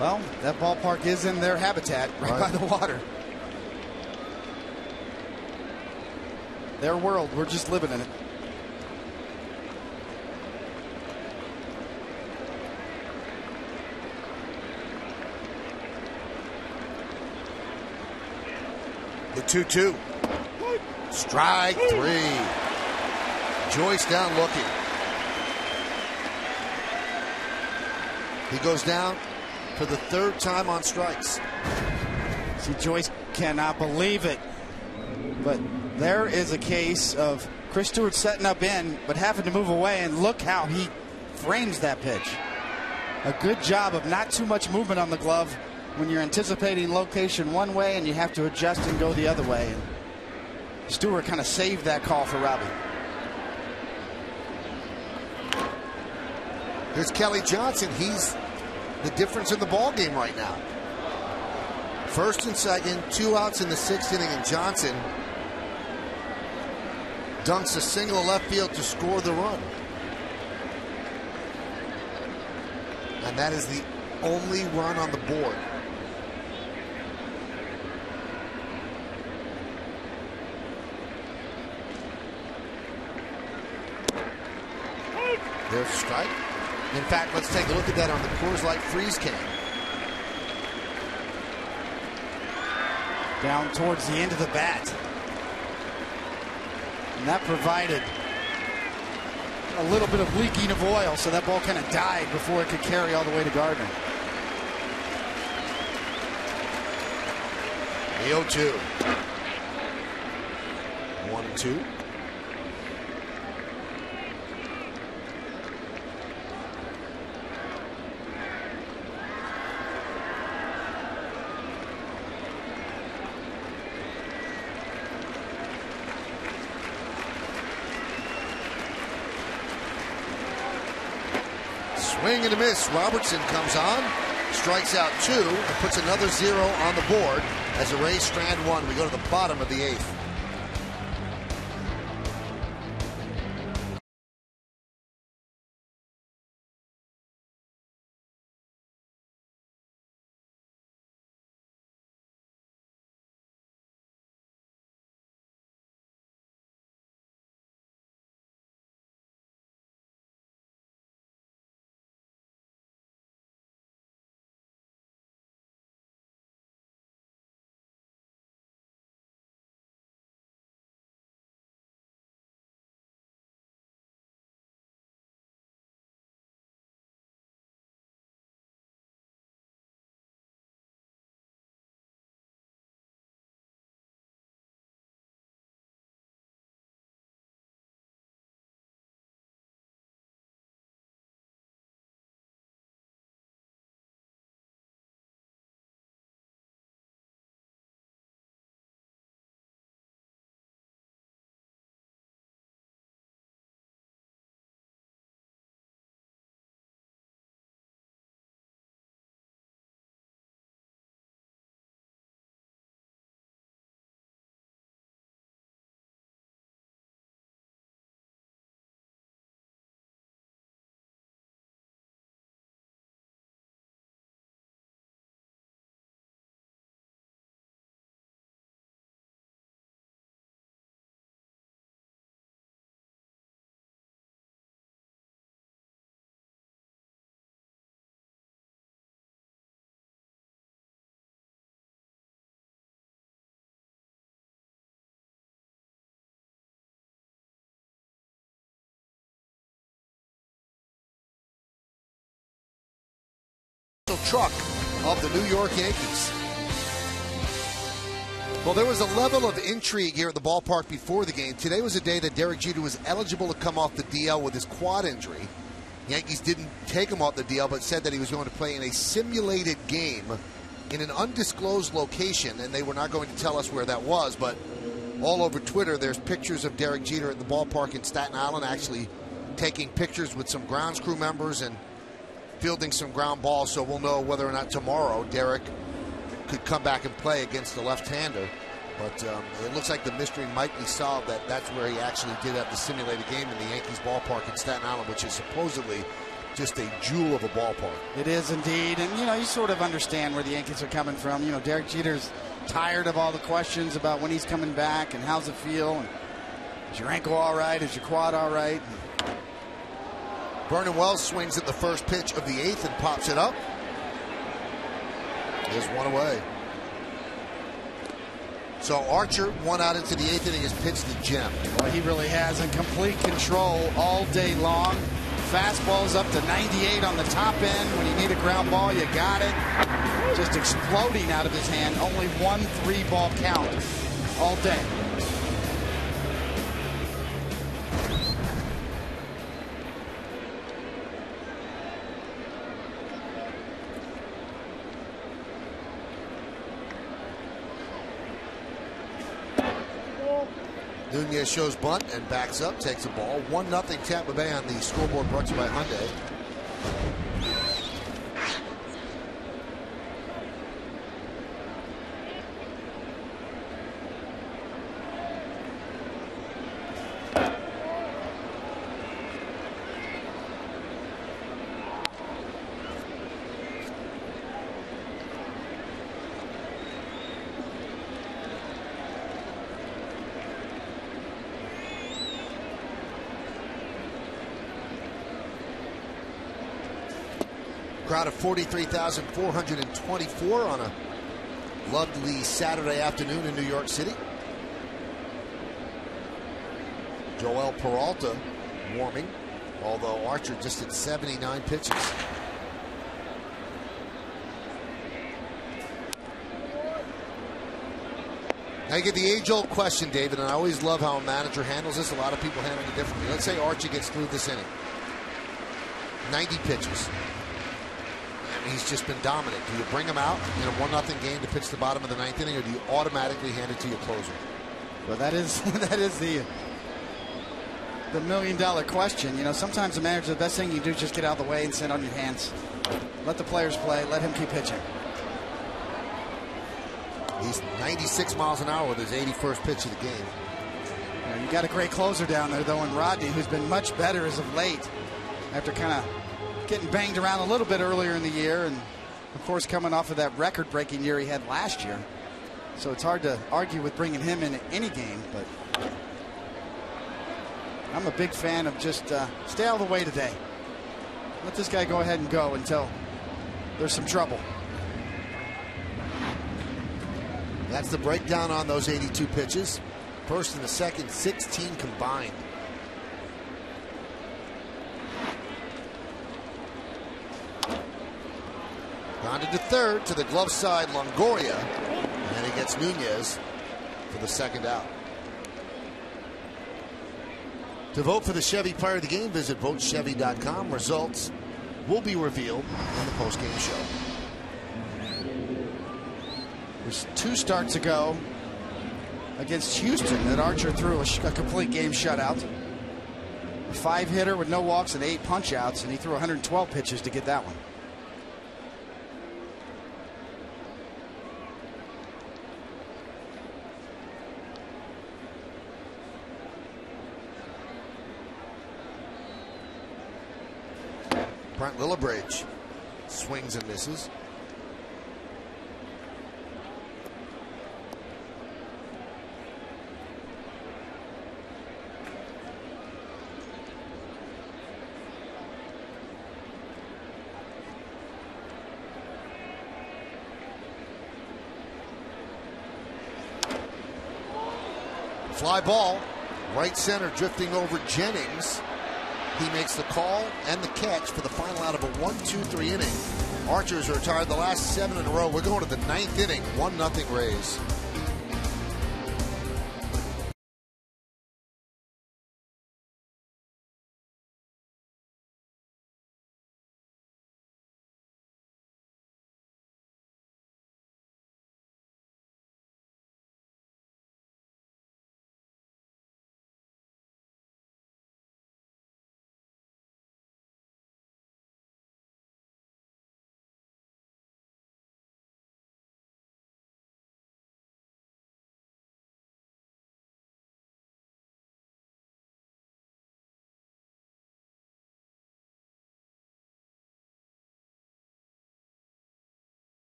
Well, that ballpark is in their habitat, right by the water. Their world, we're just living in it. The 2-2. Strike three. Joyce down looking. He goes down for the third time on strikes. See, Joyce cannot believe it. But there is a case of Chris Stewart setting up in, but having to move away, and look how he frames that pitch. A good job of not too much movement on the glove when you're anticipating location one way and you have to adjust and go the other way. And Stewart kind of saved that call for Robbie. Here's Kelly Johnson. He's the difference in the ball game right now. First and second, 2 outs in the 6th inning, and Johnson dunks a single left field to score the run. And that is the only run on the board. There's a strike. In fact, let's take a look at that on the Coors Light freeze cam. Down towards the end of the bat. And that provided a little bit of leaking of oil, so that ball kind of died before it could carry all the way to Gardner. The 0-2. 1-2. Swing and a miss. Robertson comes on, strikes out 2, and puts another 0 on the board as the Rays strand 1. We go to the bottom of the 8th. truck of the New York Yankees. Well, there was a level of intrigue here at the ballpark before the game. Today was a day that Derek Jeter was eligible to come off the DL with his quad injury. Yankees didn't take him off the DL, but said that he was going to play in a simulated game in an undisclosed location, and they were not going to tell us where that was. But all over Twitter, there's pictures of Derek Jeter at the ballpark in Staten Island, actually taking pictures with some grounds crew members and fielding some ground balls. So we'll know whether or not tomorrow Derek could come back and play against the left-hander. But it looks like the mystery might be solved, that that's where he actually did have the simulated game in the Yankees ballpark in Staten Island, which is supposedly just a jewel of a ballpark. It is indeed. And, you know, you sort of understand where the Yankees are coming from. You know, Derek Jeter's tired of all the questions about when he's coming back and how's it feel. And is your ankle all right? Is your quad all right? Vernon Wells swings at the first pitch of the 8th and pops it up. There's one away. So Archer, 1 out into the 8th inning, has pitched to Jim. Well, he really has in complete control all day long. Fastball's up to 98 on the top end. When you need a ground ball, you got it. Just exploding out of his hand. Only 1 3-ball count all day. Nunez shows bunt and backs up, takes a ball. 1-0 Tampa Bay on the scoreboard, brought to you by Hyundai. Crowd of 43,424 on a lovely Saturday afternoon in New York City. Joel Peralta warming, although Archer just at 79 pitches. Now you get the age-old question, David, and I always love how a manager handles this. A lot of people handle it differently. Let's say Archer gets through this inning. 90 pitches. He's just been dominant. Do you bring him out in a 1-0 game to pitch the bottom of the 9th inning, or do you automatically hand it to your closer? Well, that is the $1 million question. You know, sometimes the manager, the best thing you do is just get out of the way and sit on your hands. Let the players play. Let him keep pitching. He's 96 miles an hour with his 81st pitch of the game. You know, you got a great closer down there, though, in Rodney, who's been much better as of late after kind of getting banged around a little bit earlier in the year, and of course coming off of that record-breaking year he had last year. So it's hard to argue with bringing him in any game, but I'm a big fan of just stay out of the way today. Let this guy go ahead and go until there's some trouble. That's the breakdown on those 82 pitches. First and the second, 16 combined. Grounded to third, to the glove side, Longoria, and he gets Nunez for the second out. To vote for the Chevy Player of the Game, visit votechevy.com. Results will be revealed in the postgame show. There's 2 starts ago against Houston that Archer threw a complete game shutout. A 5-hitter with no walks and 8 punch-outs, and he threw 112 pitches to get that one. Brent Lillibridge swings and misses. Fly ball, right center, drifting over Jennings. He makes the call and the catch for the final out of a 1-2-3 inning. Archer's retired the last 7 in a row. We're going to the 9th inning. 1-0 Rays.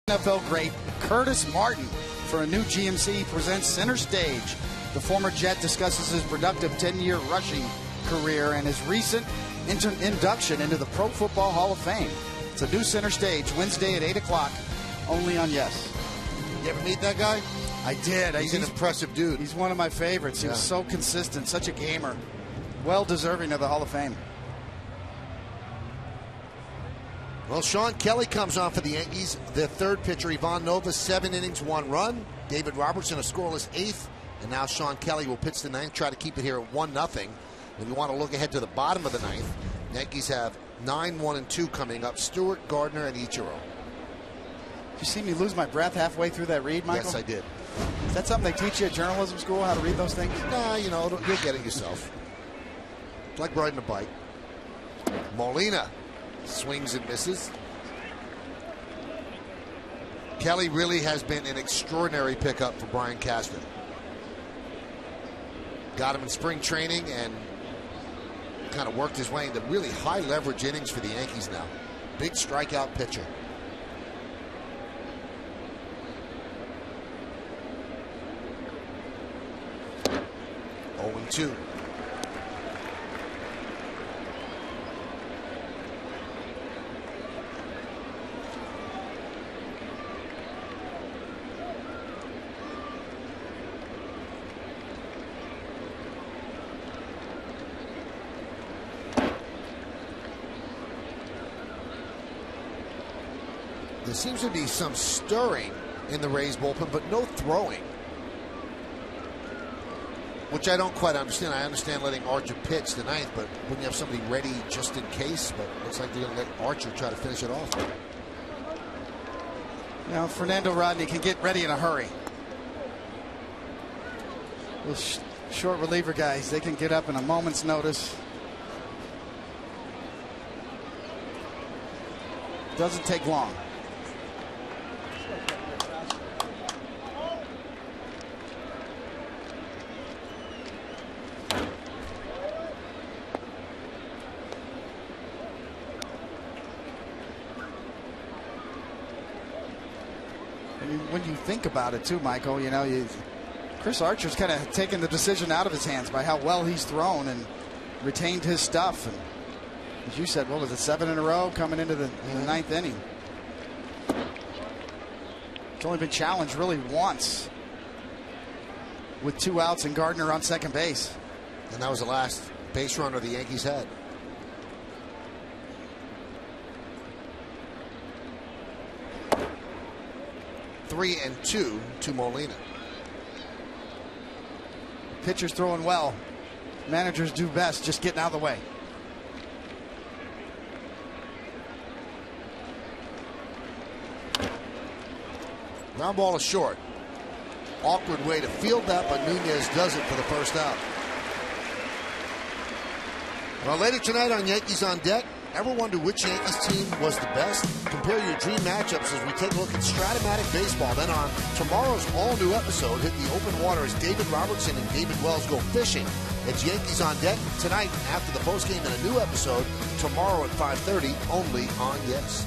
NFL great Curtis Martin for a new GMC presents Center Stage. The former Jet discusses his productive 10-year rushing career and his recent induction into the Pro Football Hall of Fame. It's a new Center Stage, Wednesday at 8 o'clock, only on Yes. You ever meet that guy? I did. He's an impressive dude. He's one of my favorites. He was so consistent, such a gamer. Well deserving of the Hall of Fame. Well, Sean Kelly comes on for the Yankees. The third pitcher, Ivan Nova, 7 innings, 1 run. David Robertson, a scoreless 8th. And now Sean Kelly will pitch the 9th, try to keep it here at 1-0. If you want to look ahead to the bottom of the 9th, Yankees have 9-1-2 coming up. Stewart, Gardner, and Ichiro. Did you see me lose my breath halfway through that read, Michael? Yes, I did. Is that something they teach you at journalism school, how to read those things? Nah, you know, you'll get it yourself. It's like riding a bike. Molina swings and misses. Kelly really has been an extraordinary pickup for Brian Cashman. Got him in spring training and kind of worked his way into really high leverage innings for the Yankees now. Big strikeout pitcher. Oh, 0-2. There seems to be some stirring in the Rays bullpen, but no throwing, which I don't quite understand. I understand letting Archer pitch the 9th, but wouldn't you have somebody ready just in case? But it looks like they're going to let Archer try to finish it off. You know, Fernando Rodney can get ready in a hurry. Those short reliever guys, they can get up in a moment's notice. Doesn't take long. When you think about it too, Michael, you know, Chris Archer's kind of taken the decision out of his hands by how well he's thrown and retained his stuff. And as you said, what was it, 7 in a row coming into the 9th inning? It's only been challenged really once with 2 outs and Gardner on second base. And that was the last base runner the Yankees had. 3-2 to Molina. Pitcher's throwing well. Managers do best just getting out of the way. Ground ball is short. Awkward way to field that, but Nunez does it for the first out. Well, later tonight on Yankees on Deck, ever wonder which Yankees team was the best? Compare your dream matchups as we take a look at Stratomatic Baseball. Then on tomorrow's all-new episode, hit the open water as David Robertson and David Wells go fishing. It's Yankees on Deck tonight after the postgame in a new episode tomorrow at 5:30 only on Yes.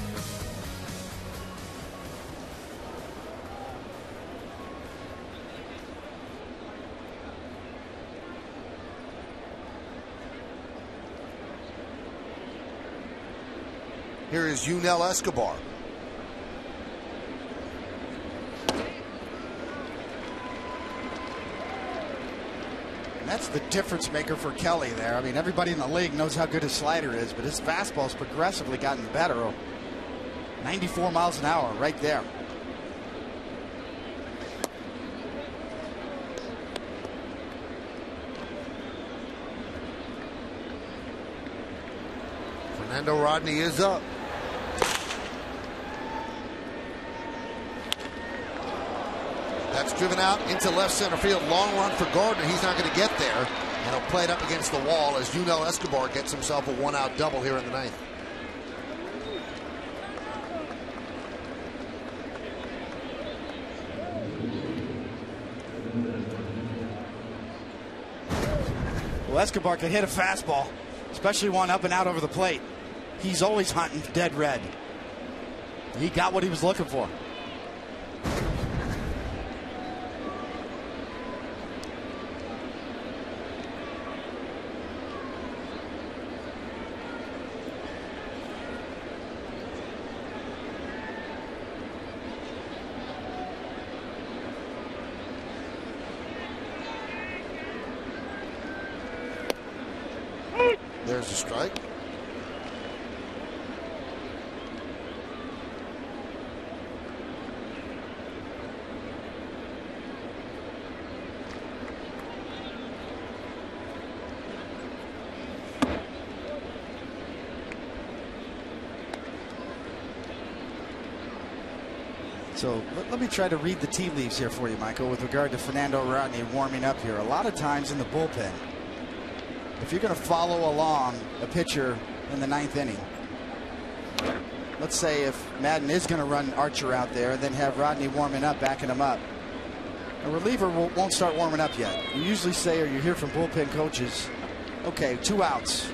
Here is Yunel Escobar. And that's the difference maker for Kelly there. I mean, everybody in the league knows how good his slider is, but his fastball's progressively gotten better. 94 miles an hour right there. Fernando Rodney is up. That's driven out into left center field. Long run for Gardner. He's not going to get there. And he'll play it up against the wall as Yunel Escobar gets himself a one-out double here in the ninth. Well, Escobar can hit a fastball, especially one up and out over the plate. He's always hunting dead red. He got what he was looking for. There's a strike. So let me try to read the tea leaves here for you, Michael, with regard to Fernando Rodney warming up here. A lot of times in the bullpen, if you're going to follow along a pitcher in the ninth inning, let's say if Madden is going to run Archer out there and then have Rodney warming up, backing him up, a reliever won't start warming up yet. You usually say, or you hear from bullpen coaches, okay, 2 outs.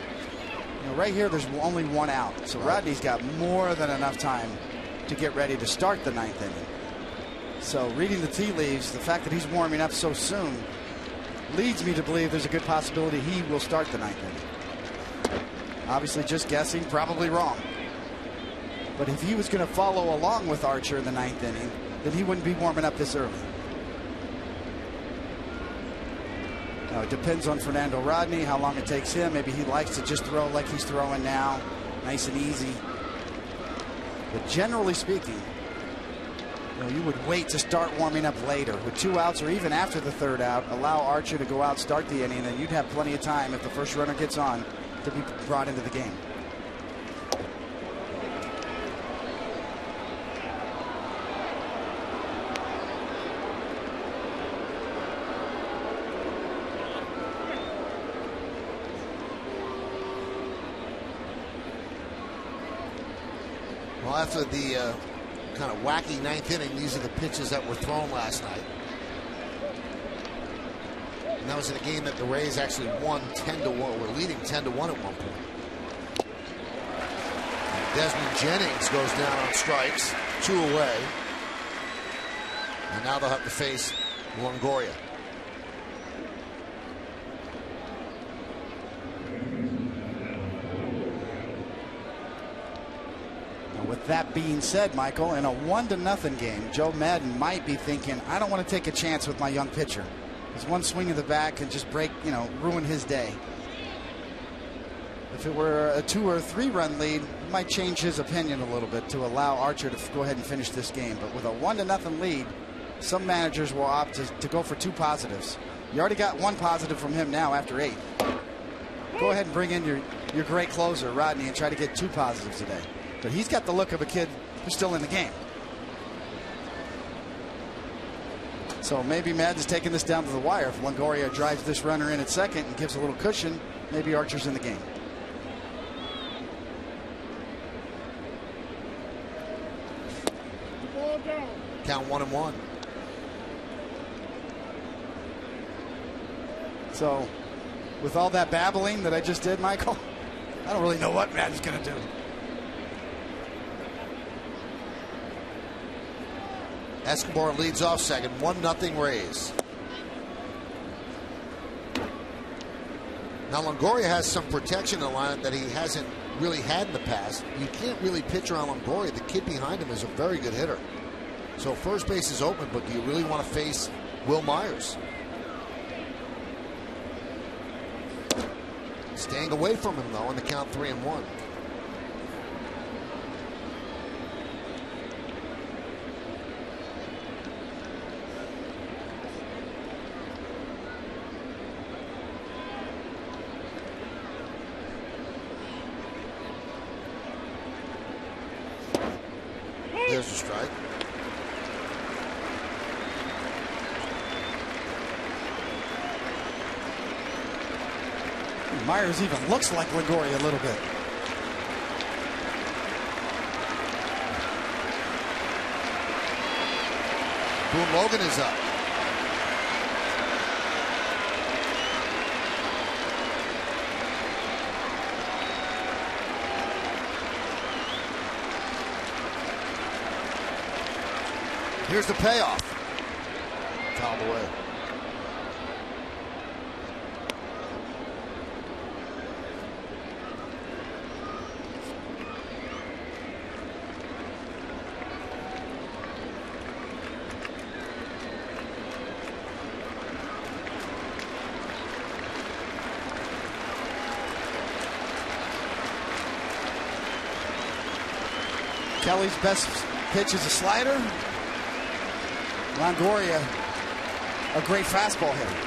You know, right here, there's only 1 out. So Rodney's got more than enough time to get ready to start the ninth inning. So reading the tea leaves, the fact that he's warming up so soon leads me to believe there's a good possibility he will start the ninth inning. Obviously just guessing, probably wrong. But if he was going to follow along with Archer in the ninth inning, then he wouldn't be warming up this early. Now, it depends on Fernando Rodney, how long it takes him. Maybe he likes to just throw like he's throwing now, nice and easy. But generally speaking, you would wait to start warming up later with 2 outs, or even after the 3rd out, allow Archer to go out, start the inning, and then you'd have plenty of time if the first runner gets on to be brought into the game. Well, after the kind of wacky ninth inning, these are the pitches that were thrown last night. And that was in a game that the Rays actually won 10-1. Were leading 10-1 at one point. And Desmond Jennings goes down on strikes, 2 away. And now they'll have to face Longoria. With that being said, Michael, in a 1-0 game, Joe Madden might be thinking, I don't want to take a chance with my young pitcher. Because one swing of the bat can just break, ruin his day. If it were a 2 or 3 run lead, it might change his opinion a little bit to allow Archer to go ahead and finish this game. But with a 1-0 lead, some managers will opt to go for 2 positives. You already got 1 positive from him now after 8. Go ahead and bring in your great closer, Rodney, and try to get 2 positives today. But he's got the look of a kid who's still in the game. So maybe Madden's taking this down to the wire. If Longoria drives this runner in at second and gives a little cushion, maybe Archer's in the game. Count 1-1. So, with all that babbling that I just did, Michael, I don't really know what Madden's going to do. Escobar leads off second, 1-0 Rays. Now Longoria has some protection in the lineup that he hasn't really had in the past. You can't really pitch around Longoria. The kid behind him is a very good hitter. So first base is open, but do you really want to face Will Myers? Staying away from him, though, on the count 3-1. There's a strike. Myers even looks like Longoria a little bit. Boone Logan is up. Here's the payoff. Fouled away. Kelly's best pitch is a slider. Longoria, a great fastball hitter.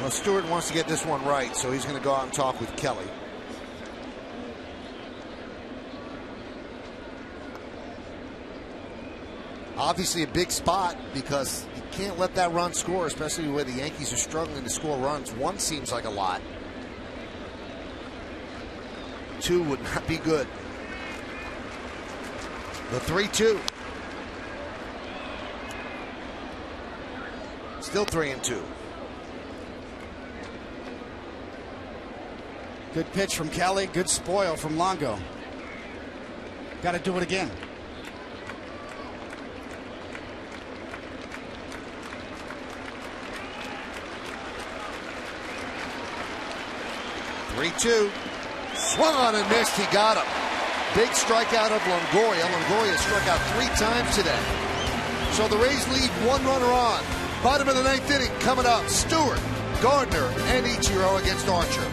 Well, Stewart wants to get this one right, so he's going to go out and talk with Kelly. Obviously a big spot because you can't let that run score, especially the way the Yankees are struggling to score runs. 1 seems like a lot. 2 would not be good. The 3-2. Still 3-2. Good pitch from Kelly. Good spoil from Longo. Got to do it again. Swung on and missed. He got him. Big strikeout of Longoria. Longoria struck out 3 times today. So the Rays lead 1 runner on. Bottom of the 9th inning coming up. Stewart, Gardner, and Ichiro against Archer.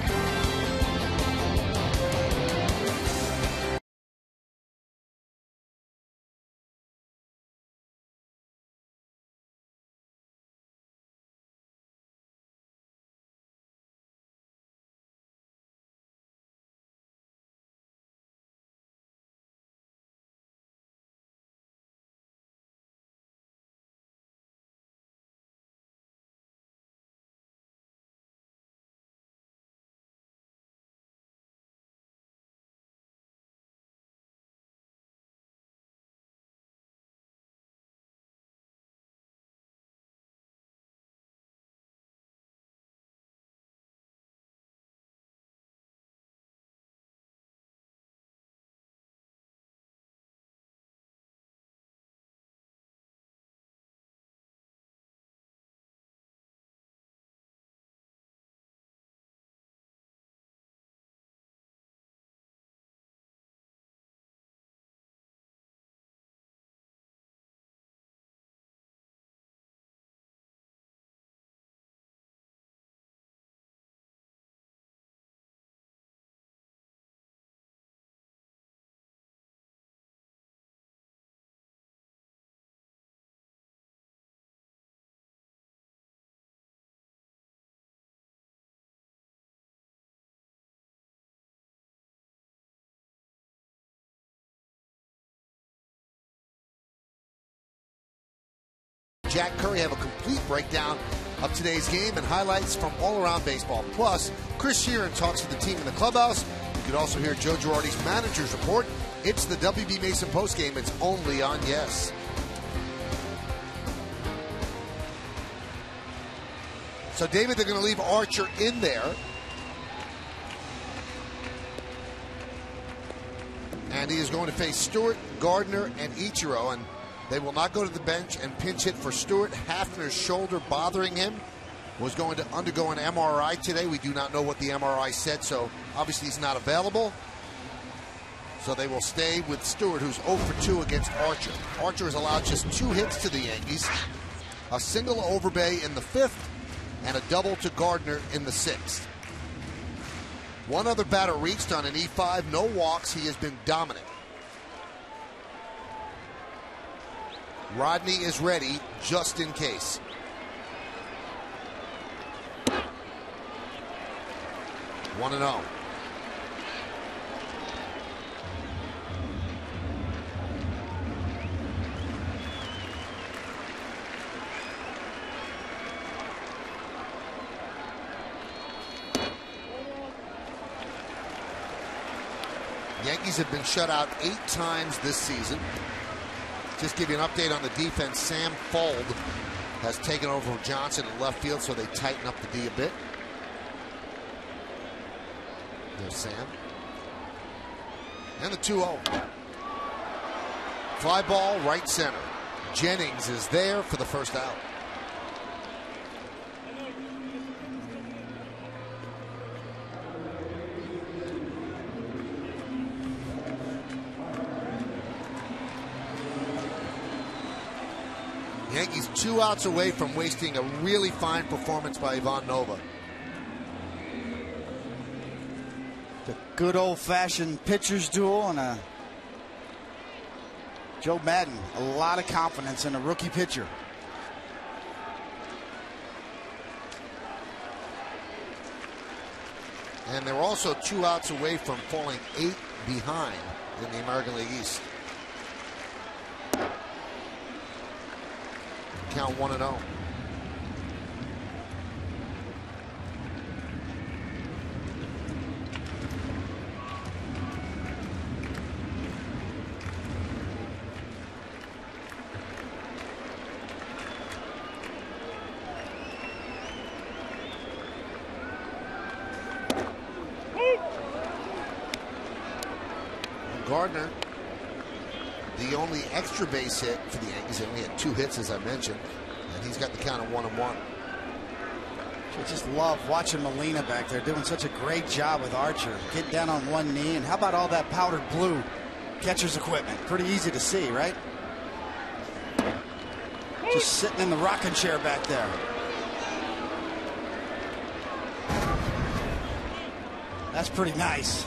Jack Curry have a complete breakdown of today's game and highlights from all around baseball. Plus, Chris Sheeran talks to the team in the clubhouse. You could also hear Joe Girardi's manager's report. It's the WB Mason postgame. It's only on Yes. So, David, they're going to leave Archer in there. And he is going to face Stewart, Gardner, and Ichiro. And they will not go to the bench and pinch hit for Stewart. Hafner's shoulder bothering him. Was going to undergo an MRI today. We do not know what the MRI said, so obviously he's not available. So they will stay with Stewart, who's 0 for 2 against Archer. Archer has allowed just 2 hits to the Yankees. A single to Overbay in the 5th and a double to Gardner in the 6th. One other batter reached on an E5, no walks. He has been dominant. Rodney is ready just in case. One and 0. Yankees have been shut out 8 times this season. Just give you an update on the defense. Sam Fuld has taken over from Johnson in left field, so they tighten up the D a bit. There's Sam. And the 2-0. Fly ball right center. Jennings is there for the first out. Yankees 2 outs away from wasting a really fine performance by Ivan Nova. The good old-fashioned pitcher's duel, and Joe Madden, a lot of confidence in a rookie pitcher. And they're also 2 outs away from falling 8 behind in the American League East. Count 1-0. Gardner, the only extra base hit for the Yankees. They only had 2 hits, as I mentioned, and he's got the count of 1-1. I just love watching Molina back there doing such a great job with Archer. Getting down on one knee, and how about all that powdered blue catcher's equipment? Pretty easy to see, right? Just sitting in the rocking chair back there. That's pretty nice.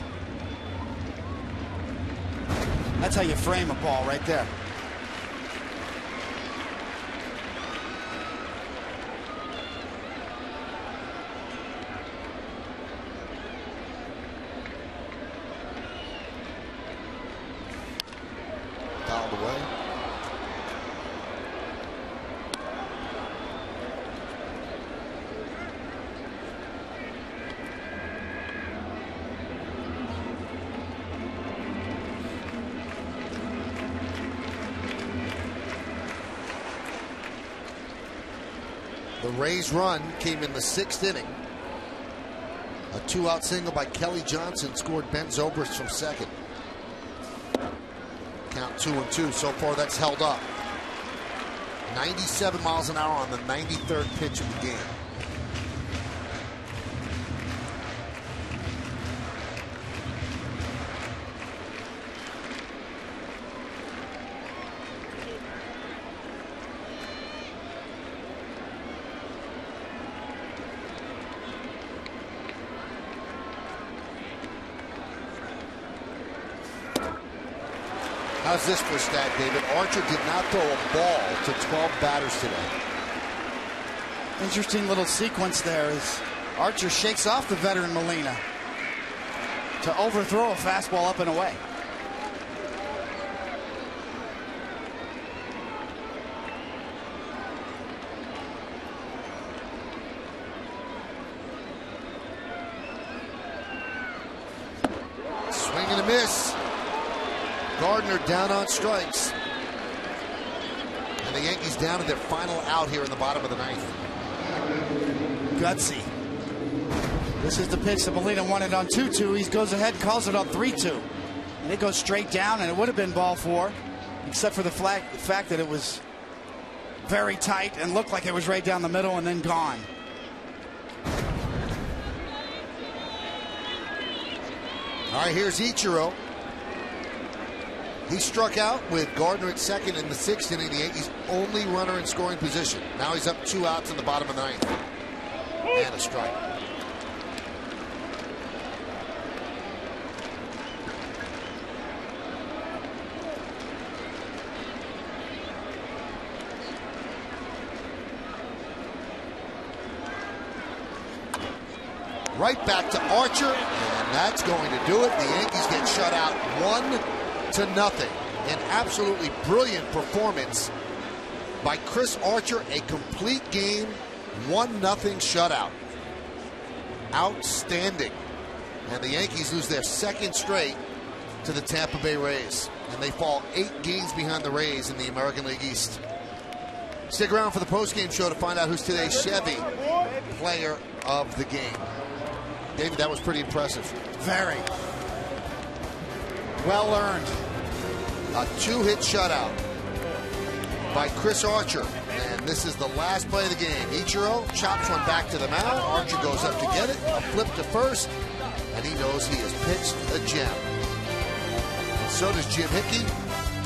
That's how you frame a ball right there. Fouled away. The Rays' run came in the 6th inning. A 2-out single by Kelly Johnson scored Ben Zobrist from second. Count 2-2. So far, that's held up. 97 miles an hour on the 93rd pitch of the game. How's this for a stat, David? Archer did not throw a ball to 12 batters today. Interesting little sequence there as Archer shakes off the veteran Molina to overthrow a fastball up and away. miss. Gardner down on strikes. And the Yankees down to their final out here in the bottom of the ninth. Gutsy. This is the pitch that Molina wanted on 2-2. He goes ahead and calls it on 3-2. And it goes straight down, and it would have been ball 4, except for the fact that it was very tight and looked like it was right down the middle and then gone. All right, here's Ichiro. He struck out with Gardner at second in the 6th inning, the Yankees' only runner in scoring position. Now he's up 2 outs in the bottom of the 9th. And a strike. Right back to Archer, and that's going to do it. The Yankees get shut out 1-0. An absolutely brilliant performance by Chris Archer. A complete game, 1-0 shutout. Outstanding. And the Yankees lose their 2nd straight to the Tampa Bay Rays. And they fall 8 games behind the Rays in the American League East. Stick around for the postgame show to find out who's today's Chevy player of the game. David, that was pretty impressive. Very. Well earned. A 2-hit shutout by Chris Archer. And this is the last play of the game. Ichiro chops one back to the mound. Archer goes up to get it. A flip to first. And he knows he has pitched a gem. And so does Jim Hickey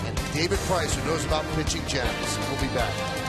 and David Price, who knows about pitching gems. We'll be back.